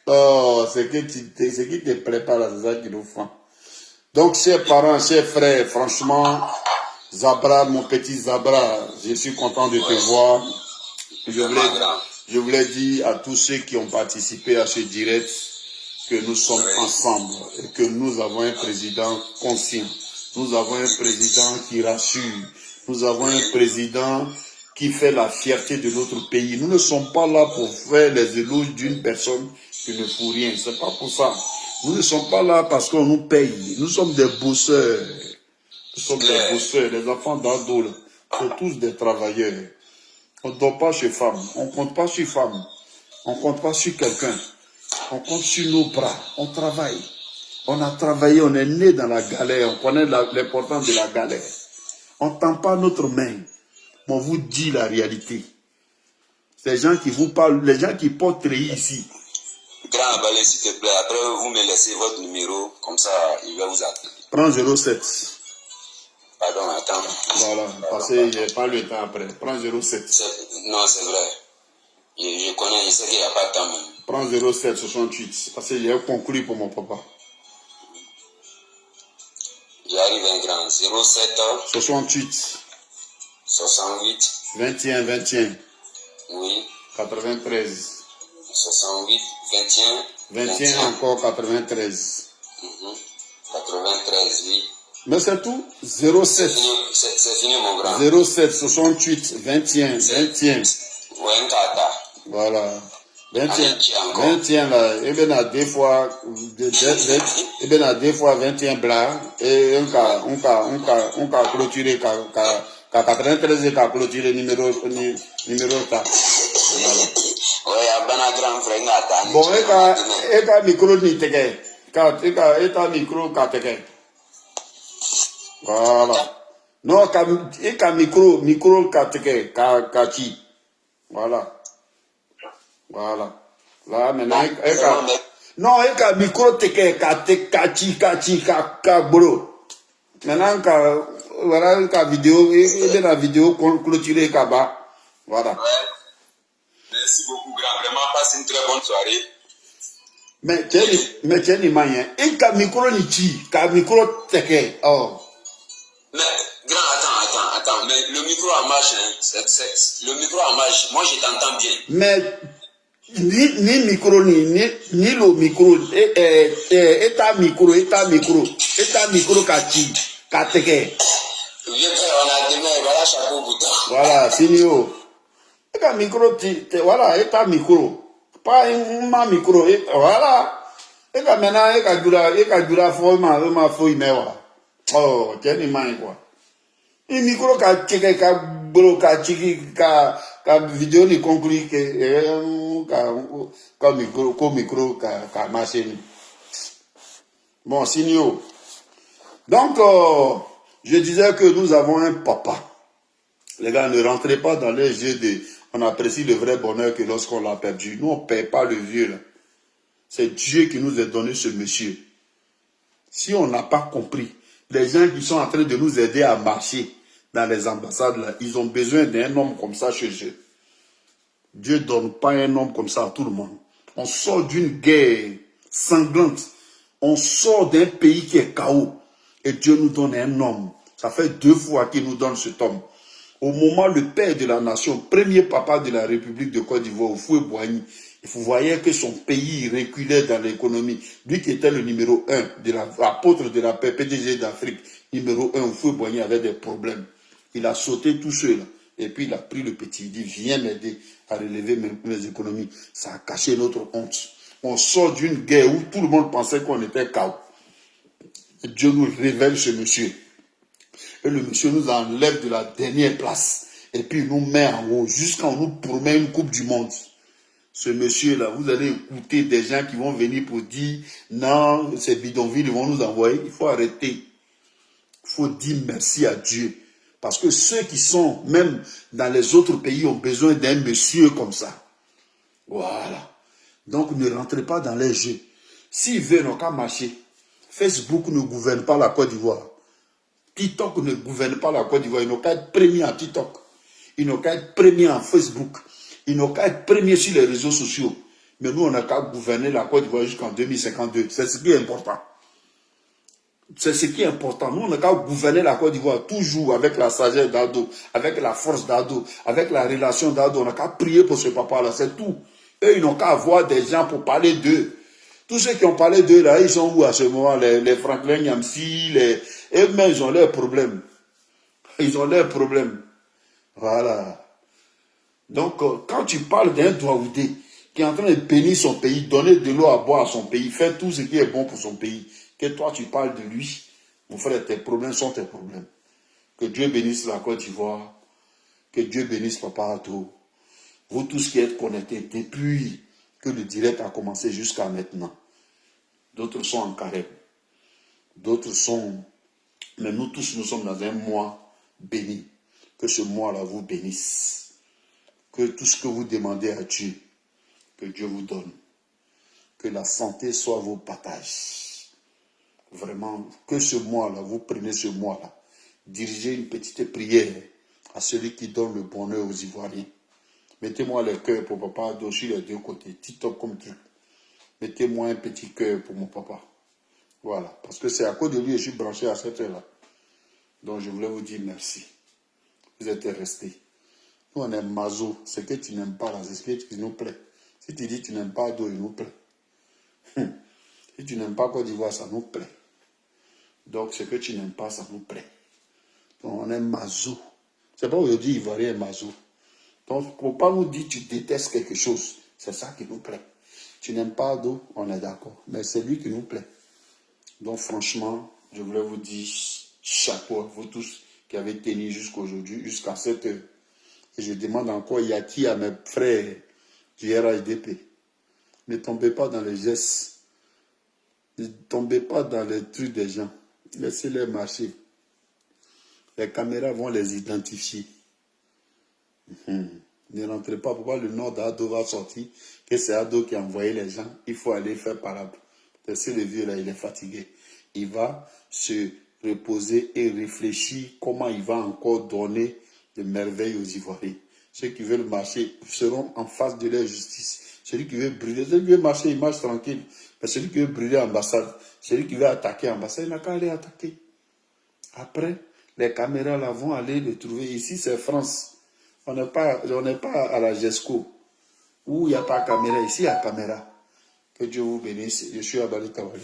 [SPEAKER 1] Oh, ce qui te prépare, c'est ça qui nous fait. Donc, chers parents, chers frères, franchement, Zabra, mon petit Zabra, je suis content de te voir. Je voulais dire à tous ceux qui ont participé à ce direct que nous sommes ensemble et que nous avons un président conscient. Nous avons un président qui rassure. Nous avons un président qui fait la fierté de notre pays. Nous ne sommes pas là pour faire les éloges d'une personne qui ne fout rien. C'est pas pour ça. Nous ne sommes pas là parce qu'on nous paye. Nous sommes des bosseurs. Nous sommes des bosseurs. Les enfants d'Ado, c'est tous des travailleurs. On ne dort pas chez femme. On ne compte pas sur femme. On ne compte pas sur quelqu'un. On compte sur nos bras. On travaille. On a travaillé. On est né dans la galère. On connaît l'importance de la galère. On ne tend pas notre main. On vous dit la réalité. Ces gens qui vous parlent, les gens qui portent treillis ici.
[SPEAKER 6] Grand Balai, s'il te plaît, après vous me laissez votre numéro, comme ça il va vous appeler.
[SPEAKER 1] Prends 07.
[SPEAKER 6] Pardon, attends.
[SPEAKER 1] Voilà, parce qu'il n'y a pas le temps après. Prends 07.
[SPEAKER 6] Non, c'est vrai. Je connais, je sais qu'il n'y a pas de temps même.
[SPEAKER 1] Prends 07, 68. Parce qu'il y a conclu pour mon papa.
[SPEAKER 6] J'arrive un grand. 07.
[SPEAKER 1] 68.
[SPEAKER 6] 68.
[SPEAKER 1] 21.
[SPEAKER 6] Oui.
[SPEAKER 1] 93.
[SPEAKER 6] 68,
[SPEAKER 1] 21 encore 93.
[SPEAKER 6] 93, oui.
[SPEAKER 1] Mais c'est tout. 07.
[SPEAKER 6] C'est fini, mon grand.
[SPEAKER 1] 07, 68, 21.
[SPEAKER 6] Ouais, un kata.
[SPEAKER 1] Voilà. 21 là. Et bien, à deux fois 21 blancs. Et on a clôturé, 93 et a clôturé numéro 4. Voilà. Bon, et micro ni teke. Et micro ka teke. Voilà. Non, et micro ka teke, ka chi. Voilà. Là, maintenant, non, et micro teke, ka chi, ka bro. Maintenant, voilà, ka vidéo, et la vidéo clôturée, ka ba. Voilà.
[SPEAKER 6] Merci beaucoup, grand. Vraiment, passe une très bonne soirée.
[SPEAKER 1] Mais tiens, ni moyen. Et ka micro ni chi, ka micro teke. Oh.
[SPEAKER 6] Mais, grand, attends. Mais le micro en marche, hein. Le micro en marche. Moi, je t'entends bien.
[SPEAKER 1] Mais ni micro, ni le micro, et ta micro, kateke. Voilà, signor. Et ta micro, voilà, et ta micro. Pas ma micro, voilà. Et ta maintenant, et ta dura forma, ma fouille, mais voilà. Oh, tiens, il m'a quoi. Et micro, kateke, ka chiki, ka vidéo, ni conclut que, ka micro, ka machine. Bon, signor. Donc, je disais que nous avons un papa. Les gars, ne rentrez pas dans les jeux de... On apprécie le vrai bonheur que lorsqu'on l'a perdu. Nous, on ne paie pas le vieux. C'est Dieu qui nous a donné ce monsieur. Si on n'a pas compris, les gens qui sont en train de nous aider à marcher dans les ambassades, là, ils ont besoin d'un homme comme ça chez eux. Dieu ne donne pas un homme comme ça à tout le monde. On sort d'une guerre sanglante. On sort d'un pays qui est chaos. Et Dieu nous donne un homme. Ça fait 2 fois qu'il nous donne cet homme. Au moment, le père de la nation, premier papa de la République de Côte d'Ivoire, Houphouët-Boigny, vous voyez que son pays reculait dans l'économie. Lui qui était le numéro 1, l'apôtre de la paix, PDG d'Afrique, numéro 1, Houphouët-Boigny avait des problèmes. Il a sauté tout seul. Et puis il a pris le petit, il dit, viens m'aider à relever mes économies. Ça a caché notre honte. On sort d'une guerre où tout le monde pensait qu'on était chaos. Et Dieu nous révèle ce monsieur. Et le monsieur nous enlève de la dernière place. Et puis il nous met en haut jusqu'à on nous promet une coupe du monde. Ce monsieur-là, vous allez écouter des gens qui vont venir pour dire, non, ces bidonvilles, ils vont nous envoyer. Il faut arrêter. Il faut dire merci à Dieu. Parce que ceux qui sont, même dans les autres pays, ont besoin d'un monsieur comme ça. Voilà. Donc ne rentrez pas dans les jeux. S'ils veulent, ils n'ont qu'à marcher. Facebook ne gouverne pas la Côte d'Ivoire. TikTok ne gouverne pas la Côte d'Ivoire. Ils n'ont qu'à être premiers en TikTok. Ils n'ont qu'à être premiers en Facebook. Ils n'ont qu'à être premiers sur les réseaux sociaux. Mais nous, on n'a qu'à gouverner la Côte d'Ivoire jusqu'en 2052. C'est ce qui est important. C'est ce qui est important. Nous, on n'a qu'à gouverner la Côte d'Ivoire toujours avec la sagesse d'Ado, avec la force d'Ado, avec la relation d'Ado. On n'a qu'à prier pour ce papa-là. C'est tout. Eux, ils n'ont qu'à avoir des gens pour parler d'eux. Tous ceux qui ont parlé d'eux, là, ils sont où à ce moment? Les Franklin Nyamsi, eux-mêmes, ils ont leurs problèmes. Ils ont leurs problèmes. Voilà. Donc, quand tu parles d'un Douaoudé qui est en train de bénir son pays, donner de l'eau à boire à son pays, faire tout ce qui est bon pour son pays, que toi, tu parles de lui, mon frère, tes problèmes sont tes problèmes. Que Dieu bénisse la Côte d'Ivoire. Que Dieu bénisse Papa Ado. Vous tous qui êtes connectés depuis que le direct a commencé jusqu'à maintenant. D'autres sont en carême. D'autres sont... Mais nous tous, nous sommes dans un mois béni. Que ce mois-là vous bénisse. Que tout ce que vous demandez à Dieu, que Dieu vous donne. Que la santé soit vos partages. Vraiment, que ce mois-là, vous prenez ce mois-là. Dirigez une petite prière à celui qui donne le bonheur aux Ivoiriens. Mettez-moi le cœur pour Papa Ado sur les 2 côtés. TikTok comme truc. Mettez-moi un petit cœur pour mon papa. Voilà. Parce que c'est à cause de lui que je suis branché à cette heure-là. Donc je voulais vous dire merci. Vous êtes restés. Nous on est mazo. Ce que tu n'aimes pas là, c'est ce qui nous plaît. Si tu dis que tu n'aimes pas Ado, il nous plaît. Si tu n'aimes pas Côte d'Ivoire, ça nous plaît. Donc ce que tu n'aimes pas, ça nous plaît. Donc on est mazo. C'est pas aujourd'hui Ivoirien est mazo. Donc, pour ne pas nous dire que tu détestes quelque chose, c'est ça qui nous plaît. Tu n'aimes pas Ado, on est d'accord. Mais c'est lui qui nous plaît. Donc, franchement, je voulais vous dire chapeau à vous tous qui avez tenu jusqu'à aujourd'hui, jusqu'à cette heure. Et je demande encore, y a-t-il à mes frères du RHDP? Ne tombez pas dans les gestes. Ne tombez pas dans les trucs des gens. Laissez-les marcher. Les caméras vont les identifier. Ne rentrez pas, pourquoi le nom d'Ado va sortir, que c'est Ado qui a envoyé les gens, il faut aller faire parade. C'est le vieux là, il est fatigué. Il va se reposer et réfléchir comment il va encore donner de merveilles aux Ivoiriens. Ceux qui veulent marcher seront en face de leur justice. Celui qui veut brûler, celui qui veut marcher, il marche tranquille. Mais celui qui veut brûler l'ambassade, celui qui veut attaquer l'ambassade, il n'a qu'à aller attaquer. Après, les caméras là vont aller le trouver. Ici, c'est France. On n'est pas à la GESCO. Où il n'y a pas de caméra, ici il y a caméra. Que Dieu vous bénisse. Je suis Abali Kawali.